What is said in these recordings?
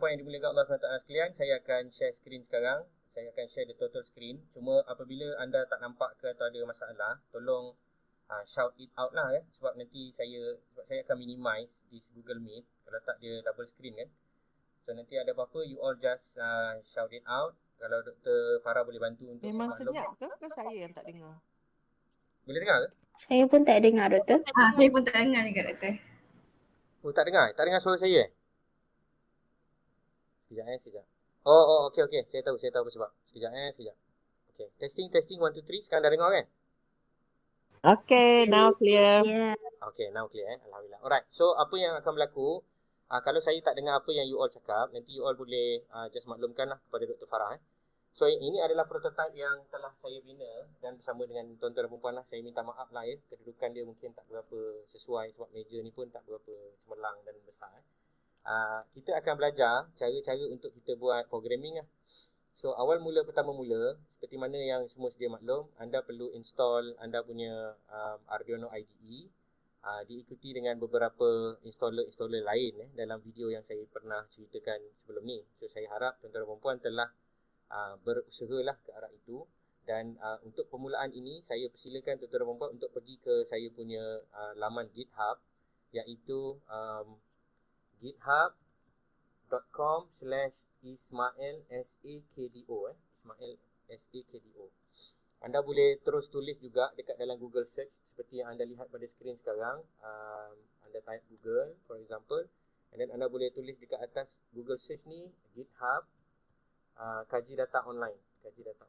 puan yang dimuliakan Allah SWT sekalian, saya akan share screen sekarang. Saya akan share the total screen. Cuma apabila anda tak nampak ke atau ada masalah, tolong shout it out lah sebab nanti saya akan minimize this Google Meet. Kalau tak dia double screen kan. So nanti ada apa-apa, you all just shout it out. Kalau Dr. Farah boleh bantu untuk Memang senyap ke saya yang tak dengar? Boleh dengar ke? Saya pun tak dengar, Doktor. Saya pun tak dengar juga, Doktor. Oh, tak dengar? Tak dengar suara saya Sekejap. Oh, okey. Saya tahu apa sebab. Sekejap. Okey, testing 1 2 3. Sekarang dah dengar kan? Okay, now clear. Yeah. Okay, now clear Alhamdulillah. Alright, so apa yang akan berlaku, kalau saya tak dengar apa yang you all cakap, nanti you all boleh just maklumkan lah kepada Dr. Farah. So ini adalah prototype yang telah saya bina dan bersama dengan tuan-tuan dan puan lah. Saya minta maaf lah kedudukan dia mungkin tak berapa sesuai sebab meja ni pun tak berapa cemerlang dan besar. Kita akan belajar cara-cara untuk kita buat programming lah. So awal mula pertama mula, seperti mana yang semua sedia maklum, anda perlu install anda punya Arduino IDE, diikuti dengan beberapa installer lain dalam video yang saya pernah ceritakan sebelum ni. So saya harap tuan-tuan dan puan telah berusahalah ke arah itu. Dan untuk permulaan ini, saya persilakan tuan-tuan dan puan untuk pergi ke saya punya laman GitHub, iaitu github.com/Ismail Sakdo. Ismail Sakdo. Anda boleh terus tulis juga dekat dalam Google search seperti yang anda lihat pada skrin sekarang. Anda type Google for example, and then anda boleh tulis dekat atas Google search ni GitHub Kaji Data Online. Kaji Data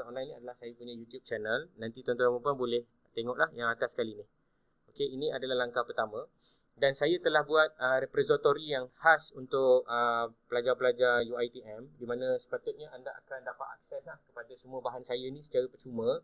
Online ni adalah saya punya YouTube channel. Nanti tuan-tuan dan puan boleh tengoklah yang atas sekali ni. Okey, ini adalah langkah pertama. Dan saya telah buat repository yang khas untuk pelajar-pelajar UiTM, di mana sepatutnya anda akan dapat akses kepada semua bahan saya ni secara percuma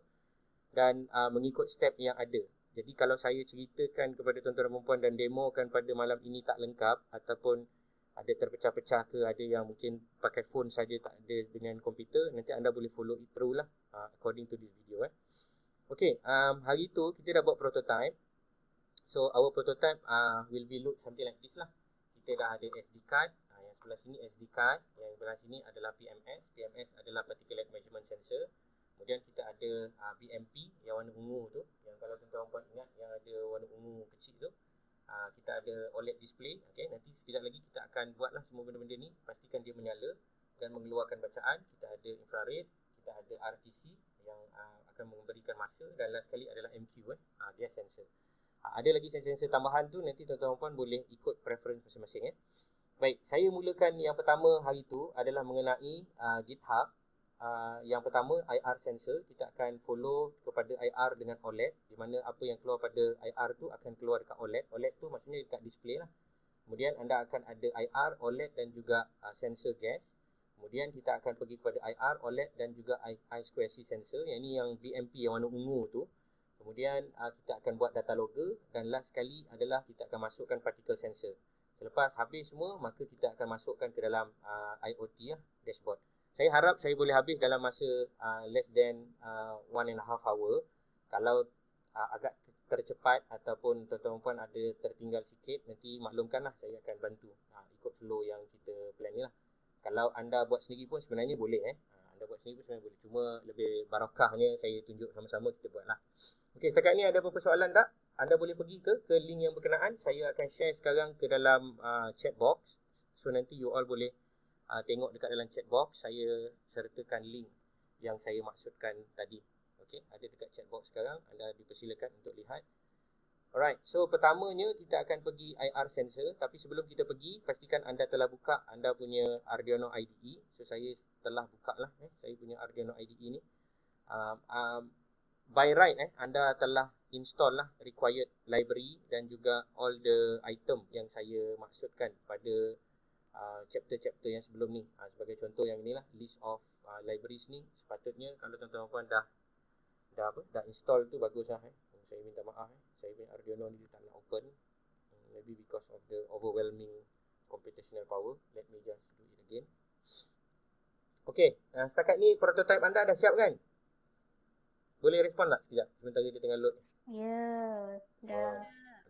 dan mengikut step yang ada. Jadi kalau saya ceritakan kepada tuan-tuan dan puan dan demokan pada malam ini tak lengkap ataupun ada terpecah-pecah ke, ada yang mungkin pakai phone saja tak ada dengan komputer, nanti anda boleh follow it through lah according to this video. Okay, hari tu kita dah buat prototype. So our prototype will be look something like this lah. Kita dah ada SD card, yang sebelah sini SD card, yang sebelah sini adalah PMS. PMS adalah particulate measurement sensor. Kemudian kita ada BMP yang warna ungu tu, yang kalau tuan-tuan puan ingat yang ada warna ungu kecil tu. Kita ada OLED display. Okay, nanti sekejap lagi kita akan buatlah semua benda-benda ni, pastikan dia menyala dan mengeluarkan bacaan. Kita ada infrared, kita ada RTC yang akan memberikan masa, dan last sekali adalah MQ, gas sensor. Ada lagi sensor-sensor tambahan tu, nanti tuan-tuan puan boleh ikut preference masing-masing. Baik, saya mulakan yang pertama hari tu adalah mengenai GitHub. Yang pertama IR sensor, kita akan follow kepada IR dengan OLED, di mana apa yang keluar pada IR tu akan keluar dekat OLED. OLED tu maksudnya dekat display lah. Kemudian anda akan ada IR, OLED dan juga sensor gas. Kemudian kita akan pergi kepada IR, OLED dan juga I2C sensor, yang ini yang BMP yang warna ungu tu. Kemudian kita akan buat data logger, dan last sekali adalah kita akan masukkan particle sensor. Selepas habis semua, maka kita akan masukkan ke dalam IoT dashboard. Saya harap saya boleh habis dalam masa less than 1.5 hour. Kalau agak tercepat ataupun tuan-tuan puan ada tertinggal sikit, nanti maklumkanlah, saya akan bantu ikut flow yang kita plan ni lah. Kalau anda buat sendiri pun sebenarnya boleh anda buat sendiri pun sebenarnya boleh. Cuma lebih barakahnya saya tunjuk sama-sama kita buat lah. Okey, setakat ni ada apa-apa soalan tak? Anda boleh pergi ke link yang berkenaan. Saya akan share sekarang ke dalam chat box. So nanti you all boleh tengok dekat dalam chat box. Saya sertakan link yang saya maksudkan tadi. Okey, ada dekat chat box sekarang. Anda dipersilakan untuk lihat. Alright, so pertamanya kita akan pergi IR sensor. Tapi sebelum kita pergi, pastikan anda telah buka anda punya Arduino IDE. So saya telah buka lah saya punya Arduino IDE ni. By right anda telah install lah required library dan juga all the item yang saya maksudkan pada chapter-chapter yang sebelum ni. Sebagai contoh yang inilah list of libraries ni. Sepatutnya kalau tuan-tuan puan dah install tu bagus lah. Saya minta maaf saya punya Arduino ni tak nak open, maybe because of the overwhelming computational power. Let me just do it again. Okay, setakat ni prototype anda dah siap kan? Boleh respon tak sekejap? Sementara dia tengah load. Ya, dah.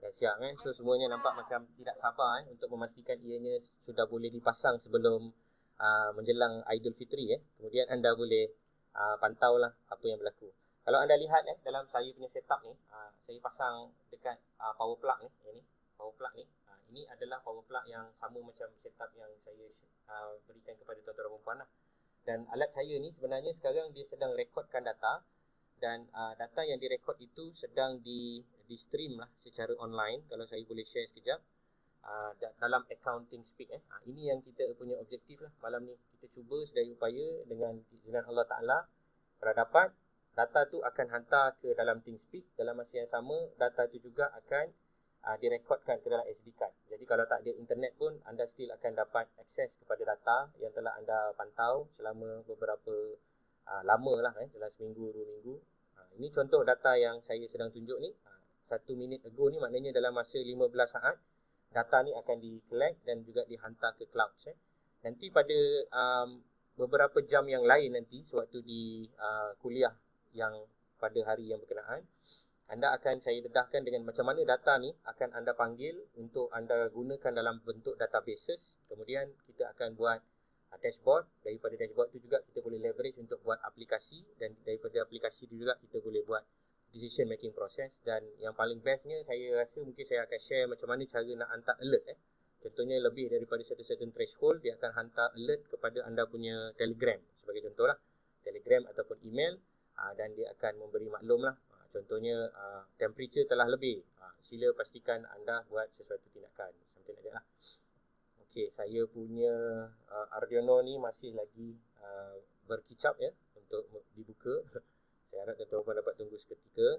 Dah siap So semuanya nampak macam tidak sabar untuk memastikan ianya sudah boleh dipasang sebelum menjelang Aidilfitri Kemudian anda boleh pantaulah apa yang berlaku. Kalau anda lihat dalam saya punya setup ni, saya pasang dekat power plug ni, power plug ni. Ini adalah power plug yang sama macam setup yang saya berikan kepada tuan-tuan dan puan-puan lah. Dan alat saya ni sebenarnya sekarang dia sedang rekodkan data dan data yang direkod itu sedang di stream lah secara online. Kalau saya boleh share sekejap dalam accounting speak ini yang kita punya objektif lah malam ni. Kita cuba sedaya upaya dengan izin Allah Ta'ala, kalau dapat data tu akan hantar ke dalam TeamSpeak. Dalam masa yang sama data tu juga akan direkodkan ke dalam SD card. Jadi kalau tak ada internet pun anda still akan dapat akses kepada data yang telah anda pantau selama beberapa lama lah dalam seminggu, 2 minggu. Ini contoh data yang saya sedang tunjuk ni. 1 minit ago ni maknanya dalam masa 15 saat data ni akan di-collect dan juga dihantar ke cloud. Nanti pada beberapa jam yang lain nanti sewaktu di kuliah yang pada hari yang berkenaan, saya dedahkan dengan macam mana data ni akan anda panggil untuk anda gunakan dalam bentuk databases. Kemudian kita akan buat dashboard. Daripada dashboard tu juga kita boleh leverage untuk buat aplikasi, dan daripada aplikasi tu juga kita boleh buat decision making process. Dan yang paling bestnya, saya rasa mungkin saya akan share macam mana cara nak hantar alert. Contohnya lebih daripada certain threshold, dia akan hantar alert kepada anda punya Telegram sebagai contoh lah, Telegram ataupun email, dan dia akan memberi maklum lah. Contohnya temperature telah lebih, sila pastikan anda buat sesuatu tindakan, something like that lah. Okey, saya punya Arduino ni masih lagi berkicap untuk dibuka. Saya harap tuan-tuan dapat tunggu seketika.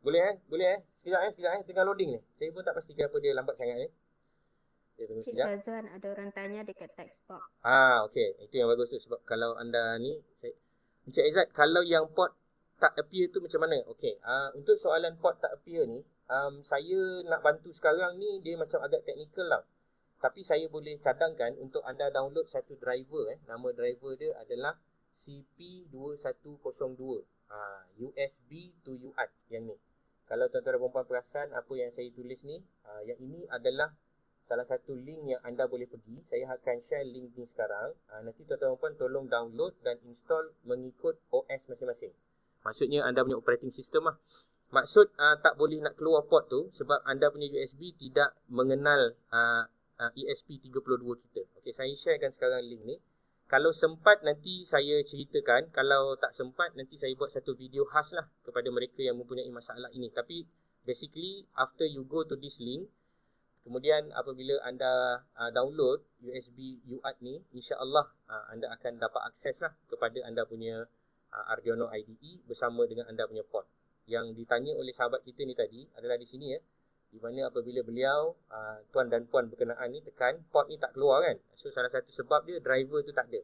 Boleh boleh sekejap tengah loading ni. Saya pun tak pastikan apa dia lambat sangat ni. Dia tunggu Cik sekejap. Syazwan, ada orang tanya dekat text box. Okey, itu yang bagus tu, sebab kalau anda ni Encik Izzat, kalau yang port tak appear tu macam mana? Okey, untuk soalan port tak appear ni, saya nak bantu sekarang ni dia macam agak teknikal lah. Tapi saya boleh cadangkan untuk anda download satu driver. Nama driver dia adalah CP2102. USB to UART yang ni. Kalau tuan-tuan dan puan-puan perasan apa yang saya tulis ni, yang ini adalah salah satu link yang anda boleh pergi. Saya akan share link ni sekarang. Nanti tuan-tuan dan puan tolong download dan install mengikut OS masing-masing. Maksudnya anda punya operating system lah. Maksud tak boleh nak keluar port tu sebab anda punya USB tidak mengenal ESP32 kita. Okey, saya sharekan sekarang link ni. Kalau sempat nanti saya ceritakan, kalau tak sempat nanti saya buat satu video khas lah kepada mereka yang mempunyai masalah ini. Tapi basically after you go to this link, kemudian apabila anda download USB UART ni, insya-Allah anda akan dapat akses lah kepada anda punya Arduino IDE bersama dengan anda punya port. Yang ditanya oleh sahabat kita ni tadi adalah di sini di mana apabila beliau tuan dan puan berkenaan ni tekan port ni tak keluar kan. So salah satu sebab dia driver tu tak ada.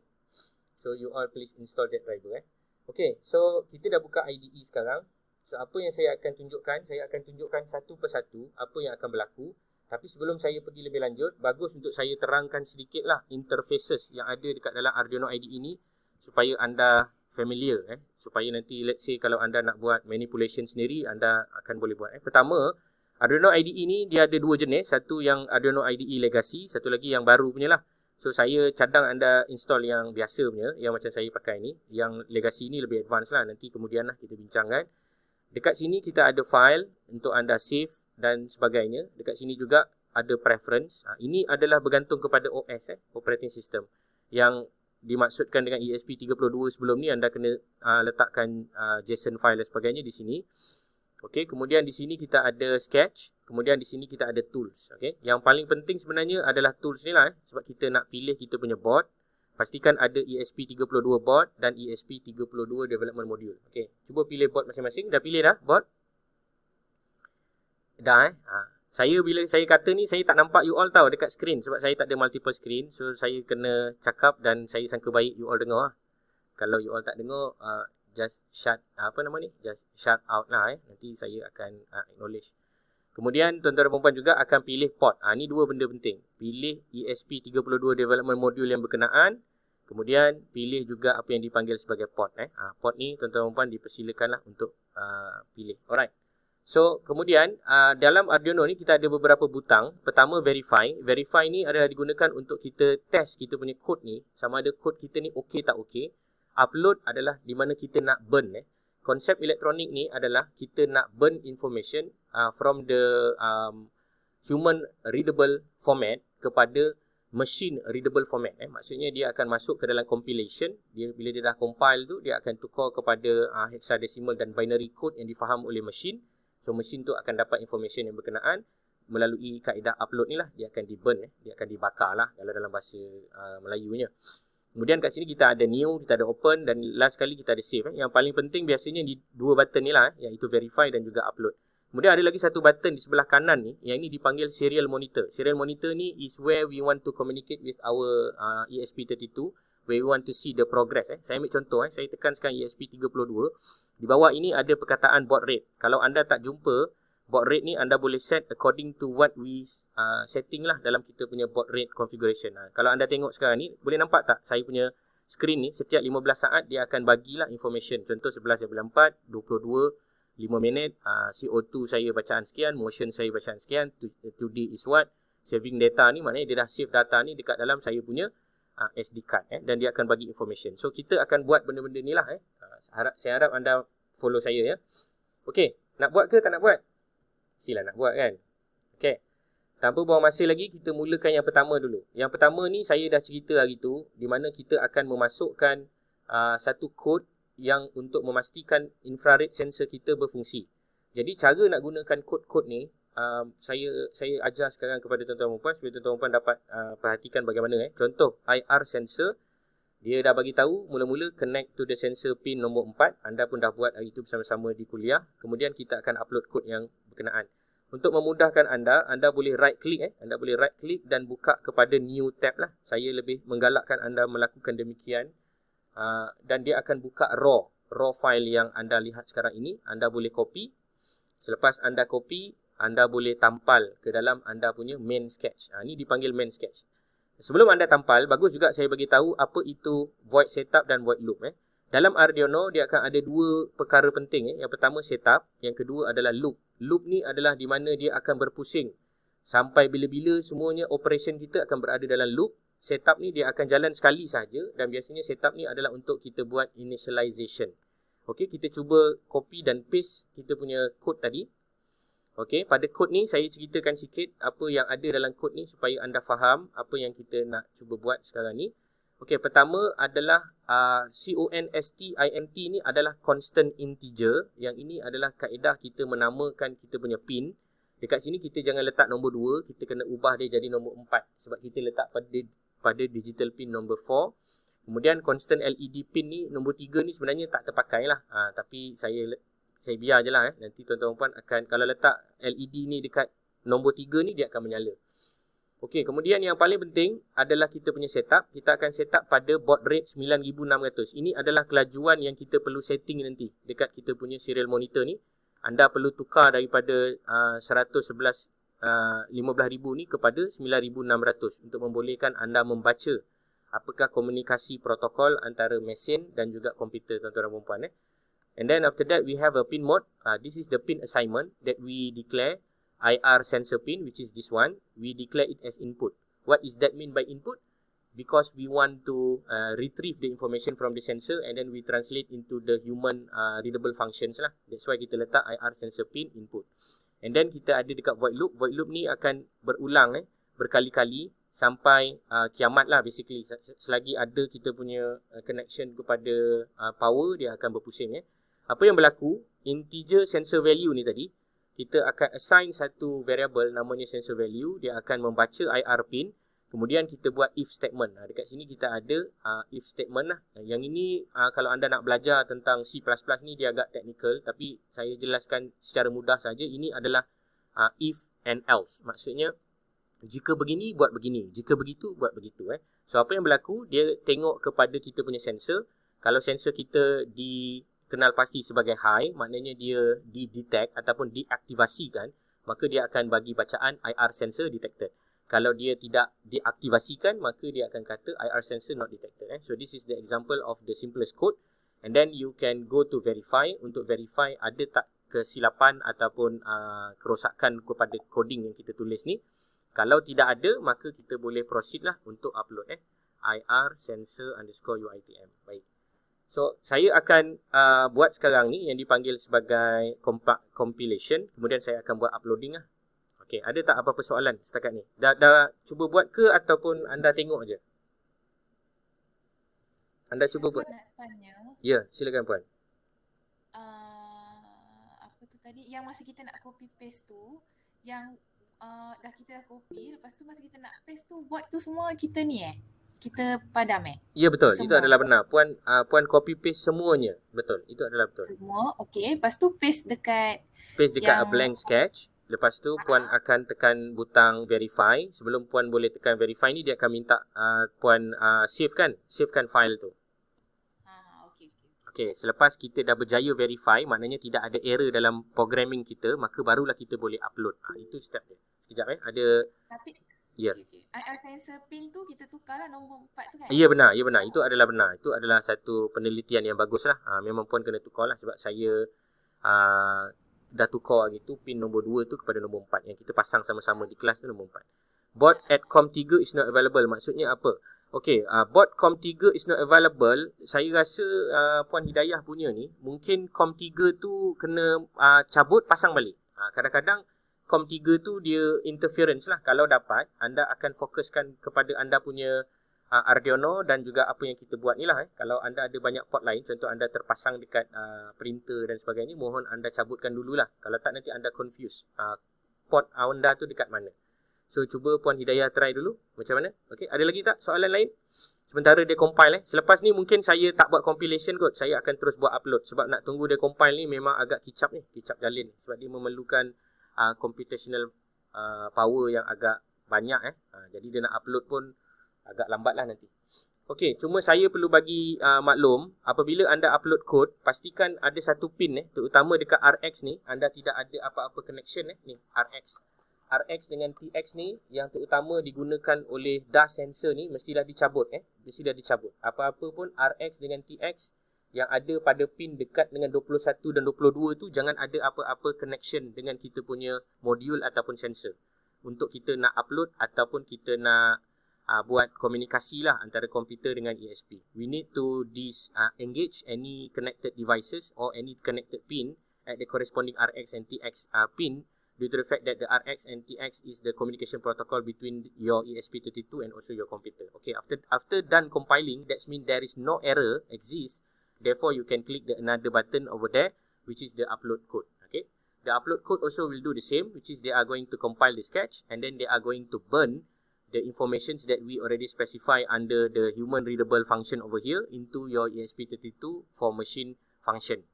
So you all please install that driver Okay, so kita dah buka IDE sekarang. So apa yang saya akan tunjukkan, saya akan tunjukkan satu persatu apa yang akan berlaku. Tapi sebelum saya pergi lebih lanjut, bagus untuk saya terangkan sedikitlah interfaces yang ada dekat dalam Arduino IDE ini supaya anda familiar supaya nanti let's say kalau anda nak buat manipulation sendiri, anda akan boleh buat Pertama, Arduino IDE ni dia ada dua jenis, satu yang Arduino IDE Legacy, satu lagi yang baru punya lah. So saya cadang anda install yang biasa punya, yang macam saya pakai ni. Yang Legacy ni lebih advance lah, nanti kemudian lah kita bincangkan. Dekat sini kita ada file untuk anda save dan sebagainya. Dekat sini juga ada preference. Ini adalah bergantung kepada OS operating system. Yang dimaksudkan dengan ESP32 sebelum ni, anda kena letakkan JSON file dan sebagainya di sini. Okey, kemudian di sini kita ada sketch, kemudian di sini kita ada tools. Okey, yang paling penting sebenarnya adalah tools ni lah sebab kita nak pilih kita punya board. Pastikan ada ESP32 board dan ESP32 development module. Okey, cuba pilih board masing-masing. Dah pilih dah board? Dah bila saya kata ni, saya tak nampak you all tahu dekat screen sebab saya tak ada multiple screen. So saya kena cakap dan saya sangka baik you all dengar Kalau you all tak dengar, just shut just shut out lah Nanti saya akan acknowledge. Kemudian tuan-tuan dan puan-puan juga akan pilih port. Ni dua benda penting. Pilih ESP32 development module yang berkenaan. Kemudian pilih juga apa yang dipanggil sebagai port Port ni tuan-tuan dan puan-puan dipersilakanlah untuk pilih. Alright. So, kemudian dalam Arduino ni kita ada beberapa butang. Pertama, verify. Verify ni adalah digunakan untuk kita test kita punya kod ni. Sama ada kod kita ni okey tak okey. Upload adalah di mana kita nak burn. Konsep elektronik ni adalah kita nak burn information from the human readable format kepada machine readable format. Maksudnya dia akan masuk ke dalam compilation. Bila dia dah compile tu, dia akan tukar kepada hexadecimal dan binary code yang difaham oleh machine. So, mesin tu akan dapat information yang berkenaan melalui kaedah upload ni lah. Dia akan di-burn, dia akan dibakar lah kalau dalam bahasa Melayunya. Kemudian kat sini kita ada new, kita ada open dan last kali kita ada save. Yang paling penting biasanya di dua button ni lah, iaitu verify dan juga upload. Kemudian ada lagi satu button di sebelah kanan ni, yang ini dipanggil serial monitor. Serial monitor ni is where we want to communicate with our ESP32, where we want to see the progress. Saya ambil contoh, saya tekan sekarang ESP32. Di bawah ini ada perkataan baud rate. Kalau anda tak jumpa baud rate ni, anda boleh set according to what we setting lah dalam kita punya baud rate configuration. Kalau anda tengok sekarang ni, boleh nampak tak saya punya screen ni setiap 15 saat dia akan bagilah information. Contoh 11.4, 22, 5 minit, CO2 saya bacaan sekian, motion saya bacaan sekian, 2D is what, saving data ni maknanya dia dah save data ni dekat dalam saya punya SD card dan dia akan bagi information. So kita akan buat benda-benda ni lah. Saya harap anda follow saya ya. Okey, nak buat ke tak nak buat? Mestilah nak buat kan. Okey. Tanpa buang masa lagi, kita mulakan yang pertama dulu. Yang pertama ni saya dah cerita hari tu, di mana kita akan memasukkan satu kod yang untuk memastikan infrared sensor kita berfungsi. Jadi cara nak gunakan kod-kod ni saya ajar sekarang kepada tuan-tuan dan puan supaya tuan-tuan dan puan dapat perhatikan bagaimana. Contoh IR sensor, dia dah bagi tahu mula-mula connect to the sensor pin nombor 4. Anda pun dah buat hari itu bersama-sama di kuliah. Kemudian kita akan upload kod yang berkenaan. Untuk memudahkan anda boleh right click Anda boleh right click dan buka kepada new tab lah. Saya lebih menggalakkan anda melakukan demikian. Dan dia akan buka raw file yang anda lihat sekarang ini. Anda boleh copy. Selepas anda copy, anda boleh tampal ke dalam anda punya main sketch. Ini dipanggil main sketch. Sebelum anda tampal, bagus juga saya bagi tahu apa itu void setup dan void loop. Dalam Arduino, dia akan ada dua perkara penting. Yang pertama setup, yang kedua adalah loop. Loop ni adalah di mana dia akan berpusing. Sampai bila-bila semuanya operation kita akan berada dalam loop. Setup ni dia akan jalan sekali saja dan biasanya setup ni adalah untuk kita buat initialization. Okey, kita cuba copy dan paste kita punya kod tadi. Okey, pada kod ni saya ceritakan sikit apa yang ada dalam kod ni supaya anda faham apa yang kita nak cuba buat sekarang ni. Okey, pertama adalah CONSTINT ni adalah constant integer. Yang ini adalah kaedah kita menamakan kita punya pin. Dekat sini kita jangan letak nombor 2, kita kena ubah dia jadi nombor 4 sebab kita letak pada digital pin nombor 4. Kemudian constant LED pin ni nombor 3 ni sebenarnya tak terpakai lah. Tapi saya biar je lah. Nanti tuan-tuan puan akan, kalau letak LED ni dekat nombor 3 ni, dia akan menyala. Okey, kemudian yang paling penting adalah kita punya setup. Kita akan setup pada baud rate 9600. Ini adalah kelajuan yang kita perlu setting nanti dekat kita punya serial monitor ni. Anda perlu tukar daripada 115,000 ni kepada 9600 untuk membolehkan anda membaca apakah komunikasi protokol antara mesin dan juga komputer tuan-tuan dan puan-puan. And then after that we have a pin mode. This is the pin assignment that we declare. IR sensor pin, which is this one, we declare it as input. What is that mean by input? Because we want to retrieve the information from the sensor and then we translate into the human readable functions lah. That's why kita letak IR sensor pin input. And then kita ada dekat void loop. Void loop ni akan berulang berkali-kali sampai kiamat lah basically. Selagi ada kita punya connection kepada power, dia akan berpusing. Apa yang berlaku, integer sensor value ni tadi, kita akan assign satu variable namanya sensor value. Dia akan membaca IR pin. Kemudian kita buat if statement. Dekat sini kita ada if statement lah. Yang ini kalau anda nak belajar tentang C++ ni dia agak technical. Tapi saya jelaskan secara mudah saja. Ini adalah if and else. Maksudnya jika begini buat begini. Jika begitu buat begitu. So apa yang berlaku, dia tengok kepada kita punya sensor. Kalau sensor kita dikenal pasti sebagai high, maknanya dia di-detect ataupun diaktivasikan, maka dia akan bagi bacaan IR sensor detected. Kalau dia tidak diaktivasikan, maka dia akan kata IR sensor not detected. So this is the example of the simplest code. And then you can go to verify. Untuk verify ada tak kesilapan ataupun kerosakan kepada coding yang kita tulis ni. Kalau tidak ada, maka kita boleh proceed lah untuk upload IR sensor underscore UITM. Baik. So, saya akan buat sekarang ni yang dipanggil sebagai compilation. Kemudian saya akan buat uploading lah. Okey, ada tak apa-apa soalan setakat ni? Dah cuba buat ke ataupun anda tengok je? Anda cuba buat? Nak tanya, Ya, silakan puan. apa tu tadi, yang masa kita nak copy paste tu, yang kita dah copy, lepas tu masa kita nak paste tu, buat tu semua kita ni kita padam Ya betul, itu semua. adalah benar. Puan copy paste semuanya. Betul, itu adalah betul. Semua, okey. Lepas tu paste dekat Paste dekat a yang blank sketch. Lepas tu puan akan tekan butang verify. Sebelum puan boleh tekan verify ni, dia akan minta puan savekan file tu. okey. Okey, selepas kita dah berjaya verify, maknanya tidak ada error dalam programming kita, maka barulah kita boleh upload. Itu step dia. Sekejap ada Tapi ya. IR sensor pin tu kita tukarlah nombor 4 tu kan? Ya benar, Itu adalah benar. Itu adalah satu penelitian yang baguslah. Memang puan kena tukarlah sebab saya dah tukar gitu pin nombor 2 tu kepada nombor 4 yang kita pasang sama-sama di kelas tu nombor 4. Board at COM3 is not available. Maksudnya apa? Okey, board COM3 is not available. Saya rasa Puan Hidayah punya ni mungkin COM3 tu kena cabut pasang balik. Kadang-kadang COM3 tu dia interference lah. Kalau dapat, anda akan fokuskan kepada anda punya Arduino dan juga apa yang kita buat ni lah. Kalau anda ada banyak port lain, contoh anda terpasang dekat printer dan sebagainya, mohon anda cabutkan dululah. Kalau tak nanti anda confuse port anda tu dekat mana. So cuba Puan Hidayah try dulu macam mana. Okey, ada lagi tak soalan lain? Sementara dia compile Selepas ni mungkin saya tak buat compilation kot. Saya akan terus buat upload. Sebab nak tunggu dia compile ni memang agak kicap jalin. Sebab dia memerlukan computational power yang agak banyak jadi dia nak upload pun agak lambat lah nanti. Okey, cuma saya perlu bagi maklum, apabila anda upload kod, pastikan ada satu pin terutama dekat RX ni, anda tidak ada apa-apa connection ni, RX dengan TX ni yang terutama digunakan oleh DAS sensor ni mestilah dicabut mestilah dicabut. Apa-apa pun RX dengan TX yang ada pada pin dekat dengan 21 dan 22 tu jangan ada apa-apa connection dengan kita punya modul ataupun sensor untuk kita nak upload ataupun kita nak buat komunikasi lah antara komputer dengan ESP. We need to engage any connected devices or any connected pin at the corresponding RX and TX pin due to the fact that the RX and TX is the communication protocol between your ESP32 and also your computer. Okay, after done compiling, that means there is no error exists. Therefore, you can click the another button over there, which is the upload code. Okay, the upload code also will do the same, which is they are going to compile the sketch and then they are going to burn the informations that we already specify under the human readable function over here into your ESP32 for machine function.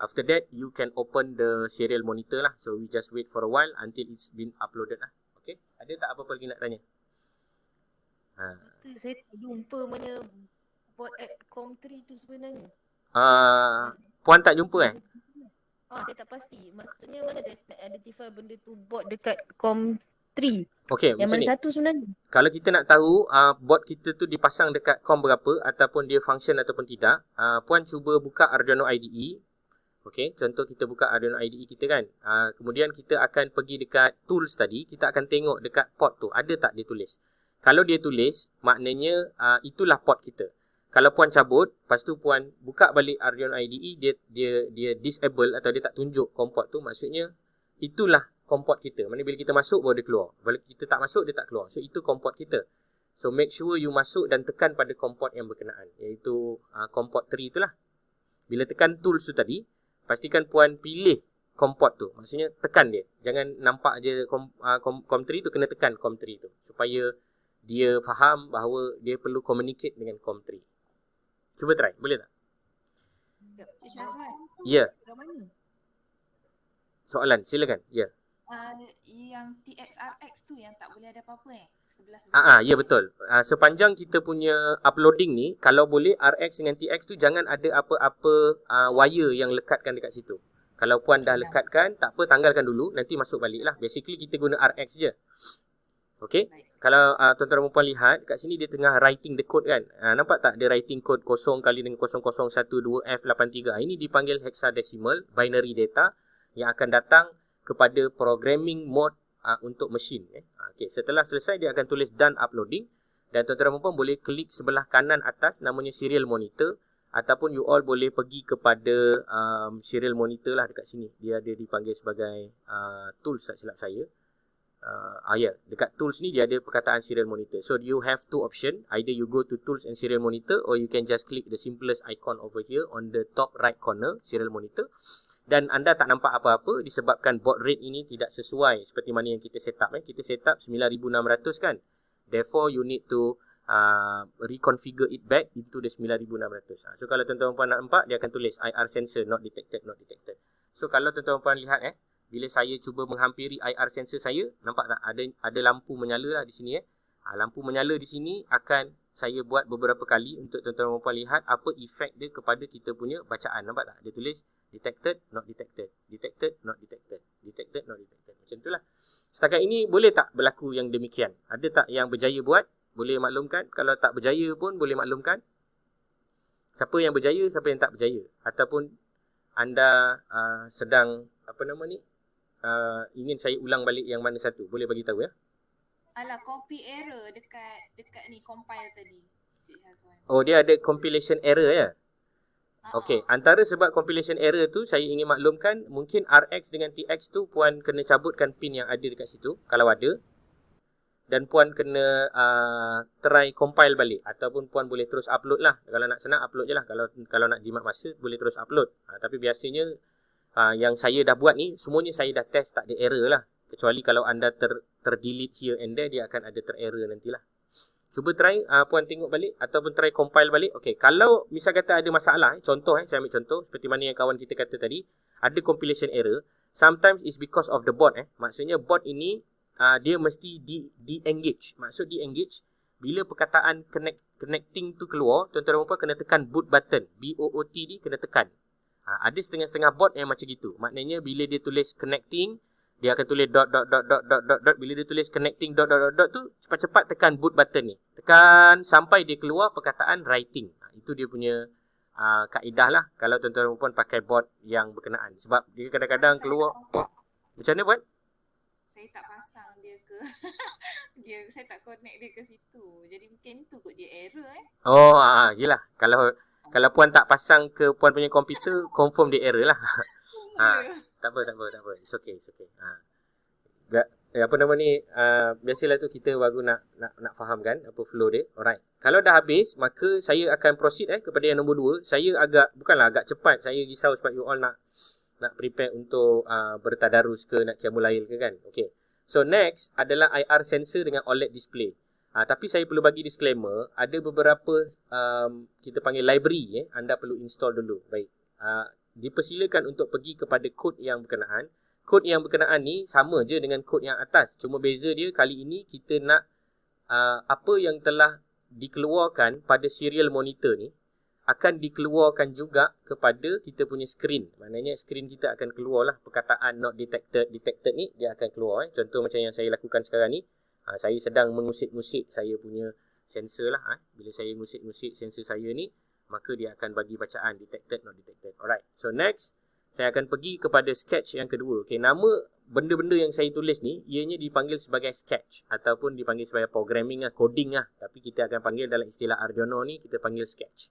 After that, you can open the serial monitor lah. So we just wait for a while until it's been uploaded lah. Okay, ada tak apa-apa lagi nak tanya? Saya tak jumpa mana board at COM3 tu sebenarnya. Puan tak jumpa Saya tak pasti. Maksudnya mana saya nak identify benda tu board dekat COM3. Okey, Yang macam mana ni. satu sebenarnya? Kalau kita nak tahu board kita tu dipasang dekat COM berapa ataupun dia function ataupun tidak, puan cuba buka Arduino IDE. Okey, contoh kita buka Arduino IDE kita kan. Kemudian kita akan pergi dekat tools tadi, kita akan tengok dekat port tu ada tak dia tulis. Kalau dia tulis, maknanya itulah port kita. Kalau puan cabut, lepas tu puan buka balik Arduino IDE, dia disable atau dia tak tunjuk COM port tu, maksudnya itulah COM port kita. Maksudnya bila kita masuk baru dia keluar. Bila kita tak masuk, dia tak keluar. So itu COM port kita. So make sure you masuk dan tekan pada COM port yang berkenaan, iaitu COM port 3 itulah. Bila tekan tools tu tadi, pastikan puan pilih COM port tu. Maksudnya tekan dia. Jangan nampak je COM 3 tu, kena tekan COM 3 tu supaya dia faham bahawa dia perlu communicate dengan COM 3. Cuba try, boleh tak? Cik Syazwan, Ya, Kat mana? soalan silakan. Ya. yang TXRX tu yang tak boleh ada apa-apa sebelah-sebelah. Ya betul. Sepanjang kita punya uploading ni, kalau boleh RX dengan TX tu jangan ada apa-apa wire yang lekatkan dekat situ. Kalau puan dah lekatkan, tak apa, tanggalkan dulu, nanti masuk balik lah. Basically kita guna RX je. Okay. Kalau tuan-tuan dan puan lihat, kat sini dia tengah writing the code kan. Nampak tak dia writing code 0 kali dengan 0012F83. Ini dipanggil hexadecimal binary data yang akan datang kepada programming mode untuk mesin. Okay, setelah selesai dia akan tulis done uploading dan tuan-tuan dan puan boleh klik sebelah kanan atas namanya serial monitor ataupun you all boleh pergi kepada serial monitor lah dekat sini. Dia ada dipanggil sebagai tools tak silap saya. Dekat tools ni dia ada perkataan serial monitor. So you have two option, either you go to tools and serial monitor or you can just click the simplest icon over here on the top right corner, serial monitor. Dan anda tak nampak apa-apa disebabkan baud rate ini tidak sesuai seperti mana yang kita set up. Kita set up 9600 kan. Therefore you need to reconfigure it back into the 9600. So kalau tuan-tuan puan nak nampak, dia akan tulis IR sensor not detected, not detected. So kalau tuan-tuan puan lihat bila saya cuba menghampiri IR sensor saya, nampak tak ada lampu menyala lah di sini lampu menyala di sini akan saya buat beberapa kali untuk tuan-tuan puan lihat apa efek dia kepada kita punya bacaan. Nampak tak? Dia tulis detected, not detected, detected, not detected, detected, not detected. Macam itulah. Setakat ini boleh tak berlaku yang demikian? Ada tak yang berjaya buat? Boleh maklumkan. Kalau tak berjaya pun boleh maklumkan. Siapa yang berjaya, siapa yang tak berjaya. Ataupun anda sedang ingin saya ulang balik yang mana satu. Boleh bagi tahu ya. Alah, copy error dekat ni compile tadi. Cik Hazwan. Oh, dia ada compilation error ya. Okey, antara sebab compilation error tu saya ingin maklumkan mungkin RX dengan TX tu puan kena cabutkan pin yang ada dekat situ kalau ada. Dan puan kena try compile balik ataupun puan boleh terus upload lah. Kalau nak senang upload je lah. Kalau nak jimat masa boleh terus upload. Tapi biasanya yang saya dah buat ni semuanya saya dah test tak ada error lah. Kecuali kalau anda terdelete here and there, dia akan ada tererror nantilah. Cuba try puan tengok balik ataupun try compile balik. Okey, kalau misal kata ada masalah, contoh saya ambil contoh seperti mana yang kawan kita kata tadi, ada compilation error. Sometimes it's because of the bot Maksudnya bot ini dia mesti di-engage. Maksud di-engage bila perkataan connecting tu keluar, tuan-tuan dan puan kena tekan boot button. BOOT ni kena tekan. Ada setengah-setengah bot yang macam gitu. Maknanya bila dia tulis connecting, dia akan tulis dot. Bila dia tulis connecting dot tu, cepat-cepat tekan boot button ni. Tekan sampai dia keluar perkataan writing. Itu dia punya kaedah lah kalau tuan-tuan dan puan pakai bot yang berkenaan. Sebab dia kadang-kadang keluar. Macam mana buat? Saya tak pasang dia ke saya tak connect dia ke situ. Jadi mungkin tu kot dia error Oh, yelah. Kalau puan tak pasang ke puan punya komputer, confirm dia error lah. Tak apa. It's okay. Apa nama ni, biasalah tu kita baru nak faham kan apa flow dia. Alright. Kalau dah habis, maka saya akan proceed kepada yang nombor 2. Saya bukanlah agak cepat. Saya risau sebab you all nak prepare untuk bertadarus ke, nak qiyamul lail ke kan. Okay. So next adalah IR sensor dengan OLED display. Tapi saya perlu bagi disclaimer, ada beberapa kita panggil library anda perlu install dulu. Baik. Dipersilakan untuk pergi kepada kod yang berkenaan. Kod yang berkenaan ni sama je dengan kod yang atas. Cuma beza dia kali ini kita nak apa yang telah dikeluarkan pada serial monitor ni akan dikeluarkan juga kepada kita punya screen. Maknanya screen kita akan keluar lah perkataan not detected ni dia akan keluar. Contoh macam yang saya lakukan sekarang ni. Saya sedang mengusik-ngusik saya punya sensor lah. Bila saya ngusik-ngusik sensor saya ni, maka dia akan bagi bacaan detected, not detected. Alright. So next, saya akan pergi kepada sketch yang kedua. Okay, nama benda-benda yang saya tulis ni, ianya dipanggil sebagai sketch ataupun dipanggil sebagai programming coding Tapi kita akan panggil dalam istilah Arduino ni, kita panggil sketch.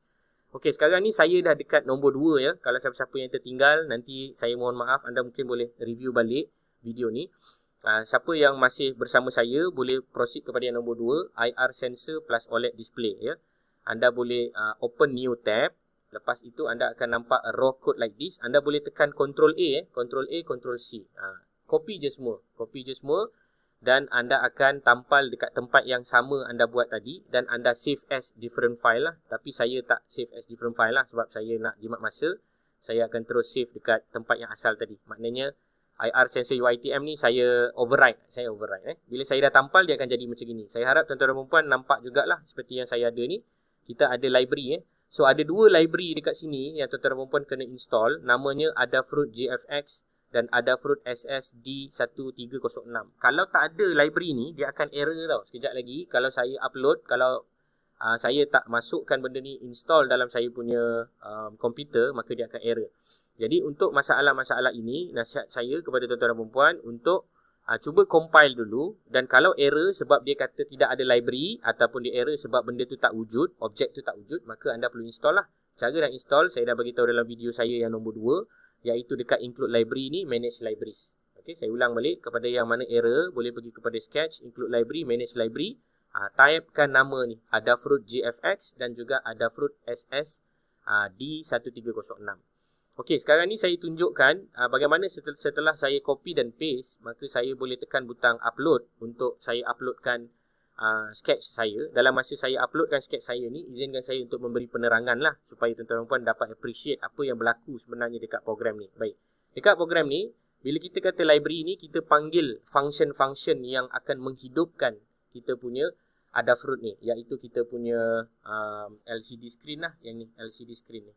Okey, sekarang ni saya dah dekat nombor 2 ya. Kalau siapa-siapa yang tertinggal, nanti saya mohon maaf, anda mungkin boleh review balik video ni. Siapa yang masih bersama saya, boleh proceed kepada yang nombor 2, IR sensor plus OLED display ya. Anda boleh open new tab. Lepas itu anda akan nampak a raw code like this. Anda boleh tekan Ctrl A, Ctrl A, Ctrl C. Copy je semua. Dan anda akan tampal dekat tempat yang sama anda buat tadi. Dan anda save as different file lah. Tapi saya tak save as different file lah. Sebab saya nak jimat masa. Saya akan terus save dekat tempat yang asal tadi. Maknanya IR sensor UITM ni saya override. Bila saya dah tampal, dia akan jadi macam gini. Saya harap tuan-tuan dan puan nampak jugalah seperti yang saya ada ni. Kita ada library So ada 2 library dekat sini yang tuan-tuan dan puan kena install. Namanya Adafruit JFX dan Adafruit SSD1306. Kalau tak ada library ni, dia akan error tau. Sekejap lagi kalau saya upload, kalau saya tak masukkan benda ni install dalam saya punya komputer, maka dia akan error. Jadi untuk masalah-masalah ini, nasihat saya kepada tuan-tuan dan puan untuk cuba compile dulu, dan kalau error sebab dia kata tidak ada library ataupun dia error sebab benda tu tak wujud, objek tu tak wujud, maka anda perlu install lah. Cara nak install saya dah bagi tahu dalam video saya yang nombor 2, iaitu dekat include library ni, manage libraries. Okey, saya ulang balik kepada yang mana error, boleh pergi kepada sketch, include library, manage library. Typekan nama ni, Adafruit GFX dan juga Adafruit SS D1306. Okey, sekarang ni saya tunjukkan bagaimana setelah saya copy dan paste, maka saya boleh tekan butang upload untuk saya uploadkan sketch saya. Dalam masa saya uploadkan sketch saya ni, izinkan saya untuk memberi penerangan lah supaya tuan-tuan dan puan dapat appreciate apa yang berlaku sebenarnya dekat program ni. Baik, dekat program ni, bila kita kata library ni, kita panggil function-function yang akan menghidupkan kita punya Adafruit ni, iaitu kita punya LCD screen lah, yang ni LCD screen ni.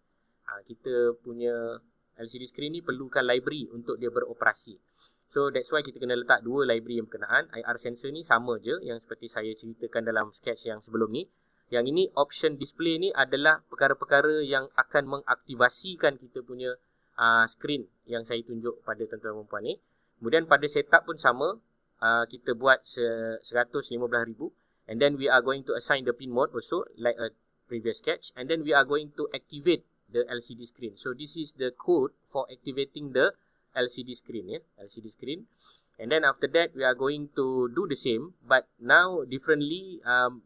Kita punya LCD screen ni perlukan library untuk dia beroperasi. So that's why kita kena letak 2 library yang berkenaan. IR sensor ni sama je yang seperti saya ceritakan dalam sketch yang sebelum ni. Yang ini option display ni adalah perkara-perkara yang akan mengaktivasikan kita punya screen yang saya tunjuk pada tuan-tuan dan puan ni. Kemudian pada setup pun sama, kita buat 115,000, and then we are going to assign the pin mode also like a previous sketch, and then we are going to activate the LCD screen. So this is the code for activating the LCD screen, LCD screen. And then after that we are going to do the same, but now differently,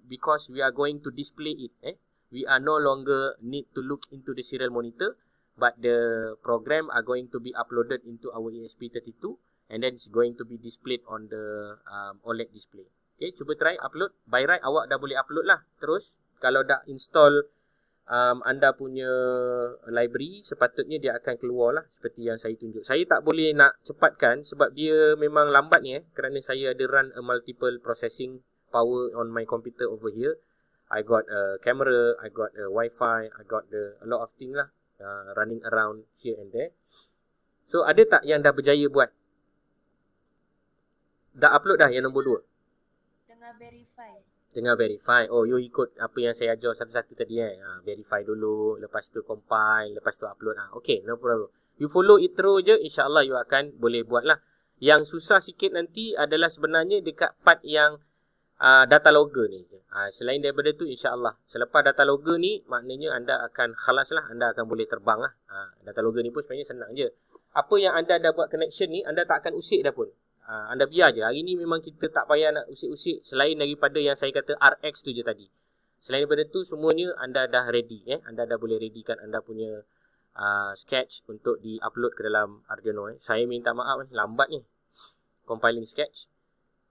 because we are going to display it. We are no longer need to look into the serial monitor, but the program are going to be uploaded into our ESP32, and then it's going to be displayed on the OLED display. Okay, cuba try upload. By right awak dah boleh upload lah. Terus kalau dah install anda punya library, sepatutnya dia akan keluar lah seperti yang saya tunjuk. Saya tak boleh nak cepatkan sebab dia memang lambat ni kerana saya ada run a multiple processing power on my computer over here. I got a camera, I got a Wi-Fi, I got a lot of things lah running around here and there. So ada tak yang dah berjaya buat? Dah upload dah yang nombor 2? Tengah verify. Tengah verify. Oh, you ikut apa yang saya ajar satu-satu tadi verify dulu, lepas tu compile, lepas tu upload. Okay, no problem. You follow it through je, insyaAllah you akan boleh buat lah. Yang susah sikit nanti adalah sebenarnya dekat part yang data logger ni. Selain daripada tu, insyaAllah selepas data logger ni, maknanya anda akan khalas lah, anda akan boleh terbang lah. Data logger ni pun sebenarnya senang je. Apa yang anda dah buat connection ni, anda tak akan usik dah pun. Anda biar je. Hari ni memang kita tak payah nak usik-usik selain daripada yang saya kata RX tu je tadi. Selain daripada tu, semuanya anda dah ready. Anda dah boleh readykan anda punya sketch untuk di-upload ke dalam Arduino. Saya minta maaf, lambat ni compiling sketch.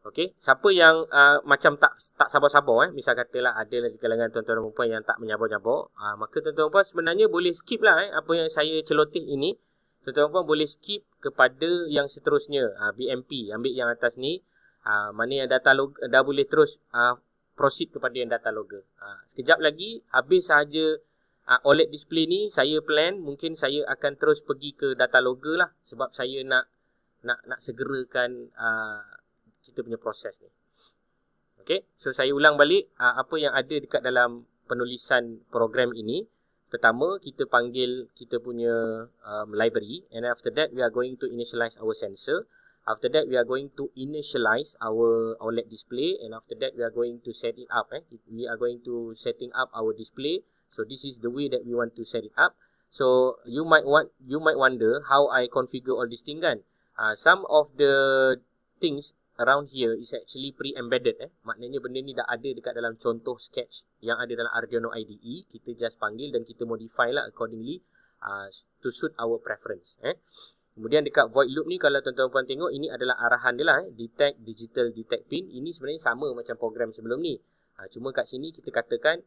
Okay, siapa yang macam tak sabar-sabar, misal katalah ada di kalangan tuan-tuan dan puan yang tak menyabar-nyabar, maka tuan-tuan dan puan sebenarnya boleh skip lah apa yang saya celoteh ini. Tuan-tuan dan puan boleh skip kepada yang seterusnya, BMP, ambil yang atas ni, mana yang data log dah boleh terus proceed kepada yang data logger. Sekejap lagi habis sahaja OLED display ni, saya plan mungkin saya akan terus pergi ke data logger lah, sebab saya nak segerakan kita punya proses ni. Okay, so saya ulang balik apa yang ada dekat dalam penulisan program ini. Pertama, kita panggil kita punya library, and after that we are going to initialize our sensor. After that we are going to initialize our OLED display, and after that we are going to set it up. We are going to setting up our display. So this is the way that we want to set it up. So you might wonder how I configure all this thing kan. Some of the things around here is actually pre-embedded. Maknanya benda ni dah ada dekat dalam contoh sketch yang ada dalam Arduino IDE. Kita just panggil dan kita modify lah accordingly to suit our preference. Kemudian dekat void loop ni, kalau tuan-tuan puan tengok, ini adalah arahan dia lah. Detect digital detect pin. Ini sebenarnya sama macam program sebelum ni. Cuma kat sini kita katakan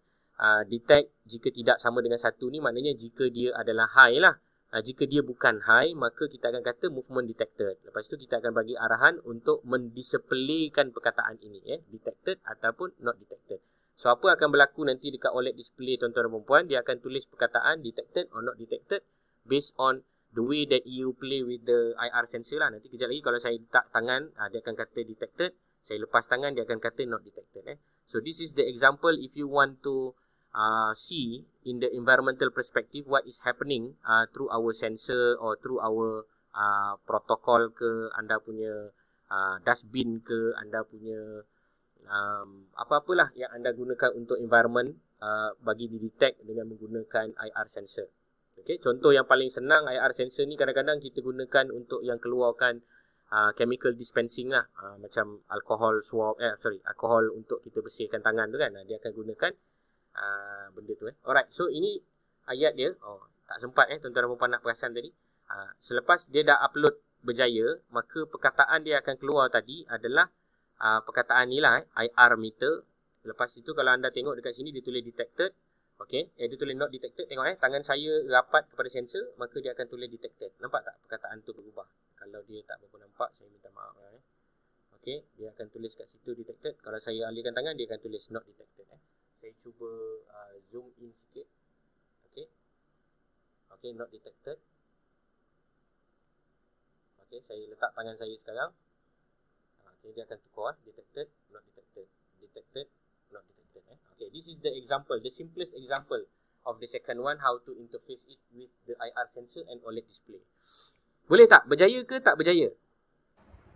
detect jika tidak sama dengan 1 ni, maknanya jika dia adalah high lah. Jika dia bukan high, maka kita akan kata movement detected. Lepas tu kita akan bagi arahan untuk mendisplaykan perkataan ini, detected ataupun not detected. So apa akan berlaku nanti dekat OLED display tuan-tuan dan puan? Dia akan tulis perkataan detected or not detected based on the way that you play with the IR sensor lah. Nanti kejap lagi kalau saya letak tangan, dia akan kata detected. Saya lepas tangan, dia akan kata not detected. So this is the example if you want to see in the environmental perspective what is happening through our sensor or through our protocol ke, anda punya dustbin ke, anda punya apa-apalah yang anda gunakan untuk environment bagi didetect dengan menggunakan IR sensor. Okay, contoh yang paling senang IR sensor ni kadang-kadang kita gunakan untuk yang keluarkan chemical dispensing lah, macam alcohol swab, alcohol untuk kita bersihkan tangan tu kan, dia akan gunakan benda tu. Alright, so ini ayat dia. Tak sempat tuan-tuan dan puan nak perasan tadi. Selepas dia dah upload berjaya, maka perkataan dia akan keluar tadi adalah perkataan ni lah, IR meter. Lepas itu kalau anda tengok dekat sini dia tulis detected. Okey, dia tulis not detected. Tengok tangan saya rapat kepada sensor, maka dia akan tulis detected. Nampak tak perkataan tu berubah? Kalau dia tak berapa nampak, saya minta maaf lah. Okey, dia akan tulis kat situ detected. Kalau saya alihkan tangan, dia akan tulis not detected. Saya cuba zoom in sikit. Okey. Okey, not detected. Okey, saya letak tangan saya sekarang. Okey, dia akan tukar detected, not detected. Detected, not detected. Okay, this is the example, the simplest example of the second one, how to interface it with the IR sensor and OLED display. Boleh tak? Berjaya ke tak berjaya?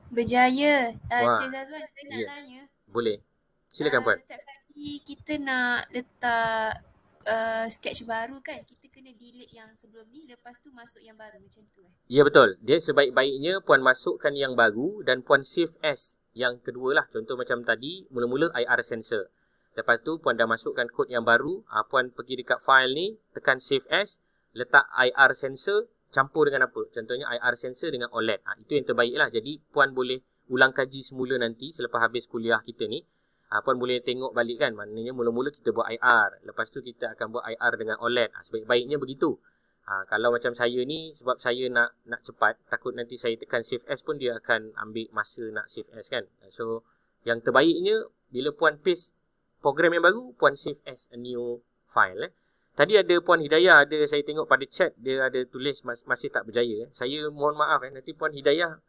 Berjaya. Wah, Cik Zazwan, saya nak tanya. Boleh. Silakan puan. Setiap kali kita nak letak sketch baru kan, kita kena delete yang sebelum ni, lepas tu masuk yang baru macam tu Ya betul. Dia sebaik-baiknya puan masukkan yang baru dan puan save as yang kedua lah. Contoh macam tadi, mula-mula IR sensor. Lepas tu puan dah masukkan kod yang baru, puan pergi dekat file ni, tekan save as, letak IR sensor campur dengan apa? Contohnya IR sensor dengan OLED. Itu yang terbaik lah. Jadi puan boleh ulang kaji semula nanti selepas habis kuliah kita ni. Puan boleh tengok balik kan, maknanya mula-mula kita buat IR, lepas tu kita akan buat IR dengan OLED. Sebaik-baiknya begitu. Kalau macam saya ni, sebab saya nak cepat, takut nanti saya tekan save as pun dia akan ambil masa nak save as kan. So yang terbaiknya bila puan paste program yang baru, puan save as a new file. Tadi ada Puan Hidayah, saya tengok pada chat dia ada tulis masih tak berjaya. Saya mohon maaf nanti Puan Hidayah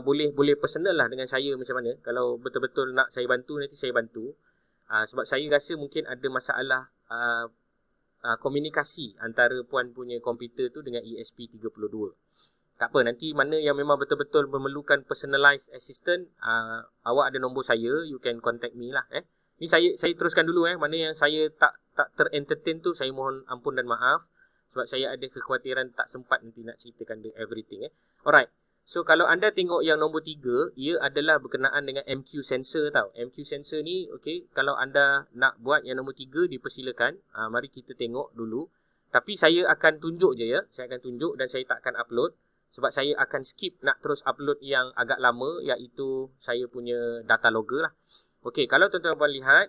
boleh personal lah dengan saya macam mana. Kalau betul-betul nak saya bantu, nanti saya bantu. Sebab saya rasa mungkin ada masalah komunikasi antara puan punya komputer tu dengan ESP32. Tak apa, nanti mana yang memang betul-betul memerlukan personalized assistant, awak ada nombor saya, you can contact me lah. Ni saya teruskan dulu mana yang saya tak ter-entertain tu, saya mohon ampun dan maaf sebab saya ada kekhawatiran tak sempat nanti nak ceritakan everything. Alright. So kalau anda tengok yang nombor 3, ia adalah berkenaan dengan MQ sensor tau. MQ sensor ni okey, kalau anda nak buat yang nombor 3 dipersilakan. Mari kita tengok dulu. Tapi saya akan tunjuk je ya. Saya akan tunjuk dan saya tak akan upload sebab saya akan skip nak terus upload yang agak lama, iaitu saya punya data logger lah. Okey, kalau tuan-tuan puan lihat,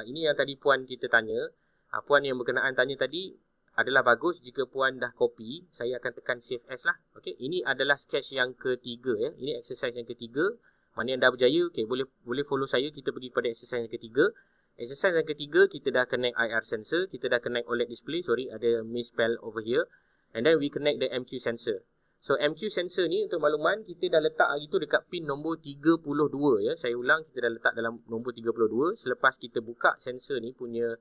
ini yang tadi puan kita tanya. Puan yang berkenaan tanya tadi adalah bagus jika puan dah copy. Saya akan tekan save as lah. Okey, ini adalah sketch yang ketiga ya. Ini exercise yang ketiga. Mana yang dah berjaya, okey, boleh follow saya, kita pergi pada exercise yang ketiga. Exercise yang ketiga, kita dah connect IR sensor, kita dah connect OLED display. Sorry, ada misspell over here. And then we connect the MQ sensor. So MQ sensor ni untuk makluman, kita dah letak hari tu dekat pin nombor 32 ya. Saya ulang, kita dah letak dalam nombor 32. Selepas kita buka sensor ni punya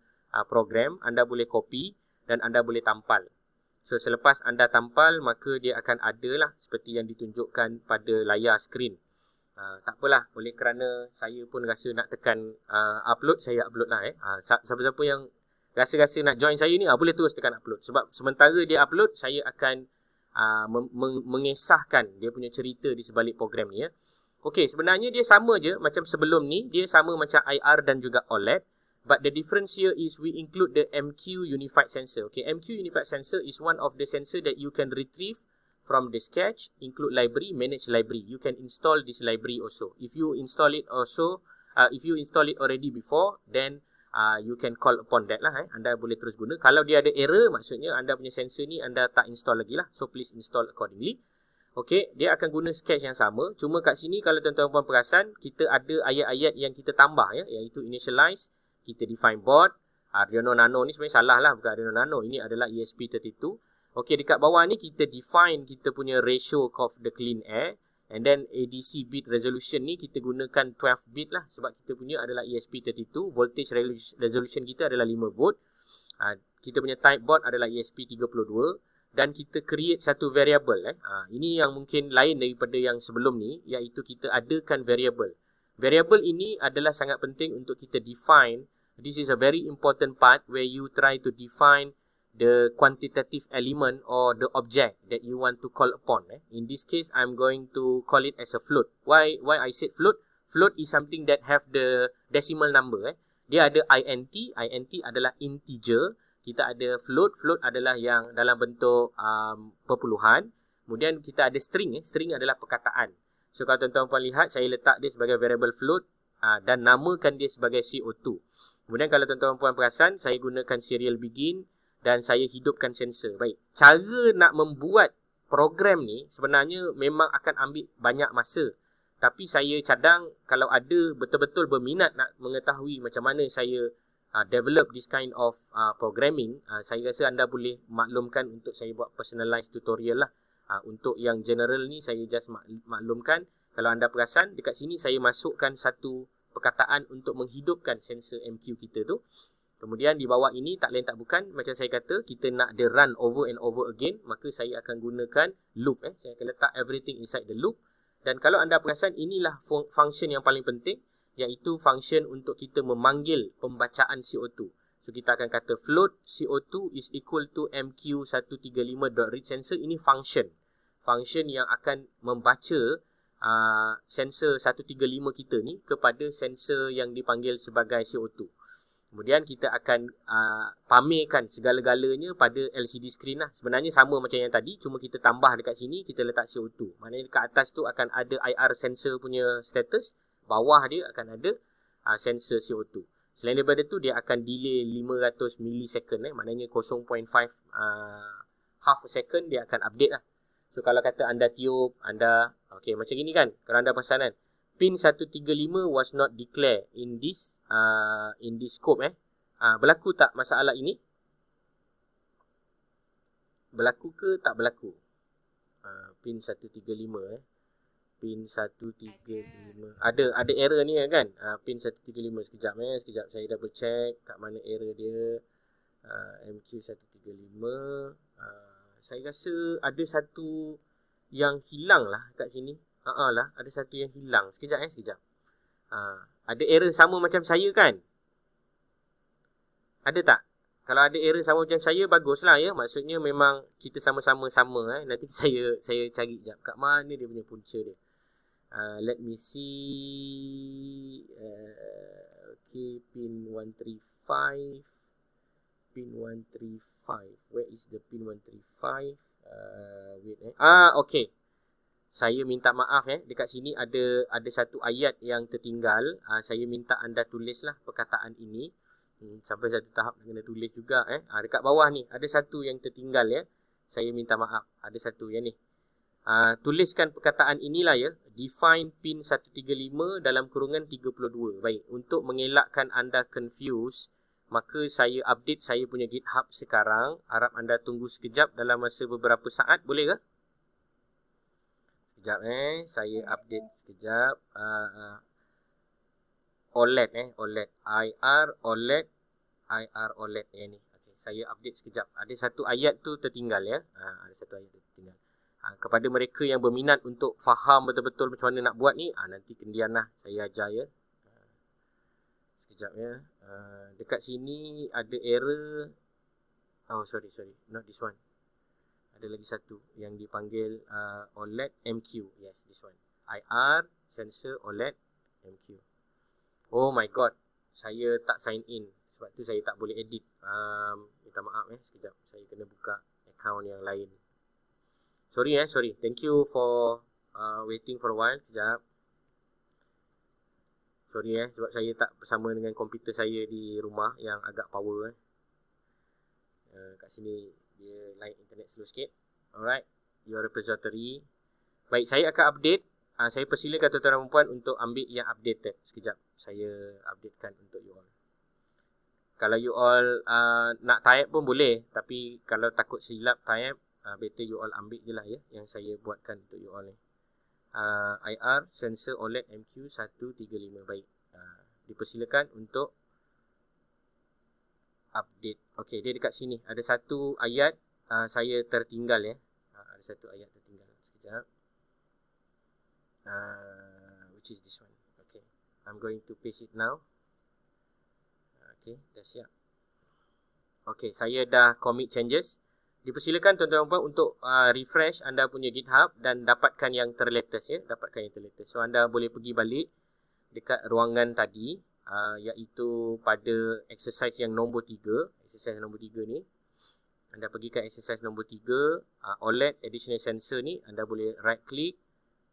program, anda boleh copy dan anda boleh tampal. So selepas anda tampal, maka dia akan ada lah seperti yang ditunjukkan pada layar skrin. Tak apalah, oleh kerana saya pun rasa nak tekan upload, saya upload lah siapa-siapa yang rasa-rasa nak join saya ni, boleh terus tekan upload. Sebab sementara dia upload, saya akan mengesahkan dia punya cerita di sebalik program ni ya. Okey, sebenarnya dia sama je macam sebelum ni, dia sama macam IR dan juga OLED, but the difference here is we include the MQ unified sensor. Okay, MQ unified sensor is one of the sensor that you can retrieve from the sketch, include library, manage library. You can install this library also. If you install it already before, then you can call upon that lah. Anda boleh terus guna. Kalau dia ada error, maksudnya anda punya sensor ni anda tak install lagi lah. So please install accordingly. Okay, dia akan guna sketch yang sama. Cuma kat sini kalau tuan-tuan puan perasan, kita ada ayat-ayat yang kita tambah ya, iaitu initialize, kita define board. Arduino Nano ni sebenarnya salah lah, bukan Arduino Nano. Ini adalah ESP32. Okay, dekat bawah ni kita define kita punya ratio of the clean air. And then ADC bit resolution ni kita gunakan 12 bit lah sebab kita punya adalah ESP32. Voltage resolution kita adalah 5 volt. Kita punya type board adalah ESP32 dan kita create satu variable. Ini yang mungkin lain daripada yang sebelum ni, iaitu kita adakan variable. Variable ini adalah sangat penting untuk kita define. This is a very important part where you try to define the quantitative element or the object that you want to call upon. In this case, I'm going to call it as a float. Why I said float? Float is something that have the decimal number. Dia ada int. Int adalah integer. Kita ada float. Float adalah yang dalam bentuk perpuluhan. Kemudian kita ada string. String adalah perkataan. So kalau tuan-tuan puan lihat, saya letak dia sebagai variable float dan namakan dia sebagai CO2. Kemudian kalau tuan-tuan puan perasan, saya gunakan serial begin dan saya hidupkan sensor. Baik, cara nak membuat program ni sebenarnya memang akan ambil banyak masa. Tapi saya cadang kalau ada betul-betul berminat nak mengetahui macam mana saya develop this kind of programming, saya rasa anda boleh maklumkan untuk saya buat personalized tutorial lah. Untuk yang general ni saya just maklumkan. Kalau anda perasan, dekat sini saya masukkan satu perkataan untuk menghidupkan sensor MQ kita tu. Kemudian di bawah ini tak lain tak bukan, macam saya kata, kita nak dia run over and over again, maka saya akan gunakan loop. Saya akan letak everything inside the loop. Dan kalau anda perasan, inilah function yang paling penting, iaitu function untuk kita memanggil pembacaan CO2. So kita akan kata float CO2 is equal to MQ135.readSensor. Ini function. Function yang akan membaca sensor 135 kita ni kepada sensor yang dipanggil sebagai CO2. Kemudian kita akan pamerkan segala-galanya pada LCD screen lah. Sebenarnya sama macam yang tadi, cuma kita tambah dekat sini, kita letak CO2. Maknanya dekat atas tu akan ada IR sensor punya status, bawah dia akan ada sensor CO2. Selain daripada tu, dia akan delay 500 millisecond. Maknanya 0.5 half a second dia akan update lah. So kalau kata anda tiup, anda, okay macam gini kan, kalau anda perasan kan, pin 135 was not declared in this scope. Berlaku tak masalah ini? Berlaku ke tak berlaku? Pin 135 pin 135. Ada error ni kan? Pin 135 sekejap sekejap saya double check kat mana error dia. MQ135. Saya rasa ada satu yang hilang lah kat sini. Ada satu yang hilang. Sekejap sekejap. Ada error sama macam saya kan? Ada tak? Kalau ada error sama macam saya, baguslah ya. Maksudnya memang kita sama-sama sama. Nanti saya cari sekejap kat mana dia punya punca dia. Let me see. Okay, pin 135. Pin 135. Where is the pin 135? Wait. Okay. Saya minta maaf dekat sini ada satu ayat yang tertinggal. Saya minta anda tulislah perkataan ini. Sampai satu tahap kena tulis juga dekat bawah ni ada satu yang tertinggal ya. Saya minta maaf. Ada satu yang ni. Tuliskan perkataan inilah ya. Define pin 135 dalam kurungan 32. Baik, untuk mengelakkan anda confuse, maka saya update saya punya GitHub sekarang. Harap anda tunggu sekejap dalam masa beberapa saat, boleh ke? Sekejap saya update sekejap. OLED OLED IR OLED ni. Okay, saya update sekejap. Ada satu ayat tu tertinggal ya. Ada satu ayat tu tertinggal. Kepada mereka yang berminat untuk faham betul-betul macam mana nak buat ni, nanti kemudian lah saya ajar ya. Sekejap ya. Dekat sini ada error. Oh sorry, not this one. Ada lagi satu yang dipanggil OLED MQ. Yes, this one. IR sensor OLED MQ. Oh my god, saya tak sign in. Sebab tu saya tak boleh edit. Minta maaf sekejap. Saya kena buka account yang lain. Sorry. Thank you for waiting for a while. Sekejap. Sorry sebab saya tak bersama dengan komputer saya di rumah yang agak power kat sini dia line internet slow sikit. Alright, your repository. Baik, saya akan update. Saya persilakan tuan-tuan dan puan untuk ambil yang updated. Sekejap, saya updatekan untuk you all. Kalau you all nak type pun boleh, tapi kalau takut silap type, better you all ambil je lah ya, yang saya buatkan untuk you all ni. IR sensor OLED MQ135. Baik. Dipersilakan untuk update. Okey, dia dekat sini. Ada satu ayat saya tertinggal ya. Ada satu ayat tertinggal. Sekejap. Which is this one. Okay. I'm going to paste it now. Okay, dah siap. Okay, saya dah commit changes. Dipersilakan tuan-tuan dan puan untuk refresh anda punya GitHub dan dapatkan yang terlatest ya. Dapatkan yang terlatest. So, anda boleh pergi balik dekat ruangan tadi. Iaitu pada exercise yang nombor 3. Exercise nombor 3 ni. Anda pergi ke exercise nombor 3. OLED additional sensor ni. Anda boleh right click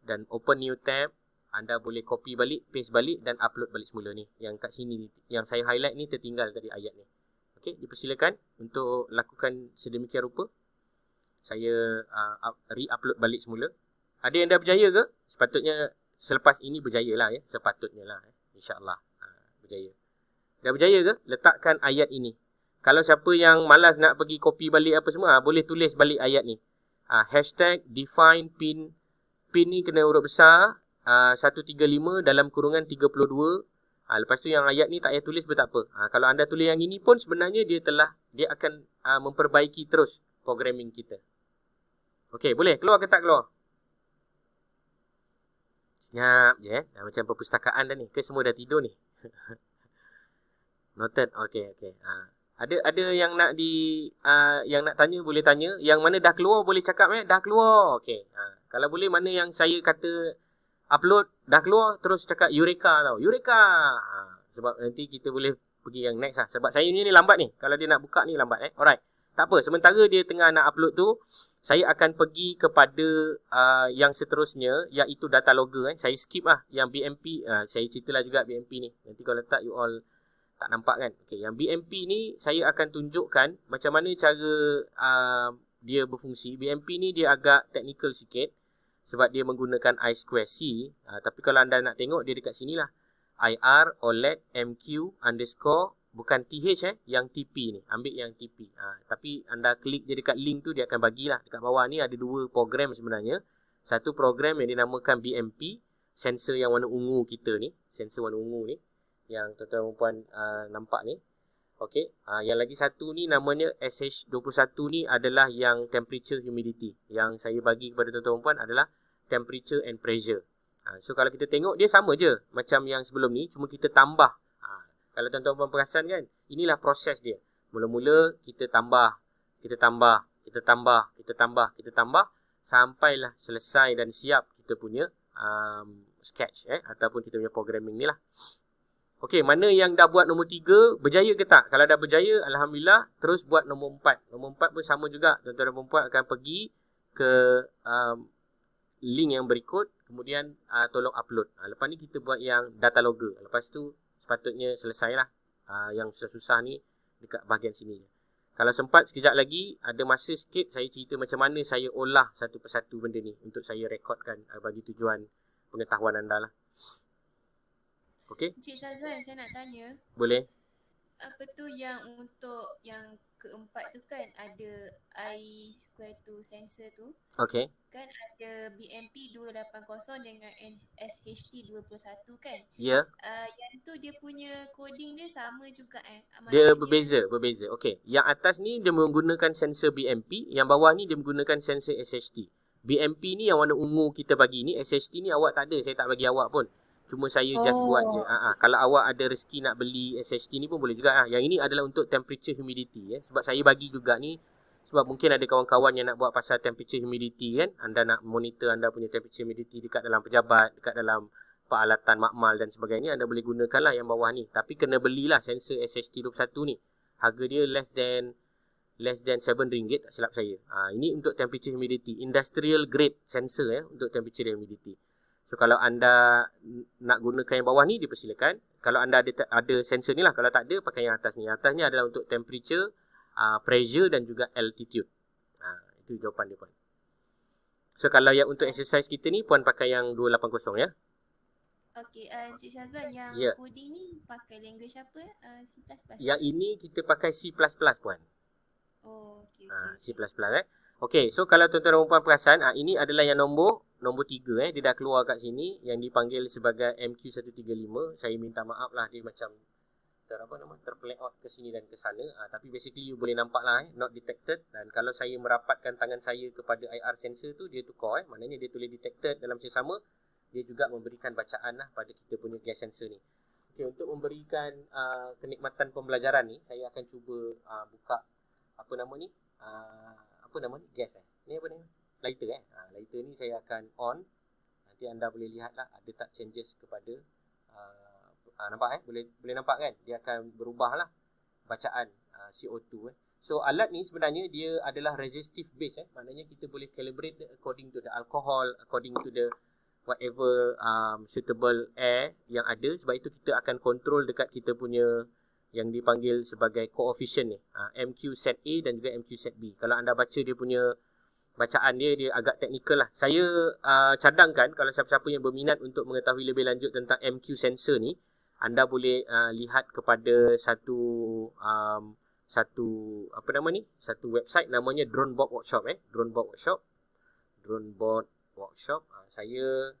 dan open new tab. Anda boleh copy balik, paste balik dan upload balik semula ni. Yang kat sini, yang saya highlight ni tertinggal tadi ayat ni. Okey, dipersilakan untuk lakukan sedemikian rupa. Saya re-upload balik semula. Ada yang dah berjaya ke? Sepatutnya selepas ini berjaya lah ya. Sepatutnya lah. InsyaAllah. Berjaya. Dah berjaya ke? Letakkan ayat ini. Kalau siapa yang malas nak pergi copy balik apa semua, boleh tulis balik ayat ni. Hashtag define pin. Pin ni kena huruf besar. 135 dalam kurungan 32. Lepas tu yang ayat ni tak payah tulis pun tak apa. Kalau anda tulis yang ini pun sebenarnya dia akan memperbaiki terus programming kita. Okey, boleh keluar ke tak keluar? Senyap je dah macam perpustakaan dah ni. Ke semua dah tidur ni? Noted. Okey. Ada yang nak yang nak tanya boleh tanya. Yang mana dah keluar boleh cakap dah keluar. Okey. Kalau boleh mana yang saya kata upload dah keluar terus cakap Eureka tau. Eureka. Sebab nanti kita boleh pergi yang next lah. Sebab saya ni lambat ni. Kalau dia nak buka ni lambat Alright. Tak apa. Sementara dia tengah nak upload tu, saya akan pergi kepada yang seterusnya iaitu data logger. Saya skip lah yang BMP. Saya ceritalah juga BMP ni. Nanti kalau tak you all tak nampak kan. Okay, yang BMP ni saya akan tunjukkan macam mana cara dia berfungsi. BMP ni dia agak technical sikit. Sebab dia menggunakan I2C. Tapi kalau anda nak tengok, dia dekat sini lah. IR, OLED, MQ, underscore. Bukan TH yang TP ni. Ambil yang TP. Tapi anda klik je dekat link tu, dia akan bagilah. Dekat bawah ni ada dua program sebenarnya. Satu program yang dinamakan BMP. Sensor yang warna ungu kita ni. Sensor warna ungu ni. Yang tuan-tuan dan puan nampak ni. Okey. Yang lagi satu ni namanya SH21 ni adalah yang temperature humidity. Yang saya bagi kepada tuan-tuan dan puan adalah temperature and pressure. So kalau kita tengok dia sama je macam yang sebelum ni, cuma kita tambah. Kalau tuan-tuan dan puan perasan kan, inilah proses dia. Mula-mula kita tambah, kita tambah, kita tambah, kita tambah, kita tambah sampailah selesai dan siap kita punya sketch ataupun kita punya programming ni lah. Okey, mana yang dah buat nombor 3, berjaya ke tak? Kalau dah berjaya, Alhamdulillah, terus buat nombor 4. Nombor 4 pun sama juga. Tuan-tuan dan puan akan pergi ke link yang berikut, kemudian tolong upload. Lepas ni kita buat yang data logger. Lepas tu sepatutnya selesailah. Yang susah-susah ni dekat bahagian sini. Kalau sempat sekejap lagi, ada masa sikit, saya cerita macam mana saya olah satu persatu benda ni untuk saya rekodkan bagi tujuan pengetahuan anda lah. Okey? Cik Sazwan, saya nak tanya. Boleh? Apa tu yang untuk yang keempat tu kan ada I2 sensor tu. Okey. Kan ada BMP 280 dengan SHT 21 kan? Ya. Yang tu dia punya coding dia sama juga Dia berbeza. Okey. Yang atas ni dia menggunakan sensor BMP, yang bawah ni dia menggunakan sensor SHT. BMP ni yang warna ungu kita bagi ni, SHT ni awak tak ada, saya tak bagi awak pun. Cuma saya just buat je. Kalau awak ada rezeki nak beli SHT ni pun boleh juga. Yang ini adalah untuk temperature humidity. Sebab saya bagi juga ni. Sebab mungkin ada kawan-kawan yang nak buat pasal temperature humidity kan. Anda nak monitor anda punya temperature humidity dekat dalam pejabat, dekat dalam peralatan makmal dan sebagainya. Anda boleh gunakan lah yang bawah ni. Tapi kena belilah sensor SHT21 ni. Harga dia less than RM7 tak silap saya. Ini untuk temperature humidity. Industrial grade sensor untuk temperature humidity. So kalau anda nak gunakan yang bawah ni, dipersilakan. Kalau anda ada sensor ni lah. Kalau tak ada, pakai yang atas ni. Yang atas ni adalah untuk temperature, pressure dan juga altitude. Itu jawapan dia, puan. So kalau yang untuk exercise kita ni, puan pakai yang 280 ya. Okey, Cik Syazwan, yang coding ni pakai language apa? C++? Yang ini kita pakai C++, puan. Oh, okey. C++. Okey, so kalau tuan-tuan dan puan perasan, ini adalah yang nombor 3 dia dah keluar kat sini yang dipanggil sebagai MQ135. Saya minta maaf lah, dia macam terplay out ke sini dan ke sana. Tapi basically you boleh nampak lah not detected, dan kalau saya merapatkan tangan saya kepada IR sensor tu, dia tukar maknanya dia tulis detected dalam masa sama, dia juga memberikan bacaan lah pada kita punya gas sensor ni. Okey, untuk memberikan kenikmatan pembelajaran ni, saya akan cuba buka gas ni apa ni? Lighter lighter ni saya akan on. Nanti anda boleh lihat lah ada tak changes kepada nampak boleh nampak kan? Dia akan berubah lah bacaan CO2 So alat ni sebenarnya dia adalah resistive base maknanya kita boleh calibrate according to the alcohol, according to the whatever suitable air yang ada. Sebab itu kita akan control dekat kita punya yang dipanggil sebagai coefficient ni, MQ set A dan juga MQ set B. Kalau anda baca dia punya bacaan dia agak teknikal lah. Saya cadangkan kalau siapa-siapa yang berminat untuk mengetahui lebih lanjut tentang MQ sensor ni, anda boleh lihat kepada satu website namanya Dronebot Workshop Dronebot Workshop. Saya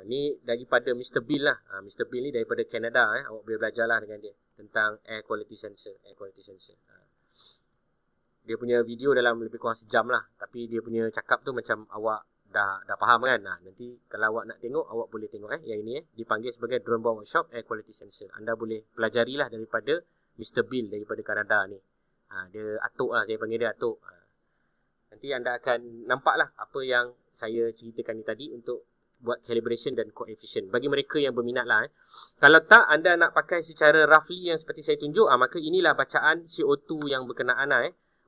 ni daripada Mr. Bill lah. Mr. Bill ni daripada Canada awak boleh belajar lah dengan dia tentang air quality sensor. Dia punya video dalam lebih kurang sejam lah, tapi dia punya cakap tu macam awak dah faham kan. Nanti kalau awak nak tengok, awak boleh tengok yang ini dipanggil sebagai Dronebot Workshop Air Quality Sensor. Anda boleh pelajarilah daripada Mr. Bill daripada Kanada ni. Dia atuk lah, saya panggil dia atuk. Nanti anda akan nampak lah apa yang saya ceritakan ni tadi untuk buat calibration dan coefficient. Bagi mereka yang berminat lah. Kalau tak, anda nak pakai secara roughly yang seperti saya tunjuk, maka inilah bacaan CO2 yang berkenaan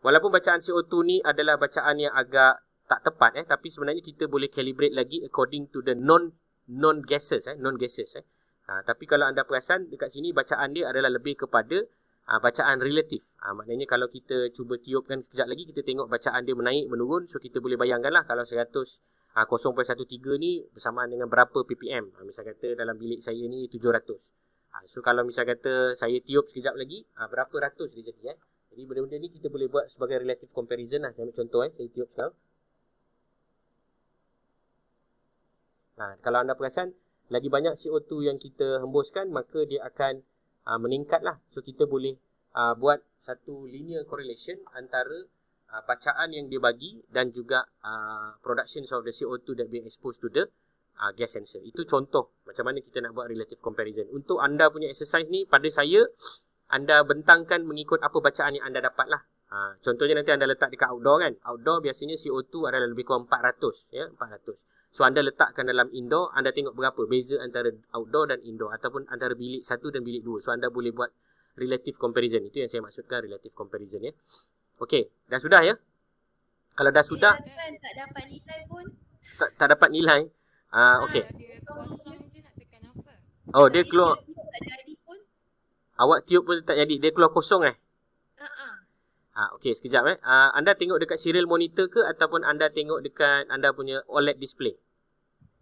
Walaupun bacaan CO2 ni adalah bacaan yang agak tak tepat tapi sebenarnya kita boleh calibrate lagi according to the non gases. Tapi kalau anda perasan dekat sini bacaan dia adalah lebih kepada bacaan relatif. Maknanya kalau kita cuba tiupkan sekejap lagi, kita tengok bacaan dia menaik menurun. So kita boleh bayangkan lah kalau 0.13 ni bersamaan dengan berapa ppm. Misal kata dalam bilik saya ni 700. So kalau misal kata saya tiup sekejap lagi, berapa ratus dia jadi Jadi benda-benda ni kita boleh buat sebagai relative comparison lah. Saya ambil contoh saya tiup sekarang. Kalau anda perasan lagi banyak CO2 yang kita hembuskan, maka dia akan meningkat lah. So kita boleh buat satu linear correlation antara bacaan yang dia bagi dan juga production of the CO2 that being exposed to the gas sensor. Itu contoh macam mana kita nak buat relative comparison. Untuk anda punya exercise ni, pada saya anda bentangkan mengikut apa bacaan yang anda dapat lah. Contohnya nanti anda letak dekat outdoor kan. Outdoor biasanya CO2 adalah lebih kurang 400 400. So anda letakkan dalam indoor, anda tengok berapa beza antara outdoor dan indoor ataupun antara bilik 1 dan bilik 2. So anda boleh buat relative comparison. Itu yang saya maksudkan relative comparison Okey, dah sudah Kalau dah sudah Kan tak dapat nilai pun. tak dapat nilai. Okey. Dia kosong je nak tekan apa? Oh, dia keluar. Tak jadi pun. Awak tiup pun tak jadi. Dia keluar kosong Okey, sekejap anda tengok dekat serial monitor ke ataupun anda tengok dekat anda punya OLED display?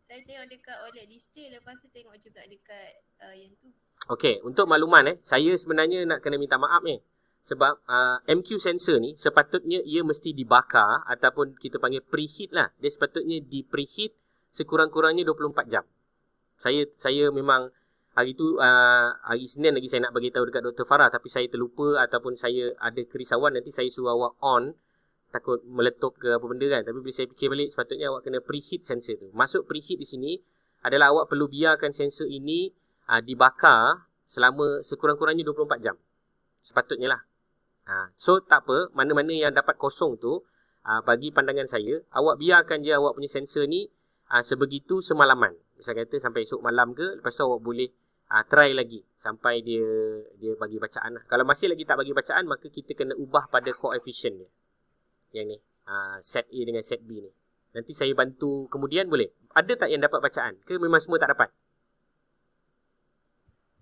Saya tengok dekat OLED display, lepas tu tengok juga dekat yang tu. Okey, untuk makluman saya sebenarnya nak kena minta maaf sebab MQ sensor ni sepatutnya ia mesti dibakar ataupun kita panggil preheat lah. Dia sepatutnya di preheat sekurang-kurangnya 24 jam. Saya memang hari tu hari Isnin lagi saya nak bagi tahu dekat Dr. Farah, tapi saya terlupa ataupun saya ada kerisauan nanti saya suruh awak on, takut meletup ke apa benda kan. Tapi bila saya fikir balik, sepatutnya awak kena preheat sensor tu. Maksud preheat di sini adalah awak perlu biarkan sensor ini dibakar selama sekurang-kurangnya 24 jam. Sepatutnya lah. So tak apa, mana-mana yang dapat kosong tu, bagi pandangan saya, awak biarkan je awak punya sensor ni sebegitu semalaman. Misal kata sampai esok malam ke, lepas tu awak boleh try lagi sampai dia bagi bacaan lah. Kalau masih lagi tak bagi bacaan, maka kita kena ubah pada coefficient dia. Yang ni, set A dengan set B ni. Nanti saya bantu kemudian boleh. Ada tak yang dapat bacaan? Ke memang semua tak dapat?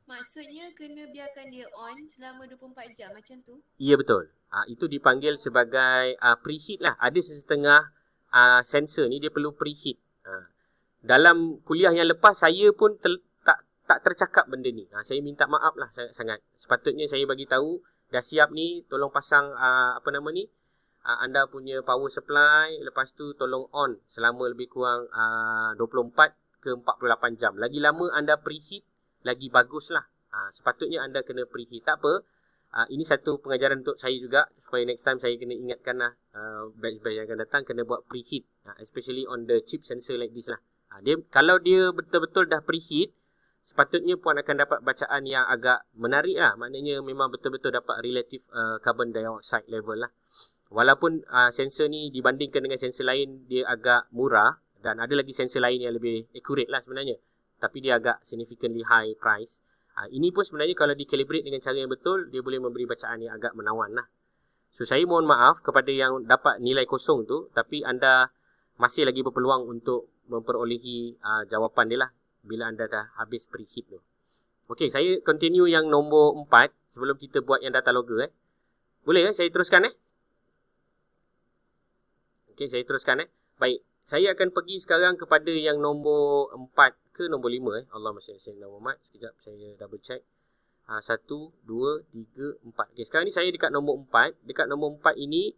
Maksudnya kena biarkan dia on selama 24 jam macam tu? Ya, betul. Itu dipanggil sebagai preheat lah. Ada sesetengah sensor ni dia perlu preheat. Dalam kuliah yang lepas saya pun tak tercakap benda ni. Saya minta maaf lah sangat. Sepatutnya saya bagi tahu dah siap ni, tolong pasang anda punya power supply, lepas tu tolong on selama lebih kurang 24 ke 48 jam. Lagi lama anda preheat, lagi baguslah. Sepatutnya anda kena preheat. Tak apa, ini satu pengajaran untuk saya juga, supaya next time saya kena ingatkan lah, batch-batch yang akan datang kena buat preheat, especially on the chip sensor like this lah. Kalau dia betul-betul dah preheat, sepatutnya puan akan dapat bacaan yang agak menarik lah. Maknanya memang betul-betul dapat relative carbon dioxide level lah. Walaupun sensor ni dibandingkan dengan sensor lain dia agak murah, dan ada lagi sensor lain yang lebih accurate lah sebenarnya, tapi dia agak significantly high price. Ini pun sebenarnya kalau di-calibrate dengan cara yang betul, dia boleh memberi bacaan yang agak menawan lah. So saya mohon maaf kepada yang dapat nilai kosong tu, tapi anda masih lagi berpeluang untuk memperolehi jawapan dia lah bila anda dah habis preheat tu. Okey, saya continue yang nombor 4 sebelum kita buat yang data logger. Boleh saya teruskan Okey, saya teruskan Baik, saya akan pergi sekarang kepada yang nombor 4 ke nombor 5 Allah masya saya nombor 4. Sekejap saya double check. 1, 2, 3, 4. Okey, sekarang ni saya dekat nombor 4. Dekat nombor 4 ini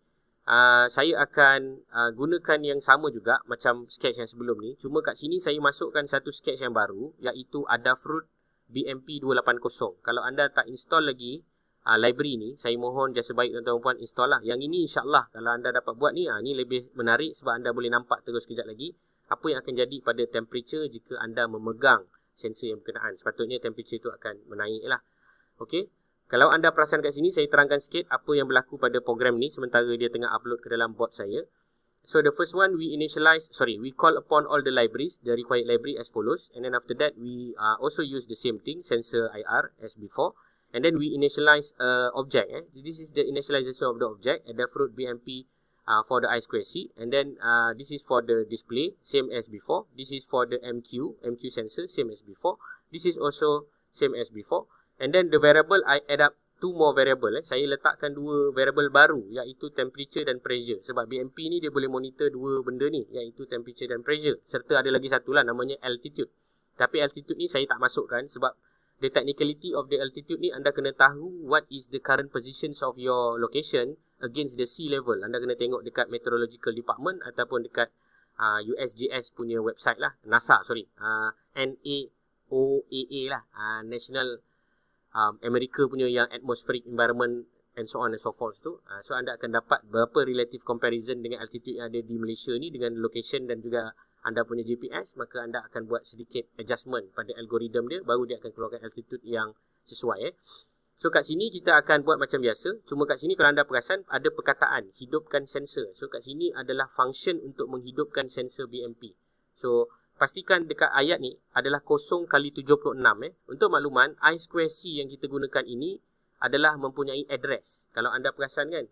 saya akan gunakan yang sama juga macam sketch yang sebelum ni. Cuma kat sini saya masukkan satu sketch yang baru, iaitu Adafruit BMP 280. Kalau anda tak install lagi library ni, saya mohon jasa baik tuan-tuan puan install lah. Yang ini insyaAllah kalau anda dapat buat ni, ni lebih menarik sebab anda boleh nampak terus kejap lagi apa yang akan jadi pada temperature jika anda memegang sensor yang berkenaan. Sepatutnya temperature itu akan menaik lah. Okey, kalau anda perasan kat sini, saya terangkan sikit apa yang berlaku pada program ni sementara dia tengah upload ke dalam bot saya. So the first one, we call upon all the libraries, the required library as follows. And then after that, we also use the same thing, sensor IR as before. And then we initialize object. This is the initialization of the object, Adafruit BMP for the I2C. And then this is for the display, same as before. This is for the MQ sensor, same as before. This is also same as before. And then the variable, I add up 2 more variable. Saya letakkan 2 variable baru, iaitu temperature dan pressure. Sebab BMP ni dia boleh monitor 2 benda ni, iaitu temperature dan pressure. Serta ada lagi satu lah, namanya altitude. Tapi altitude ni saya tak masukkan sebab the technicality of the altitude ni, anda kena tahu what is the current positions of your location against the sea level. Anda kena tengok dekat Meteorological Department ataupun dekat USGS punya website lah. NASA, NAOAA lah. National Amerika punya yang Atmospheric Environment and so on and so forth tu. So anda akan dapat berapa relative comparison dengan altitude yang ada di Malaysia ni dengan location dan juga anda punya GPS, maka anda akan buat sedikit adjustment pada algoritma dia, baru dia akan keluarkan altitude yang sesuai. So kat sini kita akan buat macam biasa, cuma kat sini kalau anda perasan ada perkataan hidupkan sensor. So kat sini adalah function untuk menghidupkan sensor BMP. So pastikan dekat ayat ni adalah 0 kali 76. Untuk makluman, I2C yang kita gunakan ini adalah mempunyai address. Kalau anda perasan kan,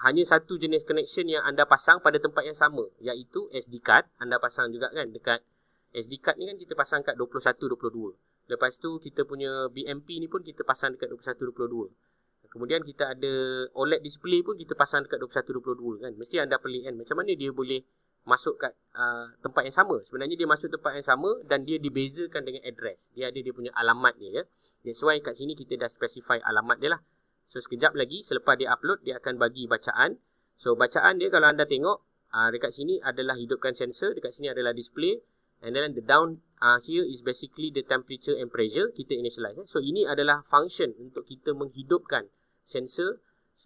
hanya satu jenis connection yang anda pasang pada tempat yang sama, iaitu SD card. Anda pasang juga kan dekat SD card ni kan kita pasang kat 21-22. Lepas tu kita punya BMP ni pun kita pasang dekat 21-22. Kemudian kita ada OLED display pun kita pasang dekat 21-22 kan. Mesti anda pelik kan, macam mana dia boleh masuk kat tempat yang sama. Sebenarnya dia masuk tempat yang sama dan dia dibezakan dengan address. Dia ada dia punya alamat dia. That's why kat sini kita dah specify alamat dia lah. So sekejap lagi selepas dia upload, dia akan bagi bacaan. So bacaan dia kalau anda tengok, dekat sini adalah hidupkan sensor, dekat sini adalah display. And then the down here is basically the temperature and pressure. Kita initialize. So ini adalah function untuk kita menghidupkan sensor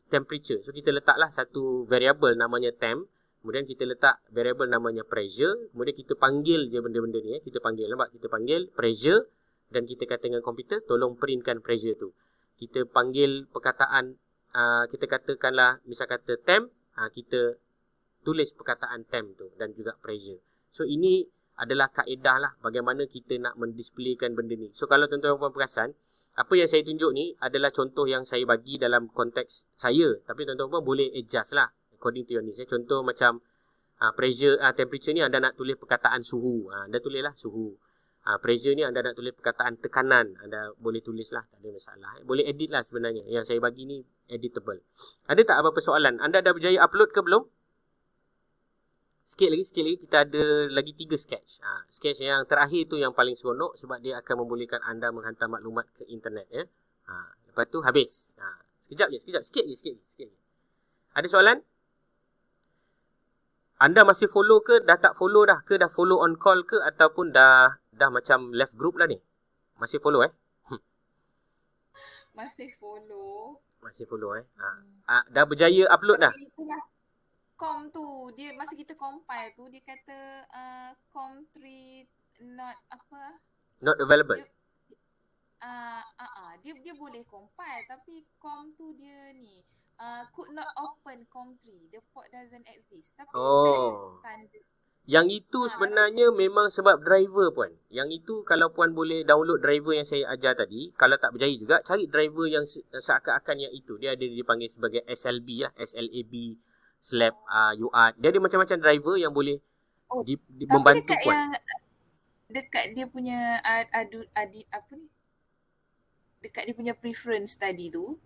temperature. So kita letaklah satu variable namanya temp. Kemudian kita letak variable namanya pressure. Kemudian kita panggil je benda-benda ni. Kita panggil, nampak? Kita panggil pressure. Dan kita kata dengan komputer, tolong printkan pressure tu. Kita panggil perkataan, kita katakanlah, misal kata temp, kita tulis perkataan temp tu dan juga pressure. So ini adalah kaedah lah bagaimana kita nak mendisplaykan benda ni. So kalau tuan-tuan perasan, apa yang saya tunjuk ni adalah contoh yang saya bagi dalam konteks saya. Tapi tuan-tuan boleh adjust lah according to your needs. Contoh macam pressure, temperature ni anda nak tulis perkataan suhu. Anda tulislah suhu. Pressure ni anda nak tulis perkataan tekanan, anda boleh tulis lah, tak ada masalah. Boleh edit lah sebenarnya. Yang saya bagi ni editable. Ada tak apa-apa soalan? Anda dah berjaya upload ke belum? Sikit lagi kita ada lagi 3 sketch. Sketch yang terakhir tu yang paling seronok sebab dia akan membolehkan anda menghantar maklumat ke internet. Lepas tu habis. Sekejap je. Sikit je. Ada soalan? anda masih follow ke dah tak follow dah? Ke dah follow on call ke ataupun dah macam left group lah ni? Masih follow Masih follow. Masih follow dah berjaya upload dah? Tapi itulah com tu, dia masa kita compile tu dia kata com3 not apa? Not available. Dia boleh compile tapi com tu dia ni could not open com3. The port doesn't exist. Tapi Oh. saya tanda. Yang itu sebenarnya memang sebab driver puan. Yang itu kalau puan boleh download driver yang saya ajar tadi, kalau tak berjaya juga cari driver yang seakan-akan yang itu. Dia ada dipanggil sebagai SLB lah, SLAB /UART. Dia ada macam-macam driver yang boleh membantu dekat puan. yang dekat dia punya apa ni? Dekat dia punya preference tadi tu,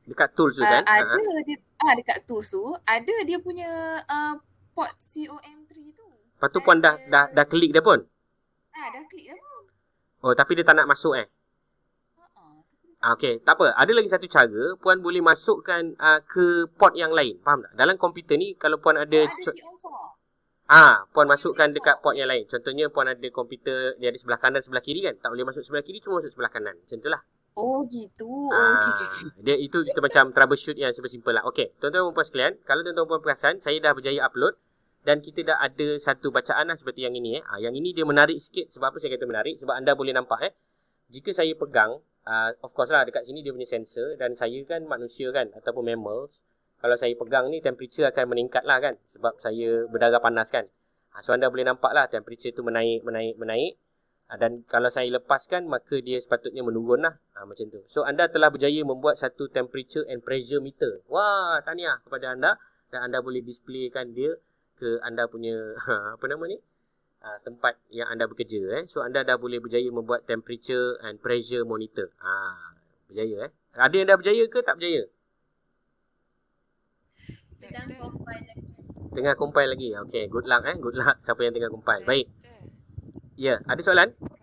Dekat tools tu kan? ada dia dekat tools tu ada dia punya port COM3 tu. Lepas tu puan dah klik dia pun? Dah klik dah pun. Oh, tapi dia tak nak masuk Okey, tak apa. Ada lagi satu cara, puan boleh masukkan ke port yang lain. Faham tak? Dalam komputer ni kalau puan ada Ada COM4. puan masukkan dekat port yang lain. Contohnya puan ada komputer dia ada sebelah kanan sebelah kiri kan? Tak boleh masuk sebelah kiri, cuma masuk sebelah kanan. Macam itulah. Oh gitu. Okay. Dia itu kita macam troubleshoot yang simple lah. Okey, tuan-tuan dan puan sekalian, kalau tuan-tuan dan puan perasan, saya dah berjaya upload dan kita dah ada satu bacaan lah seperti yang ini yang ini dia menarik sikit. Sebab apa saya kata menarik? Sebab anda boleh nampak jika saya pegang, of course lah dekat sini dia punya sensor dan saya kan manusia kan ataupun mammals. Kalau saya pegang ni temperature akan meningkat lah kan sebab saya berdarah panas kan. So anda boleh nampak lah temperature tu menaik. Dan kalau saya lepaskan maka dia sepatutnya menurun lah. Macam tu. So anda telah berjaya membuat satu temperature and pressure meter. Wah, tahniah kepada anda. Dan anda boleh displaykan dia ke anda punya tempat yang anda bekerja. So anda dah boleh berjaya membuat temperature and pressure monitor. Berjaya Ada yang dah berjaya ke tak berjaya? Sedang compile lagi. Tengah compile lagi. Okay, good luck Good luck siapa yang tengah compile. Baik. Ya, ada soalan? Kalau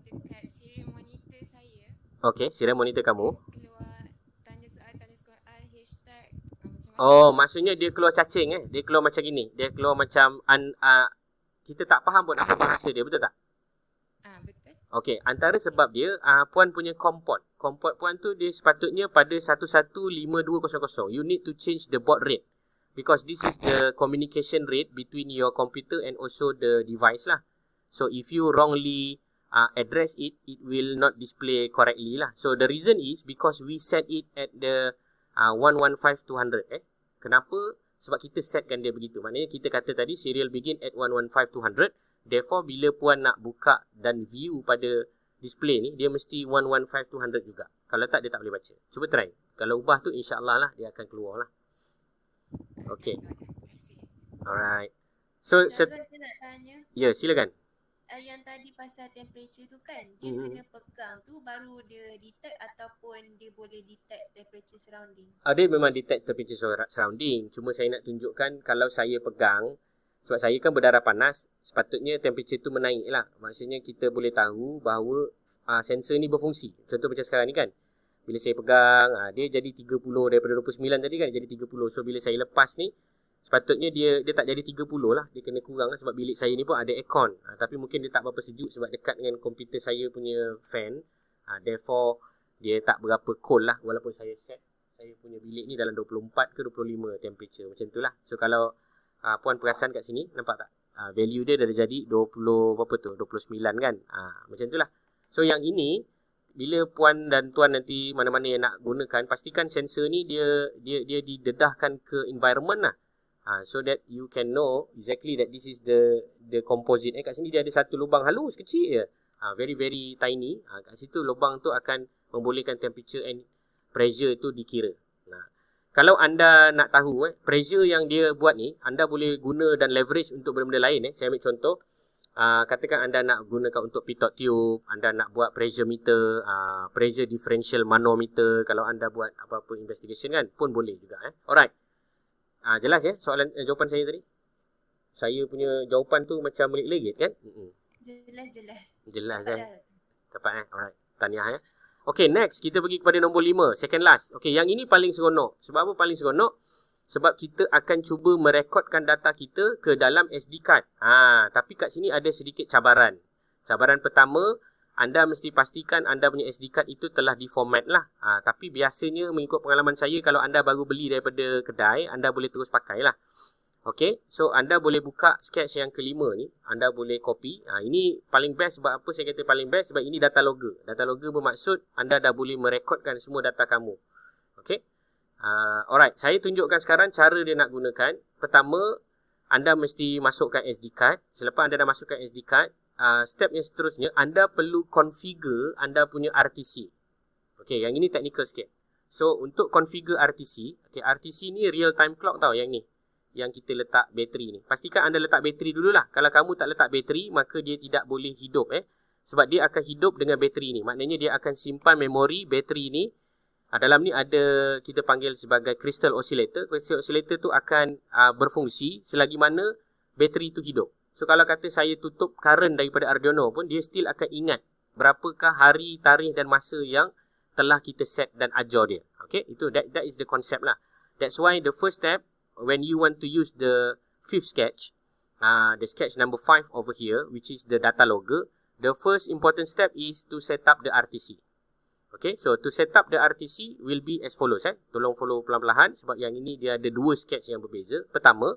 dekat serial monitor saya, Okay, serial monitor kamu. keluar tanda soal, hashtag macam-macam. Oh, maksudnya dia keluar cacing Dia keluar macam gini. Dia keluar macam kita tak faham pun apa bahasa dia, betul tak? Betul. Okey, antara sebab dia puan punya komport. Komport puan tu dia sepatutnya pada 115200. You need to change the baud rate because this is the communication rate between your computer and also the device lah. So if you wrongly address it, it will not display correctly lah. So the reason is because we set it at the 115200. Kenapa? Sebab kita setkan dia begitu. Maknanya kita kata tadi serial begin at 115200. Therefore bila puan nak buka dan view pada display ni, dia mesti 115200 juga. Kalau tak dia tak boleh baca. Cuba try. Kalau ubah tu insya-Allah lah dia akan keluar lah. Okay. Alright. So Saya nak tanya, ya, silakan. yang tadi pasal temperature tu kan, dia kena pegang tu baru dia detect ataupun dia boleh detect temperature surrounding? Dia memang detect temperature surrounding. Cuma saya nak tunjukkan kalau saya pegang, sebab saya kan berdarah panas, sepatutnya temperature tu menaik lah. Maksudnya kita boleh tahu bahawa sensor ni berfungsi. Contoh macam sekarang ni kan. Bila saya pegang, dia jadi 30 daripada 29 tadi kan, jadi 30. So bila saya lepas ni, sepatutnya dia tak jadi 30 lah. Dia kena kurang lah sebab bilik saya ni pun ada aircon. Tapi mungkin dia tak berapa sejuk sebab dekat dengan komputer saya punya fan. Therefore, dia tak berapa cold lah walaupun saya set saya punya bilik ni dalam 24 ke 25 temperature. Macam tu lah. So kalau puan perasan kat sini, nampak tak? Value dia dah jadi 20 berapa tu? 29 kan? Macam tu lah. So yang ini, bila puan dan tuan nanti mana-mana yang nak gunakan, pastikan sensor ni dia didedahkan ke environment lah. So that you can know exactly that this is the composite. Kat sini dia ada satu lubang halus kecil je. Very very tiny. Kat situ lubang tu akan membolehkan temperature and pressure tu dikira. Kalau anda nak tahu pressure yang dia buat ni, anda boleh guna dan leverage untuk benda-benda lain. Saya ambil contoh. Katakan anda nak gunakan untuk pitot tube, anda nak buat pressure meter, pressure differential manometer. Kalau anda buat apa-apa investigation kan, pun boleh juga. Alright. Jelas soalan jawapan saya tadi? Saya punya jawapan tu macam melik-legit kan? Jelas kan? Tepat Alright. Tahniah Okay, next kita pergi kepada nombor 5, second last. Okay, yang ini paling seronok. Sebab apa paling seronok? Sebab kita akan cuba merekodkan data kita ke dalam SD card. Tapi kat sini ada sedikit cabaran. Cabaran pertama, anda mesti pastikan anda punya SD card itu telah diformat lah. Tapi biasanya mengikut pengalaman saya, kalau anda baru beli daripada kedai, anda boleh terus pakai lah. Okay, so anda boleh buka sketch yang kelima ni. Anda boleh copy. Ini paling best. Sebab apa saya kata paling best? Sebab ini data logger. Data logger bermaksud anda dah boleh merekodkan semua data kamu. Okay. Alright, saya tunjukkan sekarang cara dia nak gunakan. Pertama, anda mesti masukkan SD card. Selepas anda dah masukkan SD card, step yang seterusnya, anda perlu configure anda punya RTC. Okay, yang ini technical sikit. So, untuk configure RTC, okay, RTC ni real time clock tau yang ni. Yang kita letak bateri ni. Pastikan anda letak bateri dululah. Kalau kamu tak letak bateri, maka dia tidak boleh hidup. Sebab dia akan hidup dengan bateri ni. Maknanya dia akan simpan memori bateri ni. Dalam ni ada, kita panggil sebagai crystal oscillator. Crystal oscillator tu akan berfungsi selagi mana bateri tu hidup. So kalau kata saya tutup current daripada Arduino pun, dia still akan ingat berapakah hari, tarikh dan masa yang telah kita set dan ajar dia. Okay, itu that is the concept lah. That's why the first step, when you want to use the fifth sketch, the sketch number 5 over here, which is the data logger, the first important step is to set up the RTC. Okay, so to set up the RTC will be as follows. Tolong follow pelan-pelan sebab yang ini dia ada dua sketch yang berbeza. Pertama,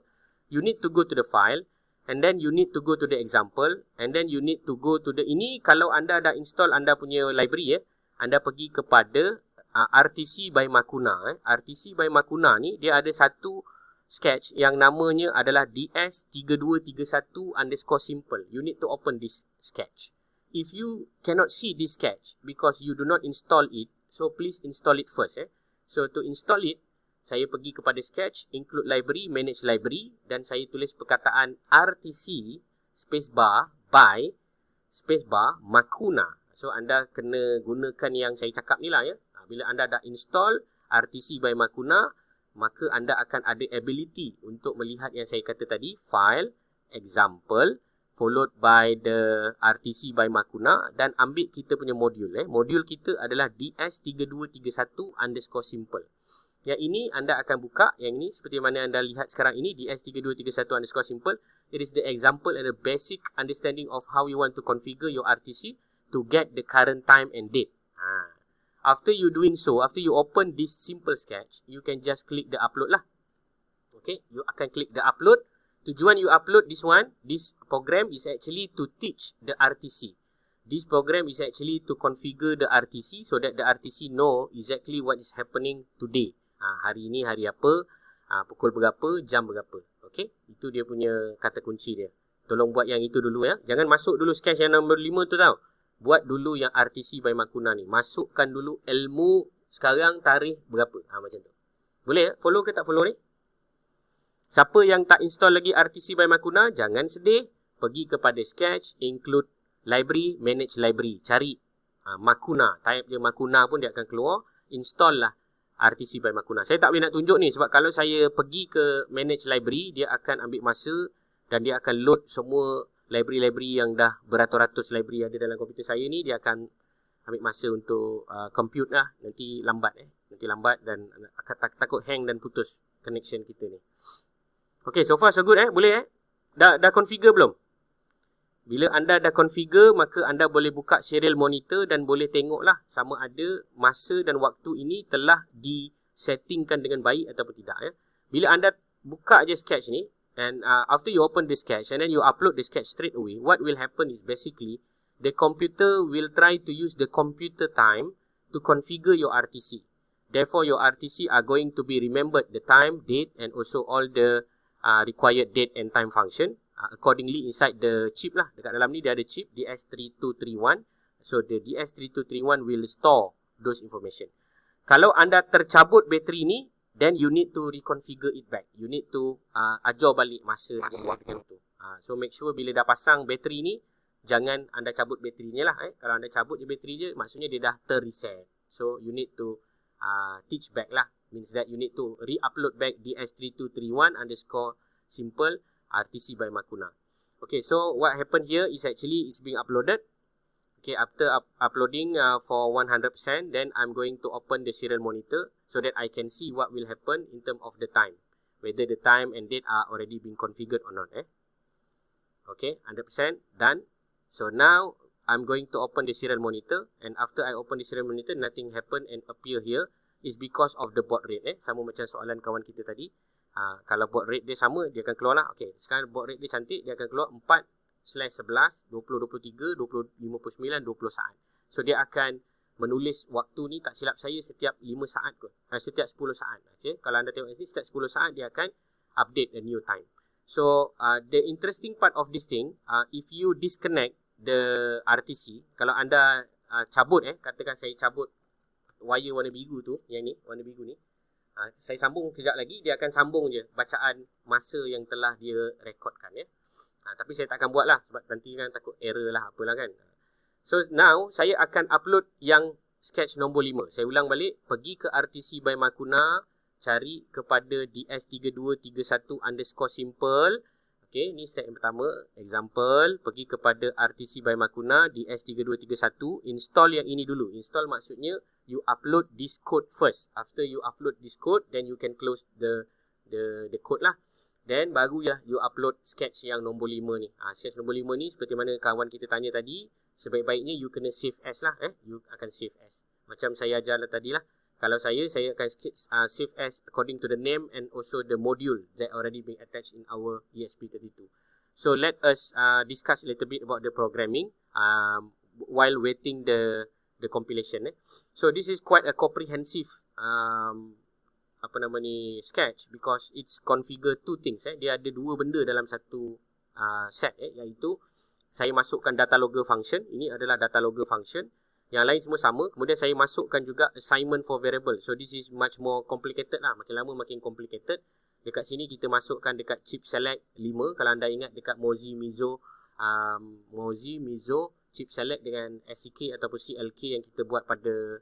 you need to go to the file, and then you need to go to the example, and then you need to go to the, ini kalau anda dah install anda punya library, anda pergi kepada RTC by Makuna. RTC by Makuna ni, dia ada satu sketch yang namanya adalah DS3231_simple. You need to open this sketch. If you cannot see this sketch because you do not install it, so please install it first. So to install it, saya pergi kepada sketch, include library, manage library, dan saya tulis perkataan RTC spacebar by spacebar Makuna. So anda kena gunakan yang saya cakap ni lah ya. Bila anda dah install RTC by Makuna, maka anda akan ada ability untuk melihat yang saya kata tadi, file, example, followed by the RTC by Makuna, dan ambil kita punya modul. Modul kita adalah DS3231_simple. Yang ini anda akan buka, yang ini seperti mana anda lihat sekarang ini, DS3231_simple. It is the example and the basic understanding of how you want to configure your RTC to get the current time and date. After you doing so, after you open this simple sketch, you can just click the upload lah. Okay, you akan click the upload. Tujuan you upload this one, this program is actually to teach the RTC. This program is actually to configure the RTC so that the RTC know exactly what is happening today. Hari ini hari apa, pukul berapa, jam berapa. Okay, itu dia punya kata kunci dia. Tolong buat yang itu dulu ya. Jangan masuk dulu sketch yang nombor 5 tu tau. Buat dulu yang RTC by Makuna ni. Masukkan dulu ilmu sekarang, tarikh berapa. Macam tu. Boleh ya? Follow ke tak follow ni? Siapa yang tak install lagi RTC by Makuna, jangan sedih. Pergi kepada sketch, include library, manage library. Cari Makuna. Type je Makuna pun dia akan keluar. Install lah RTC by Makuna. Saya tak boleh nak tunjuk ni sebab kalau saya pergi ke manage library, dia akan ambil masa dan dia akan load semua library-library yang dah beratus-ratus library ada dalam komputer saya ni. Dia akan ambil masa untuk compute lah. Nanti lambat Nanti lambat dan takut hang dan putus connection kita ni. Okay, so far so good boleh Dah configure belum? Bila anda dah configure, maka anda boleh buka serial monitor dan boleh tengoklah sama ada masa dan waktu ini telah disettingkan dengan baik ataupun tidak. Bila anda buka je sketch ni, and after you open the sketch and then you upload the sketch straight away, what will happen is basically the computer will try to use the computer time to configure your RTC. Therefore, your RTC are going to be remembered the time, date, and also all the required date and time function accordingly inside the chip lah. Dekat dalam ni dia ada chip DS3231. So the DS3231 will store those information. Kalau anda tercabut bateri ni, then you need to reconfigure it back. You need to ajar balik masa dan waktu tu. So make sure bila dah pasang bateri ni, jangan anda cabut baterinya lah. Kalau anda cabut je bateri je, maksudnya dia dah ter-reset. So you need to teach back lah. Means that you need to re-upload back DS3231_simple RTC by Makuna. Okay, so what happened here is actually it's being uploaded. Okay, after uploading for 100%, then I'm going to open the serial monitor so that I can see what will happen in terms of the time. whether the time and date are already been configured or not. Okay, 100% done. So now I'm going to open the serial monitor, and after I open the serial monitor, nothing happen and appear here. Is because of the baud rate. Sama macam soalan kawan kita tadi. Kalau baud rate dia sama, dia akan keluar lah. Okay, sekarang baud rate dia cantik, dia akan keluar 4/11, 2023, 2059, 20 saat. So dia akan menulis waktu ni, tak silap saya, setiap 5 saat kot. Setiap 10 saat. Okay, kalau anda tengok sini, setiap 10 saat dia akan update a new time. So the interesting part of this thing, if you disconnect the RTC, kalau anda cabut, katakan saya cabut wire warna biru tu, yang ni, warna biru ni, saya sambung kejap lagi, dia akan sambung je bacaan masa yang telah dia rekodkan. Tapi saya tak akan buat lah, sebab nanti kan takut error lah, apalah kan. So now, saya akan upload yang sketch nombor 5. Saya ulang balik, pergi ke RTC by Makuna, cari kepada DS3231_simple. Okay, ni step yang pertama. Example, pergi kepada RTC by Makuna, DS3231, install yang ini dulu. Install maksudnya, you upload this code first. After you upload this code, then you can close the code lah. Then baru ya you upload sketch yang nombor 5 ni. Sketch nombor 5 ni seperti mana kawan kita tanya tadi, sebaik-baiknya you kena save as lah. You akan save as. Macam saya ajar tadi lah. Kalau saya akan save as according to the name and also the module that already been attached in our ESP32. So let us discuss a little bit about the programming while waiting the compilation. So this is quite a comprehensive sketch because it's configure two things. Dia ada dua benda dalam satu set, iaitu saya masukkan data logger function. Ini adalah data logger function. Yang lain semua sama. Kemudian saya masukkan juga assignment for variable. So this is much more complicated lah. Makin lama makin complicated. Dekat sini kita masukkan dekat chip select 5. Kalau anda ingat dekat Mozy Mizo chip select dengan SCK ataupun CLK yang kita buat pada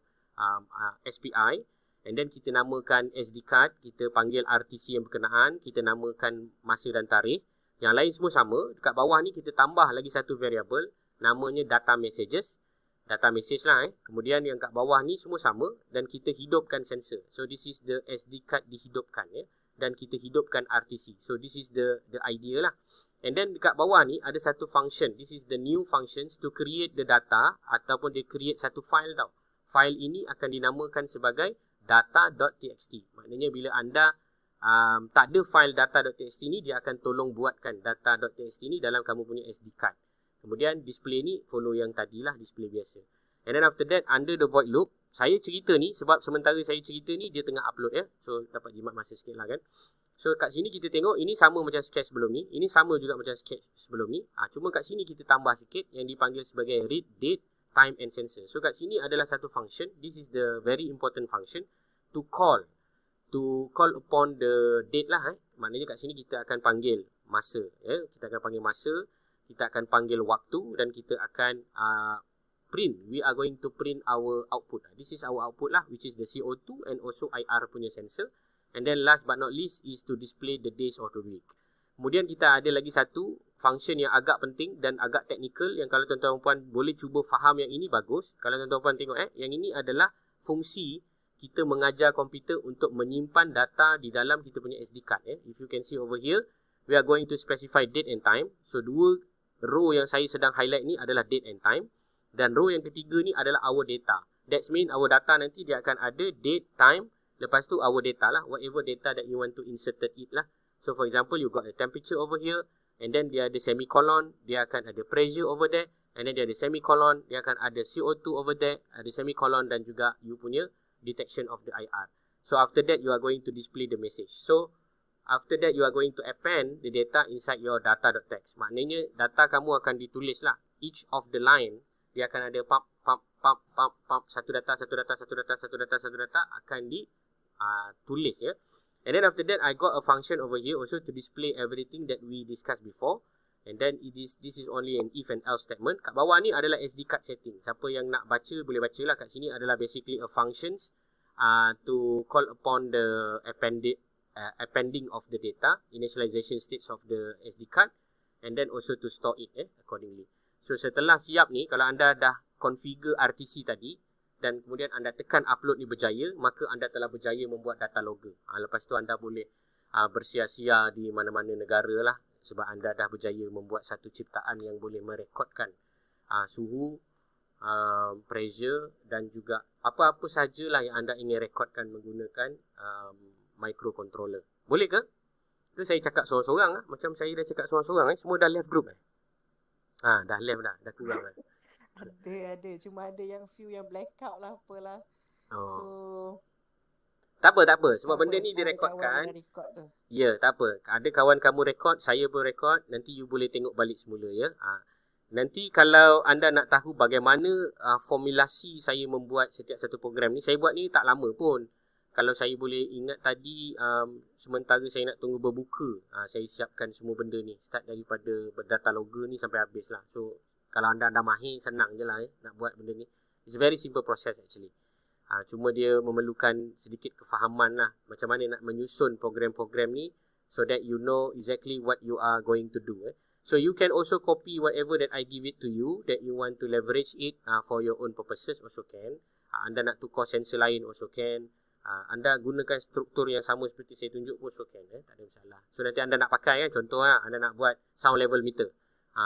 SPI. And then kita namakan SD card. Kita panggil RTC yang berkenaan. Kita namakan masa dan tarikh. Yang lain semua sama. Dekat bawah ni kita tambah lagi satu variable. Namanya data messages. Data message lah. Kemudian yang kat bawah ni semua sama. Dan kita hidupkan sensor. So this is the SD card dihidupkan. Dan kita hidupkan RTC. So this is the idea lah. And then dekat bawah ni ada satu function. This is the new functions to create the data. Ataupun dia create satu file tau. File ini akan dinamakan sebagai data.txt. Maknanya bila anda tak ada file data.txt ni, dia akan tolong buatkan data.txt ni dalam kamu punya SD card. Kemudian display ni follow yang tadilah, display biasa. And then after that, under the void loop, saya cerita ni, sebab sementara saya cerita ni, dia tengah upload So dapat jimat masa sikit lah kan. So kat sini kita tengok, ini sama macam sketch sebelum ni. Ini sama juga macam sketch sebelum ni. Cuma kat sini kita tambah sikit yang dipanggil sebagai read date, time and sensor. So kat sini adalah satu function. This is the very important function to call upon the date lah. Maknanya kat sini kita akan panggil masa. Kita akan panggil masa. Kita akan panggil waktu dan kita akan print. We are going to print our output. This is our output lah, which is the CO2 and also IR punya sensor. And then last but not least is to display the days of the week. Kemudian kita ada lagi satu function yang agak penting dan agak technical yang kalau tuan-tuan dan puan boleh cuba faham yang ini bagus. Kalau tuan-tuan dan puan tengok yang ini adalah fungsi kita mengajar komputer untuk menyimpan data di dalam kita punya SD card. If you can see over here, we are going to specify date and time. So dua row yang saya sedang highlight ni adalah date and time. Dan row yang ketiga ni adalah our data. That means our data nanti dia akan ada date, time. Lepas tu our data lah. Whatever data that you want to insert it lah. So for example, you got a temperature over here. And then dia ada semicolon. Dia akan ada pressure over there. And then dia ada semicolon. Dia akan ada CO2 over there. Ada semicolon dan juga you punya detection of the IR. So after that, you are going to display the message. So after that, you are going to append the data inside your data.txt. Maknanya, data kamu akan ditulis lah. Each of the line, dia akan ada pump. Satu data akan ditulis ya. And then after that, I got a function over here also to display everything that we discussed before. And then this is only an if and else statement. Kat bawah ni adalah SD card setting. Siapa yang nak baca, boleh baca lah. Kat sini adalah basically a functions to call upon the appending of the data, initialization states of the SD card, and then also to store it accordingly. So setelah siap ni, kalau anda dah configure RTC tadi, dan kemudian anda tekan upload ni berjaya, maka anda telah berjaya membuat data logger. Lepas tu anda boleh bersia-sia di mana-mana negara lah, sebab anda dah berjaya membuat satu ciptaan yang boleh merekodkan suhu, pressure dan juga apa-apa sajalah yang anda ingin rekodkan menggunakan microcontroller. Boleh ke? Ke saya cakap seorang-seorang lah. Macam saya dah cakap seorang-seorang semua dah left group dah left dah kurang lah. Ada. Cuma ada yang few yang blackout lah apalah. So, Tak apa. Sebab tak benda apa, ni ada direkodkan. kawan yang record tu. Ya, tak apa. Ada kawan kamu rekod, saya pun rekod. Nanti you boleh tengok balik semula ya. Nanti kalau anda nak tahu bagaimana formulasi saya membuat setiap satu program ni, saya buat ni tak lama pun. Kalau saya boleh ingat tadi, sementara saya nak tunggu berbuka, saya siapkan semua benda ni. Start daripada berdata logger ni sampai habis lah. So, kalau anda dah mahir, senang je lah nak buat benda ni. It's a very simple process actually. Cuma dia memerlukan sedikit kefahaman lah. Macam mana nak menyusun program-program ni so that you know exactly what you are going to do. So, you can also copy whatever that I give it to you that you want to leverage it for your own purposes also can. Anda nak tukar sensor lain also can. Anda gunakan struktur yang sama seperti saya tunjuk pun so can. Tak ada masalah. So nanti anda nak pakai contoh anda nak buat sound level meter,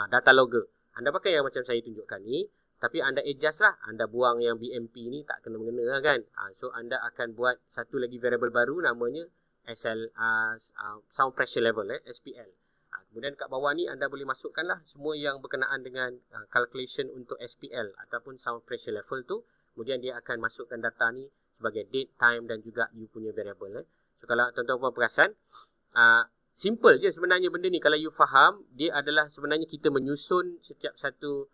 data logger. Anda pakai yang macam saya tunjukkan ni, tapi anda adjust lah. Anda buang yang BMP ni tak kena-mengena lah kan. So anda akan buat satu lagi variable baru namanya sound pressure level, SPL. Kemudian kat bawah ni anda boleh masukkan lah semua yang berkenaan dengan calculation untuk SPL ataupun sound pressure level tu. Kemudian dia akan masukkan data ni sebagai date, time dan juga you punya variable. So kalau tuan-tuan perasan, simple je sebenarnya benda ni. Kalau you faham, dia adalah sebenarnya kita menyusun setiap satu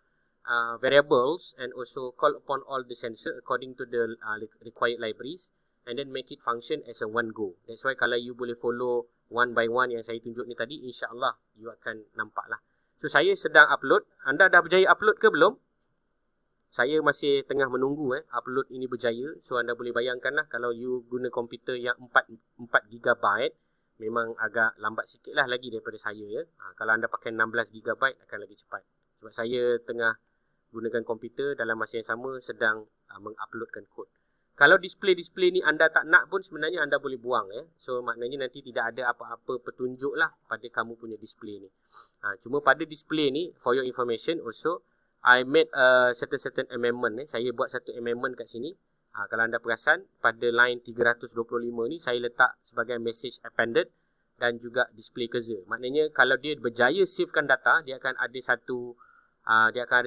variables and also call upon all the sensor according to the required libraries and then make it function as a one go. That's why kalau you boleh follow one by one yang saya tunjuk ni tadi, insyaAllah you akan nampak lah. So saya sedang upload. Anda dah berjaya upload ke belum? Saya masih tengah menunggu upload ini berjaya. So anda boleh bayangkan lah kalau you guna komputer yang 4GB, memang agak lambat sikit lah lagi daripada saya kalau anda pakai 16GB akan lagi cepat. Sebab saya tengah gunakan komputer dalam masa yang sama sedang menguploadkan kod. Kalau display-display ni anda tak nak pun sebenarnya anda boleh buang. So maknanya nanti tidak ada apa-apa petunjuk lah pada kamu punya display ni. Cuma pada display ni, for your information also, I made a certain amendment. Saya buat satu amendment kat sini. Kalau anda perasan, pada line 325 ni saya letak sebagai message appended dan juga display cursor. Maknanya kalau dia berjaya savekan data, dia akan ada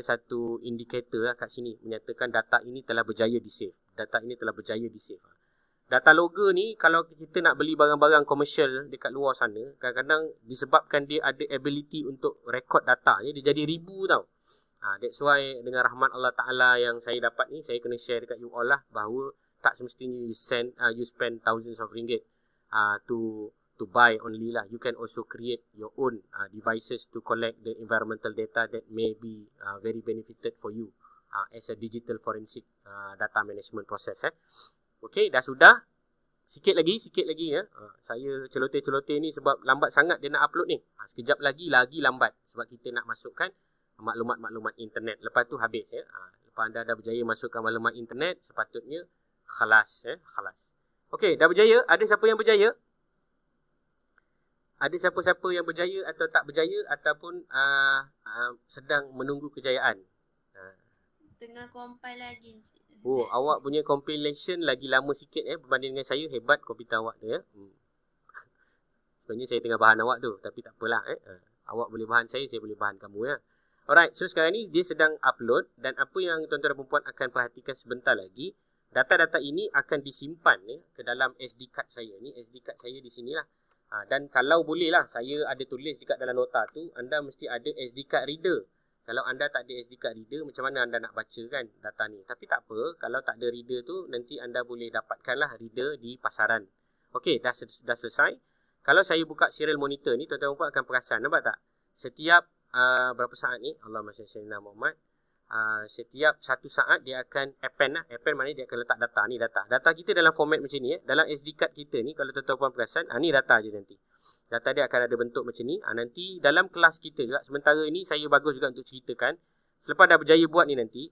satu indikator lah kat sini menyatakan data ini telah berjaya di save. Data ini telah berjaya di save. Data logger ni kalau kita nak beli barang-barang komersial dekat luar sana, kadang-kadang disebabkan dia ada ability untuk record data, dia jadi ribu tau. That's why dengan rahmat Allah Ta'ala yang saya dapat ni, saya kena share dekat you all lah, bahawa tak semestinya you spend thousands of ringgit to buy only lah. You can also create your own devices to collect the environmental data that may be very benefited for you as a digital forensic data management process. Okay, dah sudah. Sikit lagi ya. Saya celoteh-celoteh ni sebab lambat sangat dia nak upload ni. Sekejap lagi lambat sebab kita nak masukkan maklumat-maklumat internet. Lepas tu habis Lepas anda dah berjaya masukkan maklumat internet, sepatutnya khalas khalas. Okey, dah berjaya. Ada siapa yang berjaya? Ada siapa-siapa yang berjaya atau tak berjaya ataupun sedang menunggu kejayaan? Tengah compile lagi. Oh, awak punya compilation lagi lama sikit berbanding dengan saya. Hebat komputer awak tu Sebenarnya saya tengah bahan awak tu, tapi tak apalah awak boleh bahan saya boleh bahan kamu Alright, so sekarang ni dia sedang upload dan apa yang tuan-tuan dan perempuan akan perhatikan sebentar lagi, data-data ini akan disimpan ke dalam SD card saya. Ni SD card saya di sinilah. Dan kalau boleh lah, saya ada tulis dekat dalam nota tu, anda mesti ada SD card reader. Kalau anda tak ada SD card reader, macam mana anda nak baca kan data ni? Tapi tak apa, kalau tak ada reader tu, nanti anda boleh dapatkanlah reader di pasaran. Okey, dah selesai. Kalau saya buka serial monitor ni, tuan-tuan dan perempuan akan perasan, nampak tak? Setiap berapa saat ni, Allahumma salli ala Muhammad, setiap satu saat dia akan append lah. Append maknanya dia akan letak data. Ni data kita dalam format macam ni dalam SD card kita ni, kalau tuan-tuan perasan, ni data je nanti. Data dia akan ada bentuk macam ni. Nanti dalam kelas kita juga, sementara ini saya bagus juga untuk ceritakan, selepas dah berjaya buat ni nanti,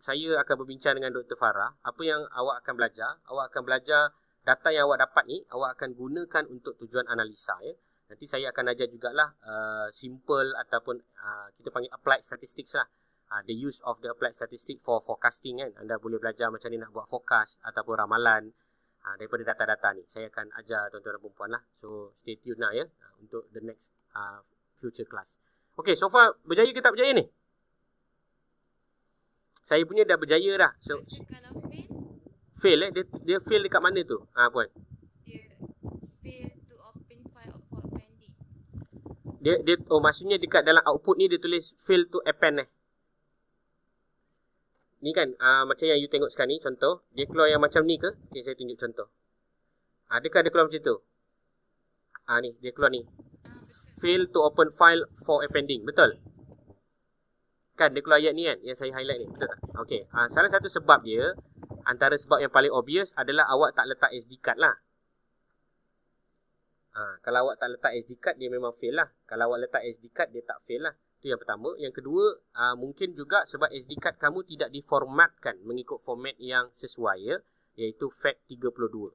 saya akan berbincang dengan Dr. Farah. Apa yang awak akan belajar? Awak akan belajar data yang awak dapat ni, awak akan gunakan untuk tujuan analisa ya. Nanti saya akan ajar jugalah simple ataupun kita panggil applied statistics lah. The use of the applied statistics for forecasting kan. Anda boleh belajar macam ni nak buat forecast ataupun ramalan daripada data-data ni. Saya akan ajar tuan-tuan dan perempuan lah. So stay tune lah ya untuk the next future class. Okay, so far berjaya ke tak berjaya ni? Saya punya dah berjaya dah. So Kalau fail, fail dia fail dekat mana tu? Puan. dia fail to open file for appending. Dia maksudnya dekat dalam output ni dia tulis fail to append Ni kan macam yang you tengok sekarang ni contoh, dia keluar yang macam ni ke? Okay, saya tunjuk contoh. Adakah dia keluar macam tu? Ni dia keluar ni. Betul. Fail to open file for appending. Betul? Kan dia keluar ayat ni kan yang saya highlight ni. Betul tak? Okay. Salah satu sebab dia, antara sebab yang paling obvious adalah awak tak letak SD card lah. Kalau awak tak letak SD card, dia memang fail lah. Kalau awak letak SD card, dia tak fail lah. Itu yang pertama. Yang kedua, mungkin juga sebab SD card kamu tidak diformatkan mengikut format yang sesuai ya, iaitu FAT32.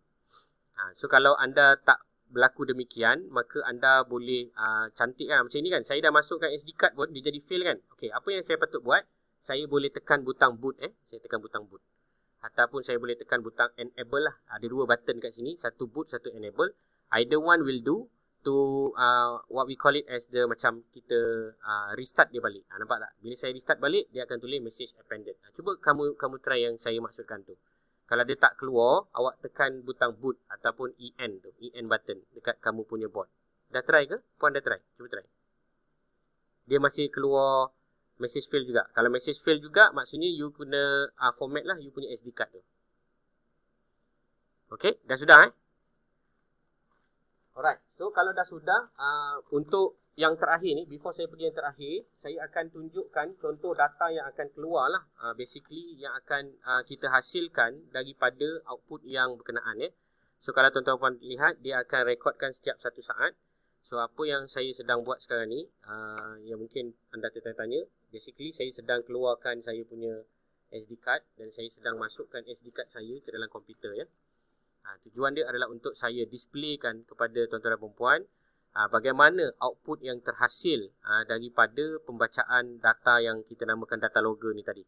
So kalau anda tak berlaku demikian, maka anda boleh cantik kan. Macam ni kan, saya dah masukkan SD card pun, dia jadi fail kan. Okay, apa yang saya patut buat? Saya boleh tekan butang boot Saya tekan butang boot. Ataupun saya boleh tekan butang enable lah. Ada dua button kat sini, satu boot, satu enable. Either one will do to what we call it as the macam kita restart dia balik. Nampak tak? Bila saya restart balik, dia akan tulis message appended. Cuba kamu try yang saya maksudkan tu. Kalau dia tak keluar, awak tekan butang boot ataupun EN tu, EN button dekat kamu punya board. Dah try ke? Puan dah try? Cuba try. Dia masih keluar message fail juga. Kalau message fail juga, maksudnya you kena format lah you punya SD card tu. Okay, dah sudah Alright, so kalau dah sudah, untuk yang terakhir ni, before saya pergi yang terakhir, saya akan tunjukkan contoh data yang akan keluar lah. Basically, yang akan kita hasilkan daripada output yang berkenaan So, kalau tuan-tuan lihat, dia akan rekodkan setiap 1 saat. So, apa yang saya sedang buat sekarang ni, yang mungkin anda tertanya-tanya, basically saya sedang keluarkan saya punya SD card dan saya sedang masukkan SD card saya ke dalam komputer Tujuan dia adalah untuk saya displaykan kepada tuan-tuan dan perempuan bagaimana output yang terhasil daripada pembacaan data yang kita namakan data logger ni tadi.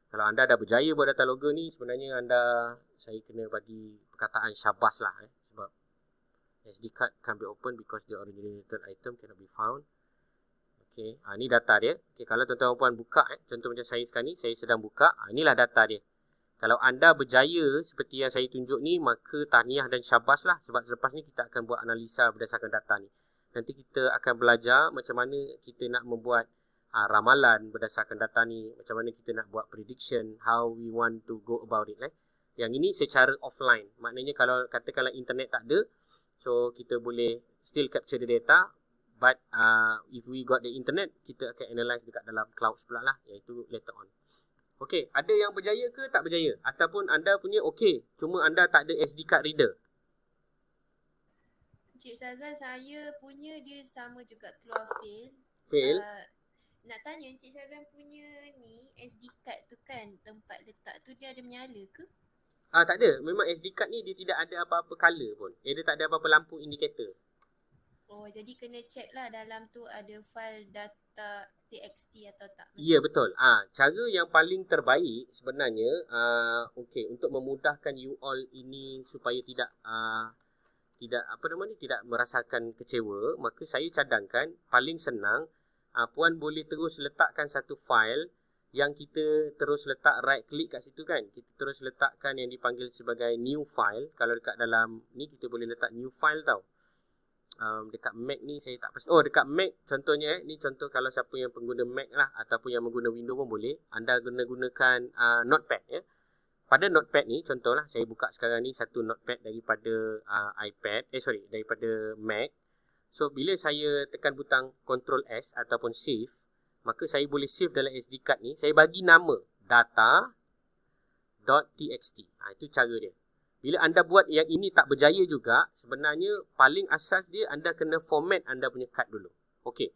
Kalau anda dah berjaya buat data logger ni, sebenarnya saya kena bagi perkataan syabas lah sebab SD card can't be open because the originated item cannot be found. Okay, ni data dia. Okay, kalau tuan-tuan dan perempuan buka, contoh macam saya sekarang ni, saya sedang buka, inilah data dia. Kalau anda berjaya seperti yang saya tunjuk ni, maka tahniah dan syabas lah. Sebab selepas ni kita akan buat analisa berdasarkan data ni. Nanti kita akan belajar macam mana kita nak membuat ramalan berdasarkan data ni. Macam mana kita nak buat prediction, how we want to go about it. Yang ini secara offline. Maknanya kalau katakanlah internet tak ada, so kita boleh still capture the data. But if we got the internet, kita akan analyse dekat dalam cloud pula lah. Iaitu later on. Okey, ada yang berjaya ke tak berjaya? Ataupun anda punya okey, cuma anda tak ada SD card reader. Cik Sazwan, saya punya dia sama juga keluar fail. Fail. Nak tanya Cik Sazwan punya ni SD card tu kan, tempat letak tu dia ada menyala ke? Tak ada. Memang SD card ni dia tidak ada apa-apa color pun. Dia tak ada apa-apa lampu indikator. Oh, jadi kena check lah dalam tu ada file data TXT atau tak. Ya, betul. Cara yang paling terbaik sebenarnya untuk memudahkan you all ini supaya tidak tidak merasakan kecewa, maka saya cadangkan paling senang puan boleh terus letakkan satu file yang kita terus letak right click kat situ kan. Kita terus letakkan yang dipanggil sebagai new file. Kalau dekat dalam ni kita boleh letak new file tau. Dekat Mac ni saya tak pasti. Dekat Mac contohnya ni contoh kalau siapa yang pengguna Mac lah ataupun yang mengguna Windows pun boleh. Anda gunakan Notepad Pada Notepad ni contohlah saya buka sekarang ni satu Notepad daripada daripada Mac. So bila saya tekan butang Ctrl S ataupun save, maka saya boleh save dalam SD card ni. Saya bagi nama data.txt. Itu cara dia. Bila anda buat yang ini tak berjaya juga, sebenarnya paling asas dia anda kena format anda punya card dulu. Okey.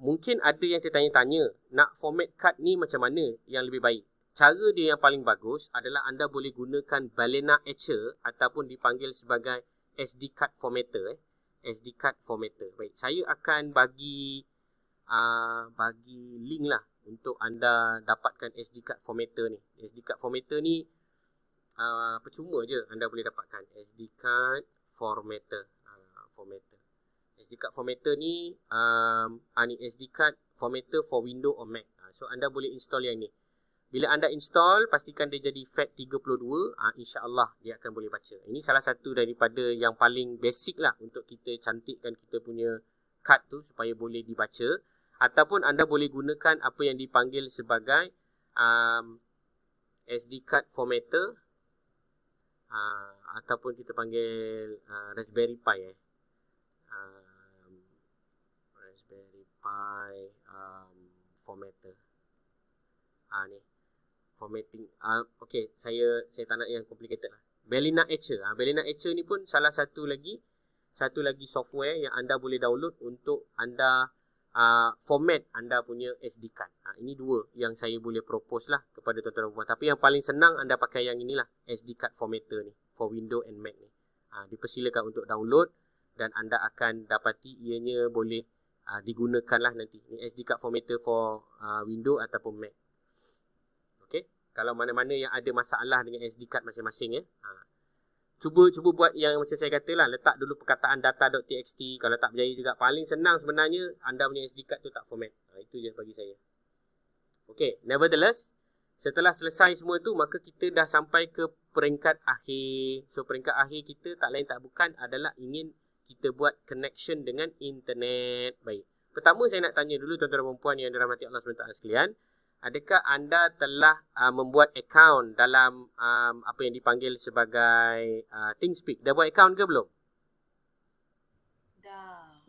Mungkin ada yang tertanya-tanya, nak format card ni macam mana yang lebih baik? cara dia yang paling bagus adalah anda boleh gunakan Balena Etcher ataupun dipanggil sebagai SD card formatter. SD card formatter. Baik, saya akan bagi link lah untuk anda dapatkan SD card formatter ni. SD card formatter ni percuma je anda boleh dapatkan SD card formatter. SD card formatter ni ni SD card formatter for Windows or Mac. So anda boleh install yang ni. Bila anda install, pastikan dia jadi FAT32, insya-Allah dia akan boleh baca. Ini salah satu daripada yang paling basic lah untuk kita cantikkan kita punya card tu supaya boleh dibaca. Ataupun anda boleh gunakan apa yang dipanggil sebagai SD card formatter, ataupun kita panggil Raspberry Pi Raspberry Pi formatter. Ni formatting. Okey, saya tak nak yang complicated lah. Balena Etcher. Balena Etcher ni pun salah satu lagi software yang anda boleh download untuk anda format anda punya SD card. Ini dua yang saya boleh propose lah kepada tuan-tuan dan puan. Tapi yang paling senang anda pakai yang inilah, SD card formatter ni for Windows and Mac ni. Dipersilakan untuk download dan anda akan dapati ianya boleh digunakan lah nanti. Ni SD card formatter for Windows ataupun Mac. Okey, kalau mana-mana yang ada masalah dengan SD card masing-masing cuba buat yang macam saya kata lah, letak dulu perkataan data.txt. Kalau tak berjaya juga, paling senang sebenarnya anda punya SD card tu tak format. Itu je bagi saya. Okey, nevertheless, setelah selesai semua tu, maka kita dah sampai ke peringkat akhir. So peringkat akhir kita tak lain tak bukan adalah ingin kita buat connection dengan internet. Baik, pertama saya nak tanya dulu tuan-tuan dan puan yang dirahmati Allah SWT sekalian, adakah anda telah membuat account dalam apa yang dipanggil sebagai ThinkSpeak? Dah buat account ke belum?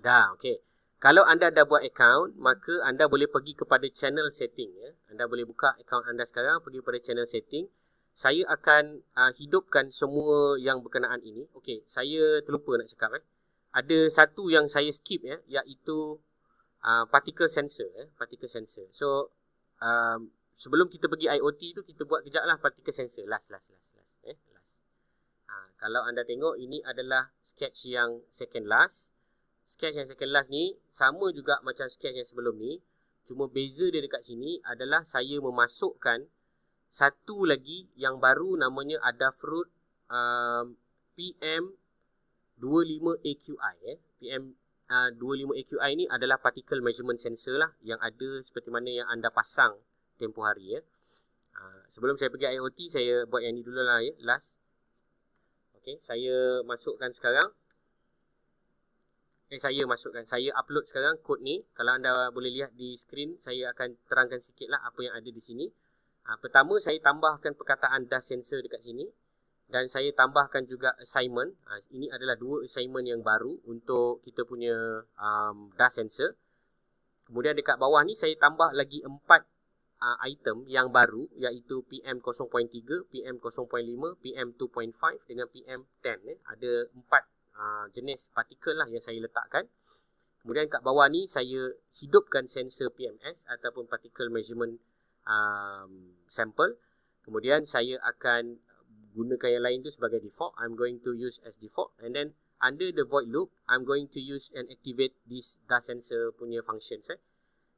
Dah, okey. Kalau anda dah buat account, maka anda boleh pergi kepada channel setting. Anda boleh buka account anda sekarang, pergi kepada channel setting. Saya akan hidupkan semua yang berkenaan ini. Okey, saya terlupa nak cakap. Ada satu yang saya skip, iaitu particle sensor. Particle sensor. So, sebelum kita pergi IoT tu, kita buat kejap lah particle sensor. Last. Kalau anda tengok, ini adalah sketch yang second last. Sketch yang second last ni sama juga macam sketch yang sebelum ni. Cuma beza dia dekat sini adalah saya memasukkan satu lagi yang baru, namanya Adafruit PM25AQI. PM25AQI ni adalah particle measurement sensor lah, yang ada seperti mana yang anda pasang tempoh hari. Sebelum saya pergi IoT, saya buat yang ni dulu lah last. Okay, saya masukkan sekarang. Saya upload sekarang kod ni. Kalau anda boleh lihat di skrin, saya akan terangkan sikit lah apa yang ada di sini. Pertama, saya tambahkan perkataan dust sensor dekat sini. Dan saya tambahkan juga assignment. Ini adalah dua assignment yang baru untuk kita punya dust sensor. Kemudian dekat bawah ni saya tambah lagi 4 item yang baru, iaitu PM0.3, PM0.5, PM2.5 dengan PM10. Ada 4 jenis partikel lah yang saya letakkan. Kemudian kat bawah ni saya hidupkan sensor PMS ataupun particle measurement sample. Kemudian saya akan gunakan yang lain tu sebagai default. I'm going to use as default. And then under the void loop, I'm going to use and activate this dust sensor punya functions.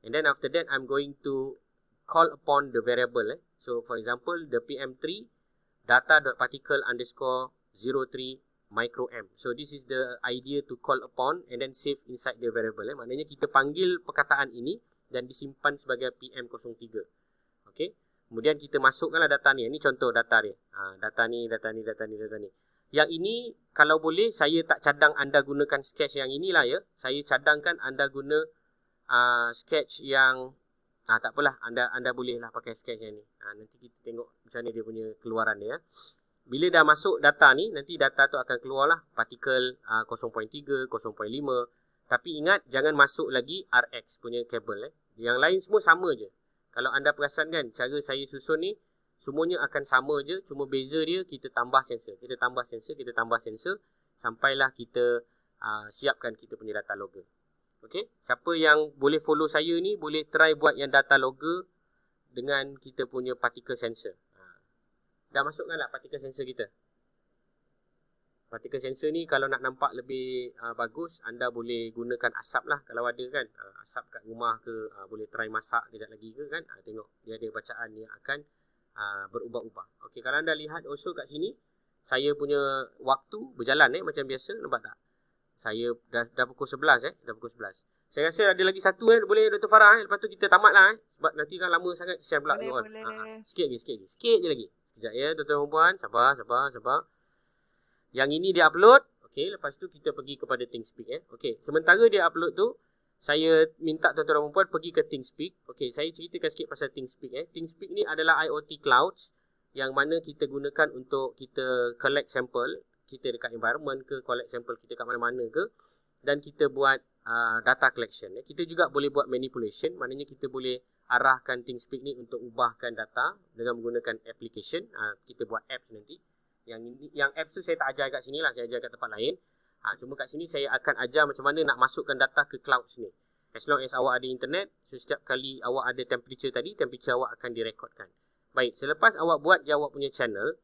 And then after that, I'm going to call upon the variable. So for example, the PM3 data.particle underscore 03 microamp. So this is the idea to call upon and then save inside the variable. Maknanya kita panggil perkataan ini dan disimpan sebagai PM03. Okay. Kemudian kita masukkanlah data ni. Ini contoh data dia. Data ni. Yang ini kalau boleh saya tak cadang anda gunakan sketch yang inilah ya. Saya cadangkan anda guna sketch yang tak apalah, anda bolehlah pakai sketch yang ni. Nanti kita tengok macam mana dia punya keluaran dia. Bila dah masuk data ni, nanti data tu akan keluarlah partikel 0.3, 0.5. Tapi ingat, jangan masuk lagi RX punya kabel. Yang lain semua sama je. Kalau anda perasan kan, cara saya susun ni, semuanya akan sama je. Cuma beza dia, kita tambah sensor. Kita tambah sensor. Sampailah kita siapkan kita punya data logger. Okay? Siapa yang boleh follow saya ni, boleh try buat yang data logger dengan kita punya particle sensor. Dah masukkanlah particle sensor kita. Particle sensor ni kalau nak nampak lebih bagus, anda boleh gunakan asap lah kalau ada kan. Asap kat rumah ke, boleh try masak kejap lagi ke kan. Tengok dia ada bacaan yang akan berubah-ubah. Okey, kalau anda lihat also kat sini, saya punya waktu berjalan macam biasa, nampak tak? Saya dah pukul 11 dah pukul 11. Saya rasa ada lagi satu boleh Dr. Farah lepas tu kita tamat lah sebab nanti kan lama sangat kesian pula. Boleh. Sikit je lagi. Sekejap ya tuan-tuan dan puan, sabar. Yang ini dia upload. Okey, lepas tu kita pergi kepada ThinkSpeak Okey, sementara dia upload tu, saya minta tuan-tuan dan puan pergi ke ThinkSpeak. Okey, saya ceritakan sikit pasal ThinkSpeak ThinkSpeak ni adalah IoT clouds yang mana kita gunakan untuk kita collect sampel kita dekat environment ke, collect sampel kita kat mana-mana ke, dan kita buat data collection. Kita juga boleh buat manipulation, maknanya kita boleh arahkan ThinkSpeak ni untuk ubahkan data dengan menggunakan application. Kita buat apps nanti. Yang apps tu saya tak ajar kat sini lah, saya ajar kat tempat lain. Cuma kat sini saya akan ajar macam mana nak masukkan data ke cloud ni. As long as awak ada internet, so setiap kali awak ada temperature tadi, temperature awak akan direkodkan. Baik, selepas awak buat je awak punya channel,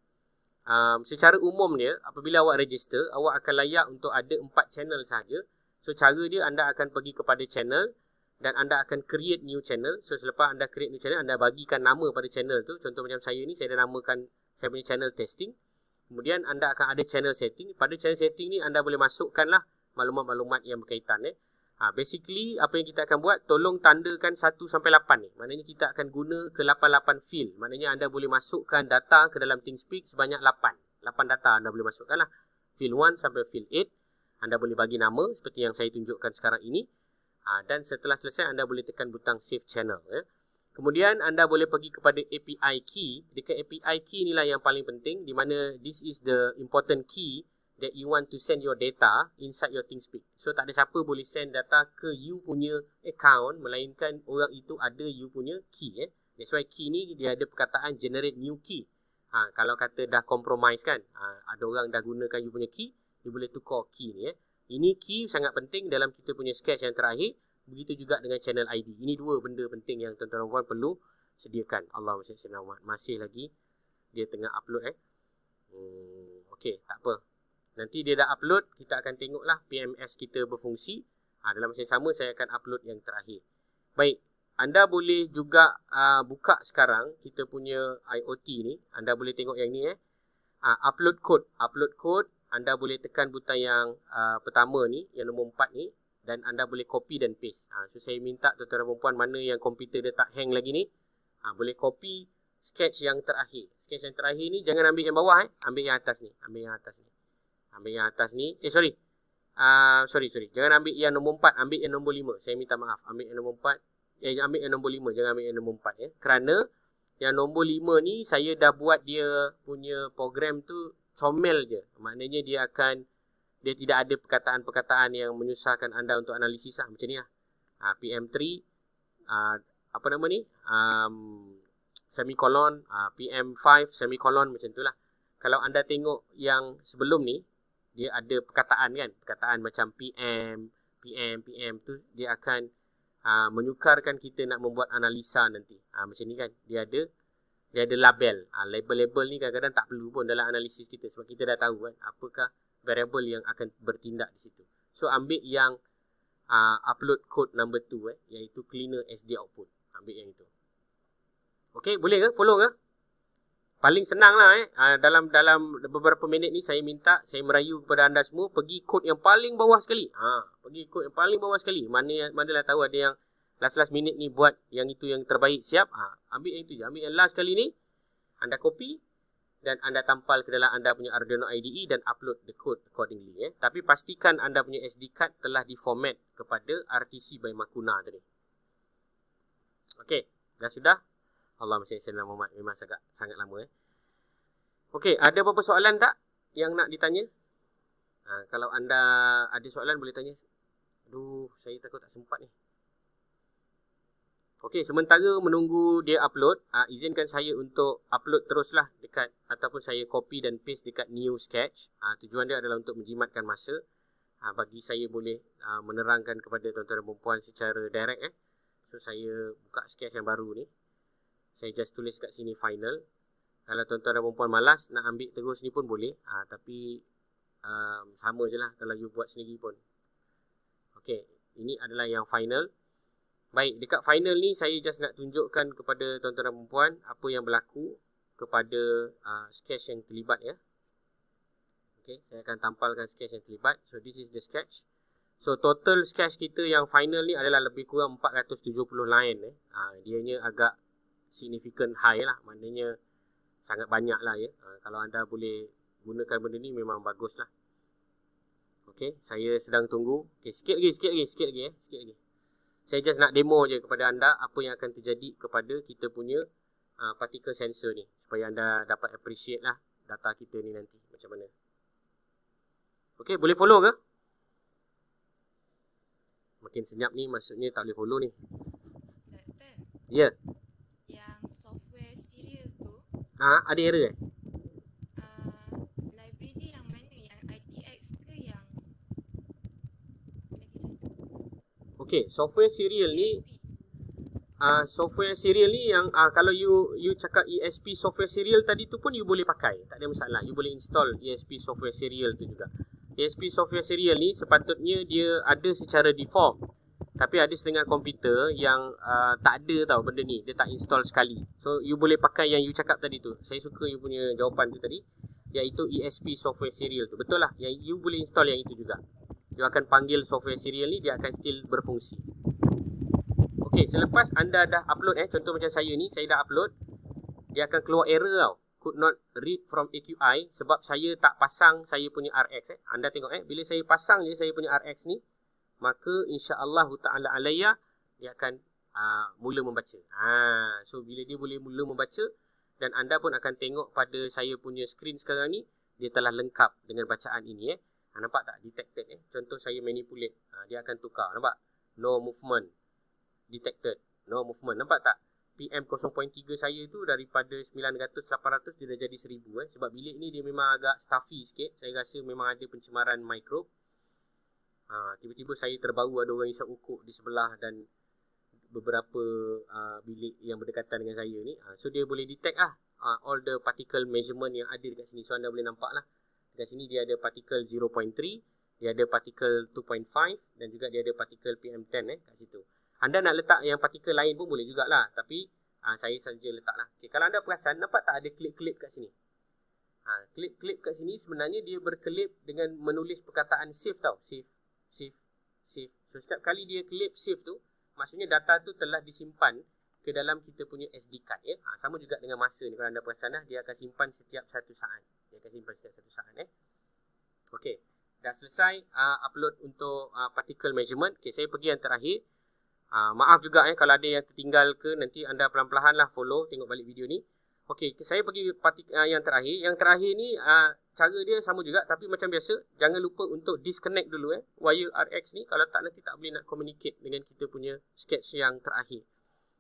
secara umum dia, apabila awak register, awak akan layak untuk ada 4 channel sahaja. So, cara dia, anda akan pergi kepada channel dan anda akan create new channel. So, selepas anda create new channel, anda bagikan nama pada channel tu. Contoh macam saya ni, saya dah namakan saya punya channel testing. Kemudian, anda akan ada channel setting. Pada channel setting ni, anda boleh masukkanlah maklumat-maklumat yang berkaitan. Basically, apa yang kita akan buat, tolong tandakan 1 sampai 8 ni. Maknanya kita akan guna ke 88 field. Maknanya anda boleh masukkan data ke dalam ThinkSpeak sebanyak 8. 8 data anda boleh masukkan lah. Field 1 sampai field 8. Anda boleh bagi nama seperti yang saya tunjukkan sekarang ini. Dan setelah selesai, anda boleh tekan butang save channel. Kemudian, anda boleh pergi kepada API key. Dekat API key inilah yang paling penting. Di mana this is the important key that you want to send your data inside your ThinkSpeak. So, tak ada siapa boleh send data ke you punya account, melainkan orang itu ada you punya key. That's why key ni dia ada perkataan generate new key. Kalau kata dah compromise kan, ada orang dah gunakan you punya key, you boleh tukar key ni. Ini key sangat penting dalam kita punya sketch yang terakhir. Begitu juga dengan channel ID. Ini 2 benda penting yang tuan-tuan dan puan perlu sediakan. Allah masih lagi dia tengah upload. Okey, tak apa. Nanti dia dah upload, kita akan tengoklah PMS kita berfungsi. Dalam masa yang sama, saya akan upload yang terakhir. Baik, anda boleh juga buka sekarang kita punya IoT ni. Anda boleh tengok yang ni. Upload code. Upload code, anda boleh tekan butang yang pertama ni, yang nombor 4 ni. Dan anda boleh copy dan paste. So, saya minta tuan-tuan dan perempuan mana yang komputer dia tak hang lagi ni. Boleh copy sketch yang terakhir. Sketch yang terakhir ni, jangan ambil yang bawah. Ambil yang atas ni. Ambil yang atas ni. Ambil yang atas ni. Sorry. Jangan ambil yang nombor 4. Ambil yang nombor 5. Saya minta maaf. Ambil yang nombor 4. Ambil yang nombor 5. Jangan ambil yang nombor 4. Kerana yang nombor 5 ni, saya dah buat dia punya program tu comel je. Maknanya dia tidak ada perkataan-perkataan yang menyusahkan anda untuk analisis lah. Macam ni lah. PM3. Apa nama ni? Semikolon. PM5. Semikolon. Macam tu lah. Kalau anda tengok yang sebelum ni, dia ada perkataan kan. Perkataan macam PM tu. Dia akan menyukarkan kita nak membuat analisa nanti. Macam ni kan. Dia ada label. Label-label ni kadang-kadang tak perlu pun dalam analisis kita. Sebab kita dah tahu kan. Apakah variable yang akan bertindak di situ. So, ambil yang upload code number 2 iaitu cleaner SD output. Ambil yang itu. Okey, boleh ke? Follow ke? Paling senang lah dalam beberapa minit ni saya merayu kepada anda semua pergi kod yang paling bawah sekali. Pergi kod yang paling bawah sekali. Manalah tahu ada yang last minit ni buat yang itu yang terbaik siap. Ambil yang itu je. Ambil yang last kali ni. Anda copy. Dan anda tampal ke dalam anda punya Arduino IDE dan upload the code accordingly. Tapi pastikan anda punya SD card telah diformat kepada RTC by Makuna tadi. Okey, dah sudah? Allah masya Allah Muhammad, memang sangat lama. Okey, ada apa-apa soalan tak yang nak ditanya? Kalau anda ada soalan boleh tanya. Aduh, saya takut tak sempat ni. Okey, sementara menunggu dia upload, izinkan saya untuk upload teruslah dekat ataupun saya copy dan paste dekat new sketch. Tujuan dia adalah untuk menjimatkan masa bagi saya boleh menerangkan kepada tuan-tuan dan puan secara direct. So saya buka sketch yang baru ni. Saya just tulis kat sini final. Kalau tuan-tuan dan perempuan malas nak ambil terus ni pun boleh. Tapi sama je lah kalau you buat sendiri pun. Okey, ini adalah yang final. Baik, dekat final ni saya just nak tunjukkan kepada tuan-tuan dan perempuan apa yang berlaku kepada sketch yang terlibat ya. Okey, saya akan tampalkan sketch yang terlibat. So this is the sketch. So total sketch kita yang final ni adalah lebih kurang 470 line Dianya agak significant high lah. Maknanya sangat banyak lah ya. Kalau anda boleh gunakan benda ni memang bagus lah. Okey, saya sedang tunggu. Okey, sikit lagi. Saya just nak demo je kepada anda apa yang akan terjadi kepada kita punya particle sensor ni. Supaya anda dapat appreciate lah data kita ni nanti macam mana. Okey, boleh follow ke? Makin senyap ni maksudnya tak boleh follow ni. Doktor, Ya. yang software serial tu, Ada error library dia yang mana? Yang ITX ke yang lagi satu? Okey, software serial ni ESP. software serial ni yang kalau you cakap ESP software serial tadi tu pun you boleh pakai, tak ada masalah. You boleh install ESP software serial tu juga. ESP software serial ni sepatutnya dia ada secara default. Tapi ada setengah komputer yang tak ada tau benda ni, dia tak install sekali. So you boleh pakai yang you cakap tadi tu. Saya suka you punya jawapan tu tadi, iaitu ESP software serial tu. Betul lah, yang you boleh install yang itu juga. You akan panggil software serial ni, dia akan still berfungsi. Okey, selepas anda dah upload contoh macam saya ni, saya dah upload, dia akan keluar error tau. Could not read from AQI sebab saya tak pasang saya punya RX. Anda tengok bila saya pasang je saya punya RX ni, maka insya-Allah taala alayya dia akan mula membaca. So bila dia boleh mula membaca dan anda pun akan tengok pada saya punya screen sekarang ni, dia telah lengkap dengan bacaan ini nampak tak detected contoh saya manipulate, dia akan tukar, nampak? No movement detected, no movement, nampak tak? PM 0.3 saya tu daripada 900-800 dia dah jadi 1000 sebab bilik ni dia memang agak stuffy sikit. Saya rasa memang ada pencemaran mikrob. Tiba-tiba saya terbau ada orang isap ukuk di sebelah dan beberapa bilik yang berdekatan dengan saya ni. So dia boleh detect all the particle measurement yang ada dekat sini. So anda boleh nampak lah. Dekat sini dia ada particle 0.3, dia ada particle 2.5 dan juga dia ada particle PM10 kat situ. Anda nak letak yang partikel lain pun boleh jugalah. Tapi saya saja letak lah. Okay, kalau anda perasan, nampak tak ada klip-klip kat sini? Klip-klip kat sini sebenarnya dia berkelip dengan menulis perkataan save tau. Save. So setiap kali dia klip save tu, maksudnya data tu telah disimpan ke dalam kita punya SD card sama juga dengan masa ni. Kalau anda perasan dia akan simpan setiap 1 saat. Okey, dah selesai upload untuk particle measurement. Okey, saya pergi yang terakhir. Maaf juga kalau ada yang tertinggal ke, nanti anda pelan-pelan lah follow, tengok balik video ni. Okey, saya pergi yang terakhir. Yang terakhir ni cara dia sama juga, tapi macam biasa jangan lupa untuk disconnect dulu wire RX ni. Kalau tak nanti tak boleh nak communicate dengan kita punya sketch yang terakhir.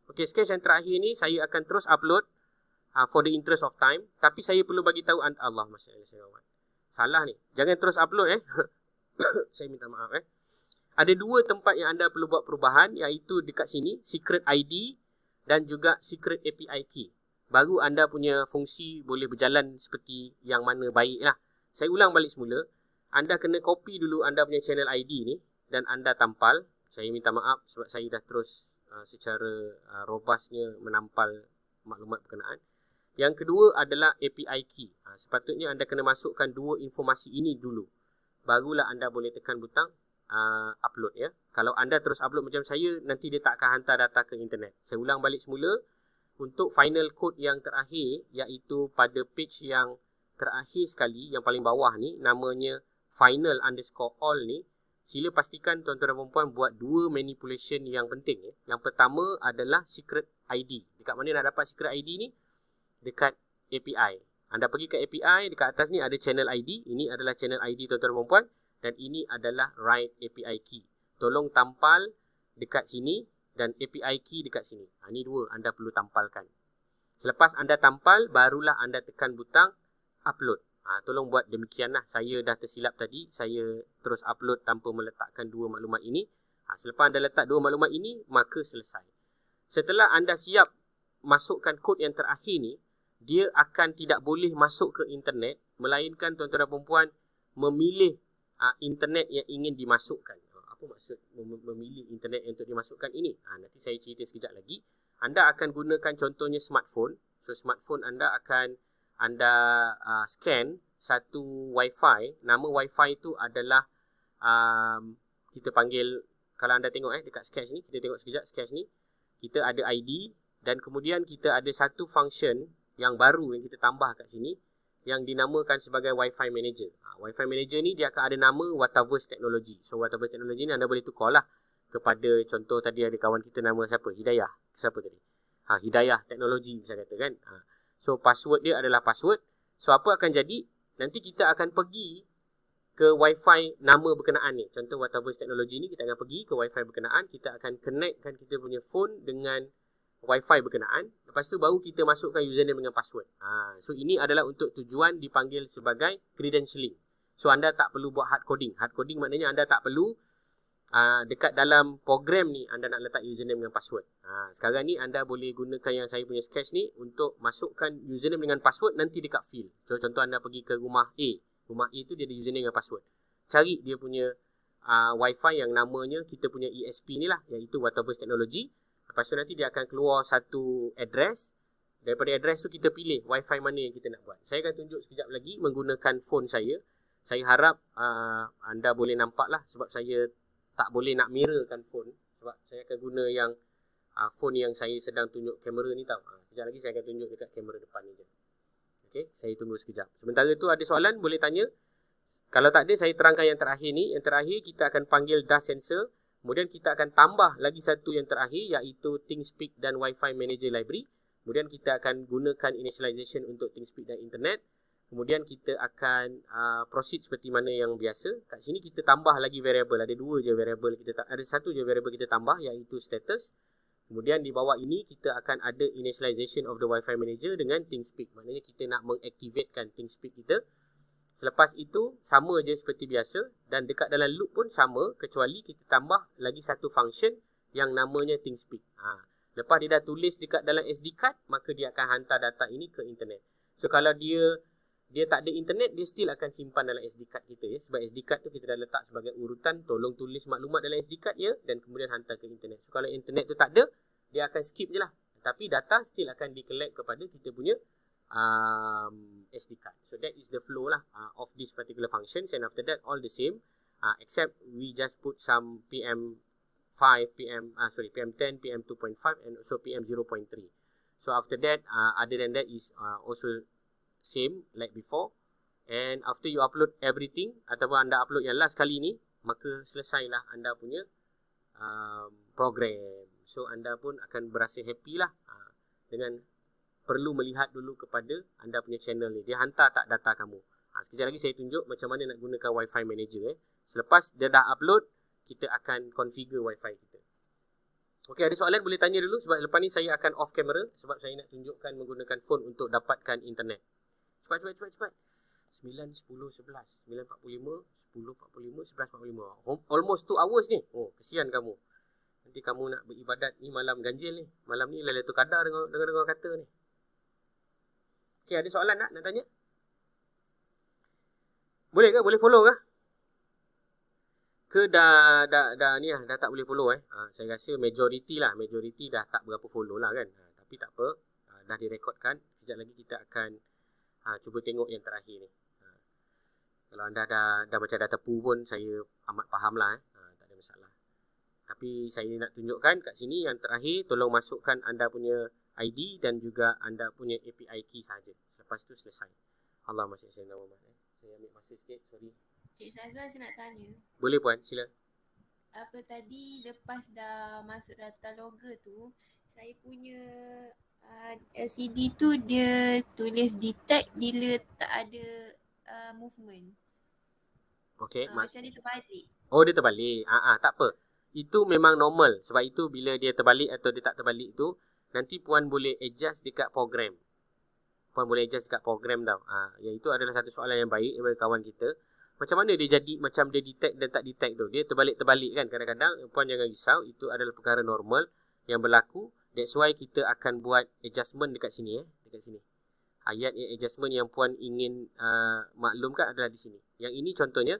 Okey, sketch yang terakhir ni saya akan terus upload for the interest of time. Tapi saya perlu bagi tahu Allah, masya-Allah, salah ni. Jangan terus upload saya minta maaf Ada 2 tempat yang anda perlu buat perubahan, iaitu dekat sini secret ID dan juga secret API key. Baru anda punya fungsi boleh berjalan seperti yang mana baik lah. Saya ulang balik semula. Anda kena copy dulu anda punya channel ID ni dan anda tampal. Saya minta maaf sebab saya dah terus secara robustnya menampal maklumat berkenaan. Yang kedua adalah API key. Sepatutnya anda kena masukkan 2 informasi ini dulu. Barulah anda boleh tekan butang upload Kalau anda terus upload macam saya, nanti dia tak akan hantar data ke internet. Saya ulang balik semula. Untuk final code yang terakhir, iaitu pada page yang terakhir sekali, yang paling bawah ni, namanya final_all ni, sila pastikan tuan-tuan dan perempuan buat 2 manipulation yang penting Yang pertama adalah secret ID. Dekat mana nak dapat secret ID ni? Dekat API. Anda pergi ke API, dekat atas ni ada channel ID. Ini adalah channel ID tuan-tuan dan perempuan. Dan ini adalah write API key. Tolong tampal dekat sini dan API key dekat sini. Ini 2 anda perlu tampalkan. Selepas anda tampal, barulah anda tekan butang upload. Tolong buat demikian lah. Saya dah tersilap tadi. Saya terus upload tanpa meletakkan 2 maklumat ini. Selepas anda letak 2 maklumat ini, maka selesai. Setelah anda siap masukkan kod yang terakhir ni, dia akan tidak boleh masuk ke internet, melainkan tuan-tuan dan perempuan memilih internet yang ingin dimasukkan. Apa maksud memilih internet yang untuk dimasukkan ini? Nanti saya cerita sekejap lagi. Anda akan gunakan contohnya smartphone. So smartphone anda akan scan satu wifi. Nama wifi itu adalah kita panggil, kalau anda tengok dekat sketch ni, kita tengok sekejap sketch ni, kita ada ID dan kemudian kita ada satu function yang baru yang kita tambah kat sini yang dinamakan sebagai Wi-Fi Manager. Wi-Fi Manager ni dia akan ada nama Wataverse Technology. So Wataverse Technology ni anda boleh tukar lah kepada, contoh tadi ada kawan kita nama siapa? Hidayah. Siapa tadi? Hidayah Technology bisa kata kan. So password dia adalah password. So apa akan jadi? Nanti kita akan pergi ke Wi-Fi nama berkenaan ni. Contoh Wataverse Technology ni, kita akan pergi ke Wi-Fi berkenaan. Kita akan connectkan kita punya phone dengan Wi-Fi berkenaan. Lepas tu baru kita masukkan username dengan password. So ini adalah untuk tujuan dipanggil sebagai credentialing. So anda tak perlu buat hard coding. Hard coding maknanya anda tak perlu dekat dalam program ni anda nak letak username dengan password. Sekarang ni anda boleh gunakan yang saya punya sketch ni untuk masukkan username dengan password nanti dekat field. So contoh anda pergi ke rumah A. Rumah A tu dia ada username dengan password. Cari dia punya Wi-Fi yang namanya kita punya ESP ni lah, iaitu Wataverse Technology. Lepas tu nanti dia akan keluar satu address. Daripada address tu kita pilih Wi-Fi mana yang kita nak buat. Saya akan tunjuk sekejap lagi menggunakan phone saya. Saya harap anda boleh nampak lah, sebab saya tak boleh nak mirrorkan phone. Sebab saya akan guna yang phone yang saya sedang tunjuk kamera ni tau. Sekejap lagi saya akan tunjuk dekat kamera depan ni je. Okay, saya tunggu sekejap. Sementara tu ada soalan boleh tanya. Kalau tak ada, saya terangkan yang terakhir ni. Yang terakhir kita akan panggil DAS sensor. Kemudian kita akan tambah lagi satu yang terakhir, iaitu ThinkSpeak dan Wi-Fi Manager Library. Kemudian kita akan gunakan initialization untuk ThinkSpeak dan internet. Kemudian kita akan proceed seperti mana yang biasa. Kat sini kita tambah lagi variable. Ada satu je variable kita tambah, iaitu status. Kemudian di bawah ini kita akan ada initialization of the Wi-Fi Manager dengan ThinkSpeak. Maknanya kita nak mengaktifkan ThinkSpeak kita. Selepas itu sama je seperti biasa, dan dekat dalam loop pun sama, kecuali kita tambah lagi satu function yang namanya ThinkSpeak. Lepas dia dah tulis dekat dalam SD card, maka dia akan hantar data ini ke internet. So kalau dia tak ada internet, dia still akan simpan dalam SD card kita ya. Sebab SD card tu kita dah letak sebagai urutan, tolong tulis maklumat dalam SD card ya, dan kemudian hantar ke internet. So kalau internet tu tak ada, dia akan skip je lah. Tapi data still akan di-collect kepada kita punya SD card. So that is the flow lah of this particular functions, and after that all the same, except we just put some PM5, PM10, PM2.5 and also PM0.3. So after that, other than that is also same like before. And after you upload everything, ataupun anda upload yang last kali ni, maka selesailah anda punya program. So anda pun akan berasa happy lah dengan perlu melihat dulu kepada anda punya channel ni. Dia hantar tak data kamu. Sekejap lagi saya tunjuk macam mana nak gunakan Wi-Fi Manager. Selepas dia dah upload, kita akan configure Wi-Fi kita. Okey, ada soalan boleh tanya dulu, sebab lepas ni saya akan off camera sebab saya nak tunjukkan menggunakan phone untuk dapatkan internet. Cepat. 9, 10, 11, 9.45, 10.45, 11.45. Almost 2 hours ni. Oh, kesian kamu. Nanti kamu nak beribadat ni malam ganjil ni. Malam ni Lailatul Qadar dengar kata ni. Okey, ada soalan nak tanya? Boleh ke? Boleh follow ke? Ke dah ni lah, dah tak boleh follow saya rasa majority dah tak berapa follow lah kan. Tapi tak apa, dah direkodkan. Sekejap lagi kita akan cuba tengok yang terakhir ni. Kalau anda dah macam dah tepu pun, saya amat faham lah tak ada masalah. Tapi saya nak tunjukkan kat sini yang terakhir, tolong masukkan anda punya ID dan juga anda punya API key saja. Lepas tu selesai. Allahumma salli ala Muhammad. Saya ambil masa sikit, sorry. Cik Sazwan, saya nak tanya. Boleh puan, sila. Apa tadi lepas dah masuk data logger tu, saya punya LCD tu dia tulis detect bila tak ada movement. Okey, Macam dia terbalik. Oh, dia terbalik. Tak apa. Itu memang normal. Sebab itu bila dia terbalik atau dia tak terbalik tu, nanti puan boleh adjust dekat program. Puan boleh adjust dekat program tau. Yang itu adalah satu soalan yang baik daripada kawan kita. Macam mana dia jadi macam dia detect dan tak detect tu? Dia terbalik-terbalik kan kadang-kadang. Puan jangan risau. Itu adalah perkara normal yang berlaku. That's why kita akan buat adjustment dekat sini dekat sini. Ayat yang adjustment yang puan ingin maklumkan adalah di sini. Yang ini contohnya,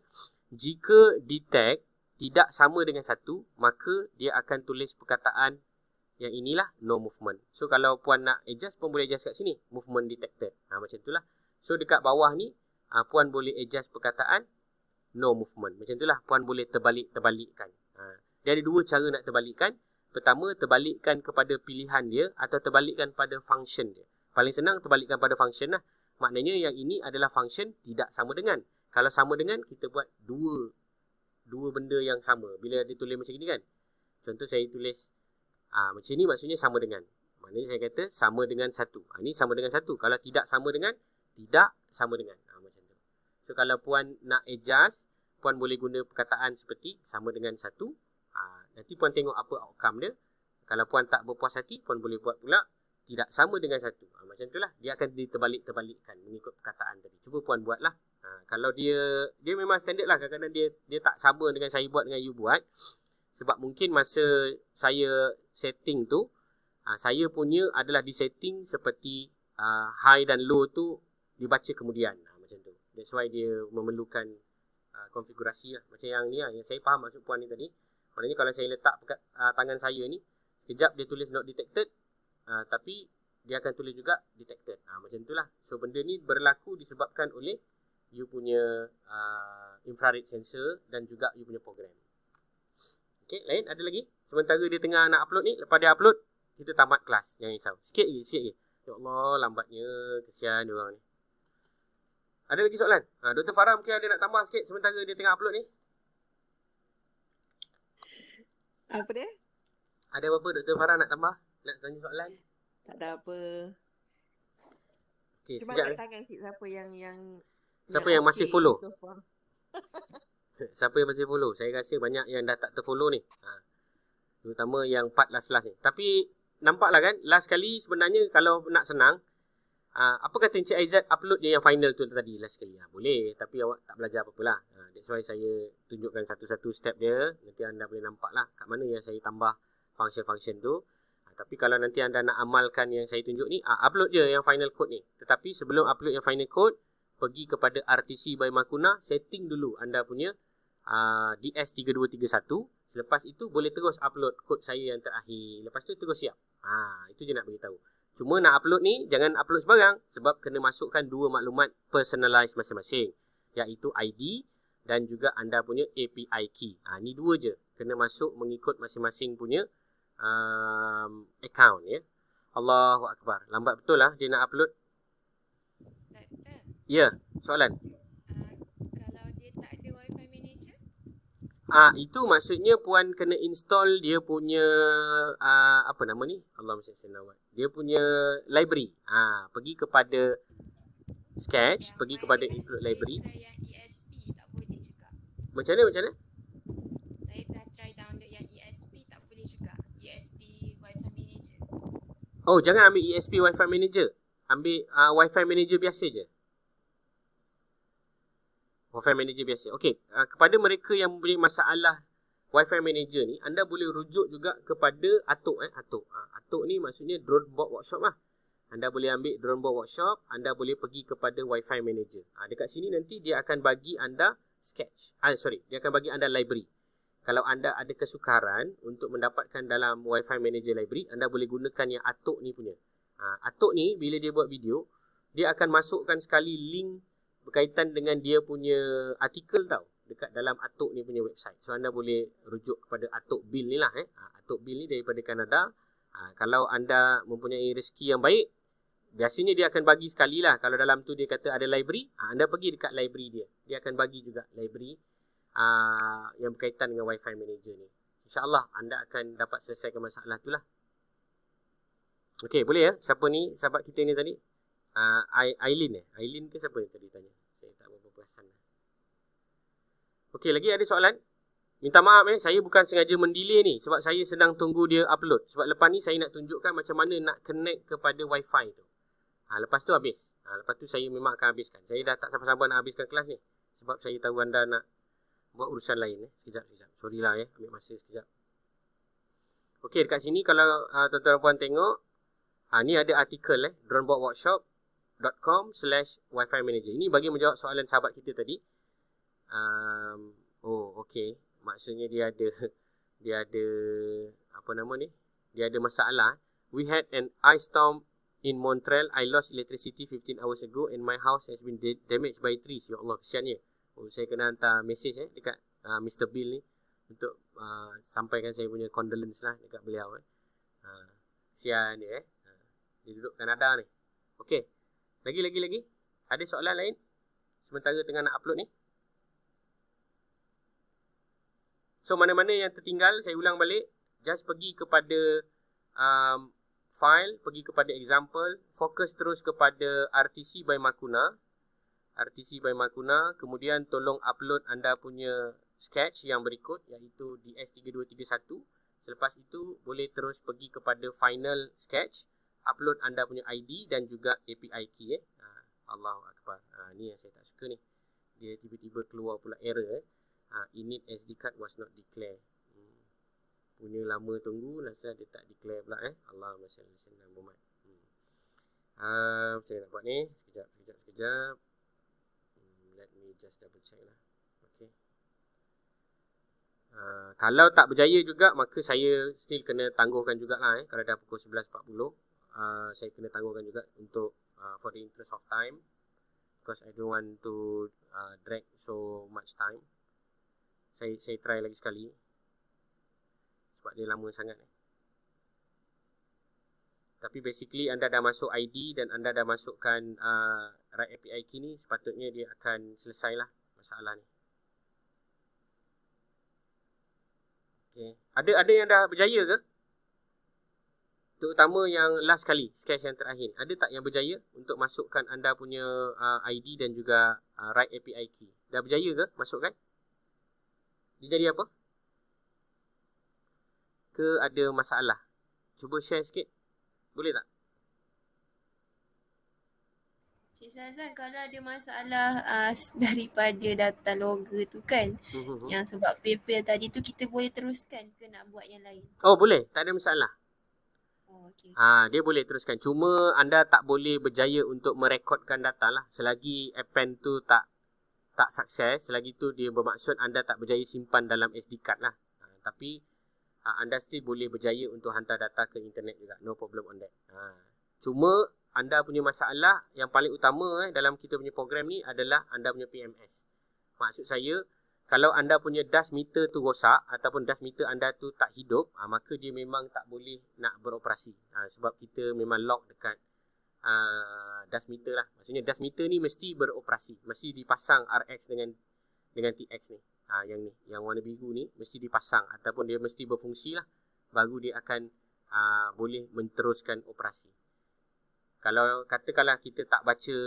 jika detect tidak sama dengan satu, maka dia akan tulis perkataan yang inilah no movement. So kalau puan nak adjust, puan boleh adjust kat sini, movement detected. Macam itulah. So dekat bawah ni, puan boleh adjust perkataan no movement. Macam itulah, puan boleh terbalikkan. Dia ada dua cara nak terbalikkan. Pertama, terbalikkan kepada pilihan dia atau terbalikkan pada function dia. Paling senang terbalikkan pada function lah. Maknanya yang ini adalah function tidak sama dengan. Kalau sama dengan, kita buat dua benda yang sama. Bila dia tulis macam ni kan. Contoh saya tulis macam ni, maksudnya sama dengan. Maknanya saya kata sama dengan satu. Ini sama dengan satu. Kalau tidak sama dengan, tidak sama dengan. Macam tu. So kalau puan nak adjust, puan boleh guna perkataan seperti sama dengan satu. Nanti puan tengok apa outcome dia. Kalau puan tak berpuas hati, puan boleh buat pula tidak sama dengan satu. Macam itulah. Dia akan diterbalik-terbalikkan mengikut perkataan tadi. Cuba puan buatlah. Kalau dia memang standard lah. Kadang-kadang dia tak sama dengan saya buat dengan you buat. Sebab mungkin masa saya setting tu, saya punya adalah di setting seperti high dan low tu dibaca kemudian. Macam tu. That's why dia memerlukan konfigurasi lah. Macam yang ni lah. Yang saya faham maksud puan ni tadi. Maknanya kalau saya letak tangan saya ni, sekejap dia tulis not detected, tapi dia akan tulis juga detected. Macam itulah. So benda ni berlaku disebabkan oleh you punya infrared sensor dan juga you punya program. Okay, lain ada lagi? Sementara dia tengah nak upload ni, lepas dia upload, kita tamat kelas. Jangan risau. Sikit lagi. Ya Allah, lambatnya. Kesian dia orang ni. Ada lagi soalan? Dr. Farah mungkin ada nak tambah sikit sementara dia tengah upload ni. Apa dia? Ada apa-apa Dr. Farah nak tambah? Nak tanya soalan? Tak ada apa. Okay, Cuma sekejap. nak tangan sikit siapa yang Siapa yang masih follow? so far. Siapa yang masih follow? Saya rasa banyak yang dah tak terfollow ni. Terutama yang part last-last ni. Tapi nampaklah kan, last kali sebenarnya kalau nak senang, apa kata Encik Aizat upload je yang final tu tadi last kali? Boleh, tapi awak tak belajar apa-apa lah. That's why saya tunjukkan satu-satu step dia. Nanti anda boleh nampak lah kat mana yang saya tambah function-function tu. Tapi kalau nanti anda nak amalkan yang saya tunjuk ni, upload je yang final code ni. Tetapi sebelum upload yang final code, pergi kepada RTC by Makuna, setting dulu anda punya DS3231. Selepas itu boleh terus upload kod saya yang terakhir. Lepas tu terus siap. Itu je nak beritahu. Cuma nak upload ni, jangan upload sebarang. Sebab kena masukkan dua maklumat personalized masing-masing. Iaitu ID dan juga anda punya API key. Ni dua je. Kena masuk mengikut masing-masing punya account ya. Allahu Akbar. Lambat betul lah dia nak upload. Doktor, Ya, soalan. kalau dia tak ada Wi-Fi manager, Itu maksudnya puan kena install dia punya apa nama ni? Allah mesti senawat. Dia punya library. Pergi kepada Sketch, yang pergi mana kepada saya include library. try yang ESP tak boleh juga. Macam mana? Saya dah try download yang ESP tak boleh juga. ESP Wi-Fi manager. Oh, jangan ambil ESP Wi-Fi Manager. Ambil Wi-Fi Manager biasa je. Wi-Fi Manager biasa. Okey, kepada mereka yang mempunyai masalah Wi-Fi Manager ni, anda boleh rujuk juga kepada Atok. Atok ni maksudnya Dronebot Workshop lah. Anda boleh ambil Dronebot Workshop, anda boleh pergi kepada Wi-Fi Manager. Dekat sini nanti dia akan bagi anda Sketch. Dia akan bagi anda library. Kalau anda ada kesukaran untuk mendapatkan dalam Wi-Fi Manager library, anda boleh gunakan yang Atok ni punya. Atok ni bila dia buat video, dia akan masukkan sekali link berkaitan dengan dia punya artikel tau dekat dalam Atok ni punya website. So anda boleh rujuk kepada Atok Bill ni lah. Atok Bill ni daripada Kanada. Kalau anda mempunyai rezeki yang baik, biasanya dia akan bagi sekali lah. Kalau dalam tu dia kata ada library, anda pergi dekat library dia. Dia akan bagi juga library yang berkaitan dengan Wi-Fi Manager ni. InsyaAllah anda akan dapat selesaikan masalah tu lah. Okey, boleh ya? Siapa ni? Sahabat kita ni tadi? Aileen Aileen ke siapa yang tadi tanya? Saya tak berapa perasan. Okey, lagi ada soalan? Minta maaf saya bukan sengaja mendelay ni. Sebab saya sedang tunggu dia upload. Sebab lepas ni saya nak tunjukkan macam mana nak connect kepada Wi-Fi tu. Lepas tu habis. Lepas tu saya memang akan habiskan. Saya dah tak sabar-sabar nak habiskan kelas ni. Sebab saya tahu anda nak buat urusan lain. Sekejap. Sorry lah ambil masa sekejap. Okey, dekat sini kalau tuan-tuan puan tengok, ni ada artikel dronebotworkshop.com/wifi manager. Ini bagi menjawab soalan sahabat kita tadi. Okey. Maksudnya dia ada apa nama ni? Dia ada masalah. We had an ice storm in Montreal. I lost electricity 15 hours ago and my house has been damaged by trees. Ya Allah, kesiannya. Saya kena hantar mesej dekat Mr. Bill ni untuk sampaikan saya punya condolence lah dekat beliau. Kesian dia. Dia duduk Kanada ni. Okey. Lagi. Ada soalan lain? Sementara tengah nak upload ni. So, mana-mana yang tertinggal, saya ulang balik. Just pergi kepada file, pergi kepada example. Fokus terus kepada RTC by Makuna. Kemudian tolong upload anda punya sketch yang berikut, iaitu DS3231. Selepas itu, boleh terus pergi kepada final sketch. Upload anda punya ID dan juga API key. Allahu Akbar. Ni yang saya tak suka ni. Dia tiba-tiba keluar pula error. Init SD card was not declared. Punya lama tunggu, rasa dia tak declare pula. Allahumma salli ala Muhammad. Saya nak buat ni. Sekejap. Let me just double check lah. Okay. Kalau tak berjaya juga, maka saya still kena tangguhkan jugalah. Kalau dah pukul 11.40, saya kena tangguhkan juga untuk for the interest of time, because I don't want to drag so much time. Saya try lagi sekali sebab dia lama sangat. Tapi basically anda dah masuk ID dan anda dah masukkan right API key ni, sepatutnya dia akan selesailah masalah ni. Okay. Ada yang dah berjaya ke? Terutama yang last kali, sketch yang terakhir. Ada tak yang berjaya untuk masukkan anda punya ID dan juga right API key? Dah berjaya ke masukkan? Dia jadi apa? Ke ada masalah? Cuba share sikit. Boleh tak? Cik Sazwan, kalau ada masalah daripada data logger tu kan, yang sebab fail tadi tu, kita boleh teruskan ke nak buat yang lain? Oh, boleh. Tak ada masalah. Oh, okay. Dia boleh teruskan. Cuma anda tak boleh berjaya untuk merekodkan data lah. Selagi append tu tak sukses, selagi tu dia bermaksud anda tak berjaya simpan dalam SD card lah. Tapi anda still boleh berjaya untuk hantar data ke internet juga. No problem on that. Cuma anda punya masalah yang paling utama dalam kita punya program ni adalah anda punya PMS. Maksud saya, kalau anda punya DAS meter tu rosak ataupun DAS meter anda tu tak hidup, maka dia memang tak boleh nak beroperasi. Sebab kita memang lock dekat DAS meter lah. Maksudnya DAS meter ni mesti beroperasi. Mesti dipasang RX dengan TX ni. Yang ni, yang warna biru ni mesti dipasang ataupun dia mesti berfungsi lah. Baru dia akan boleh menteruskan operasi. Kalau katakanlah kita tak baca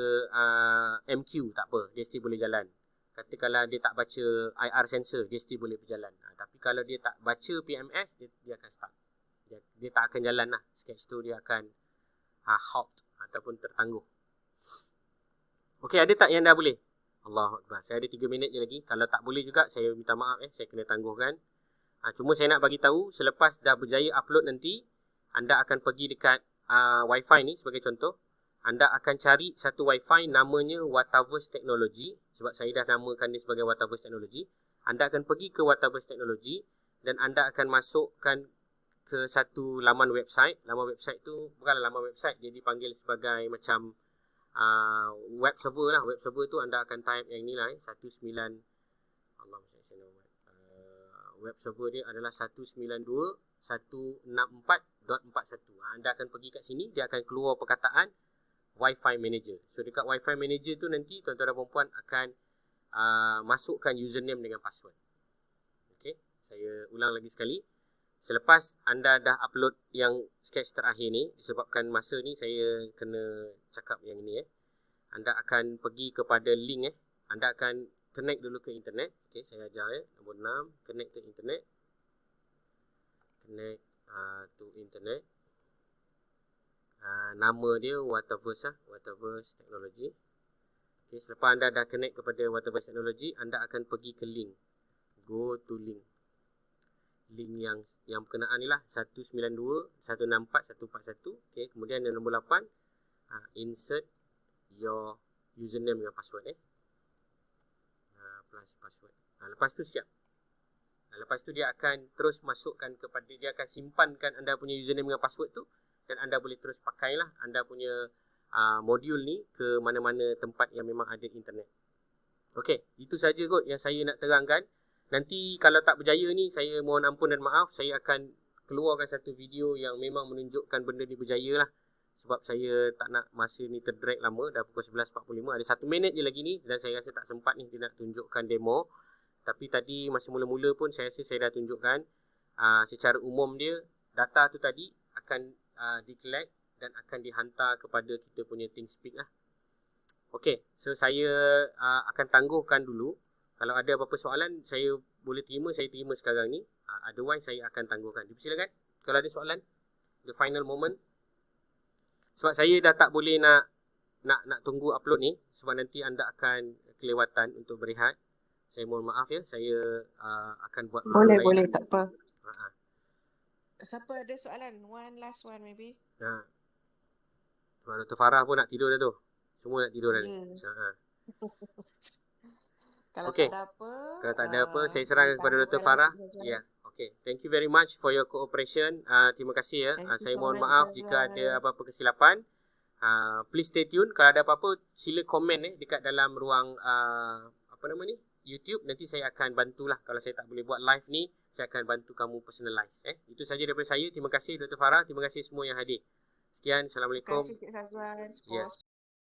MQ, tak apa, dia still boleh jalan. Katakanlah dia tak baca IR sensor, dia still boleh berjalan. Tapi kalau dia tak baca PMS, dia akan start. Dia tak akan jalan lah. Sketch tu dia akan halt ataupun tertangguh. Okey, ada tak yang dah boleh? Allahu Akbar. Saya ada 3 minit je lagi. Kalau tak boleh juga, saya minta maaf. Saya kena tangguhkan. Cuma saya nak bagi tahu, selepas dah berjaya upload nanti, anda akan pergi dekat Wi-Fi ni sebagai contoh. Anda akan cari satu Wi-Fi namanya Wataverse Technology. Sebab saya dah namakan dia sebagai Wataverse Technology. Anda akan pergi ke Wataverse Technology dan anda akan masukkan ke satu laman website. Laman website tu bukanlah laman website, dia dipanggil sebagai macam web server lah. Web server tu anda akan type yang ni lah, 19 web server dia adalah 192.164.41. Anda akan pergi kat sini, dia akan keluar perkataan Wi-Fi Manager. So dekat Wi-Fi Manager tu nanti tuan-tuan dan puan-puan akan masukkan username dengan password. Okey, saya ulang lagi sekali. Selepas anda dah upload yang sketch terakhir ni, disebabkan masa ni saya kena cakap yang ni anda akan pergi kepada link anda akan connect dulu ke internet. Okey, saya ajar nombor 6, connect ke internet. Connect to internet. Nama dia Wataverse Wataverse Technology. Okey, selepas anda dah connect kepada Wataverse Technology, anda akan pergi ke link. Go to link. link yang berkenaan ni lah 192.164.141. Okay, kemudian yang nombor 8, insert your username dengan password plus password. Lepas tu siap. Lepas tu dia akan terus masukkan kepada, dia akan simpankan anda punya username dengan password tu, dan anda boleh terus pakailah anda punya modul ni ke mana-mana tempat yang memang ada internet. Okey, itu saja kot yang saya nak terangkan. Nanti kalau tak berjaya ni, saya mohon ampun dan maaf, saya akan keluarkan satu video yang memang menunjukkan benda ni berjaya lah. Sebab saya tak nak masa ni terdrag lama, dah pukul 11.45, ada 1 minit je lagi ni, dan saya rasa tak sempat ni dia nak tunjukkan demo. Tapi tadi masa mula-mula pun saya rasa saya dah tunjukkan secara umum dia, data tu tadi akan di-collect dan akan dihantar kepada kita punya TeamSpeak lah. Okey, so saya akan tangguhkan dulu. Kalau ada apa-apa soalan, saya boleh terima, saya terima sekarang ni. Otherwise, saya akan tangguhkan. Dipersilakan kalau ada soalan. The final moment. Sebab saya dah tak boleh nak tunggu upload ni, sebab nanti anda akan kelewatan untuk berehat. Saya mohon maaf ya, saya akan buat Boleh, tak apa. Siapa ada soalan? One last one maybe. Sebab Dr. Farah pun nak tidur dah tu. Semua nak tidur dah ni. Kalau Okey. tak ada apa, Kalau tak ada apa, saya serahkan kepada Dr. Farah. Ya, okey. Thank you very much for your cooperation. Terima kasih ya. Thank you Saya so mohon much, maaf Azwan. jika ada apa-apa kesilapan. Please stay tune. Kalau ada apa-apa, sila komen dekat dalam ruang YouTube. Nanti saya akan bantulah. Kalau saya tak boleh buat live ni, saya akan bantu kamu personalize. Itu saja daripada saya. Terima kasih Dr. Farah. Terima kasih semua yang hadir. Sekian. Assalamualaikum. Terima kasih Cik Sazwan. Ya.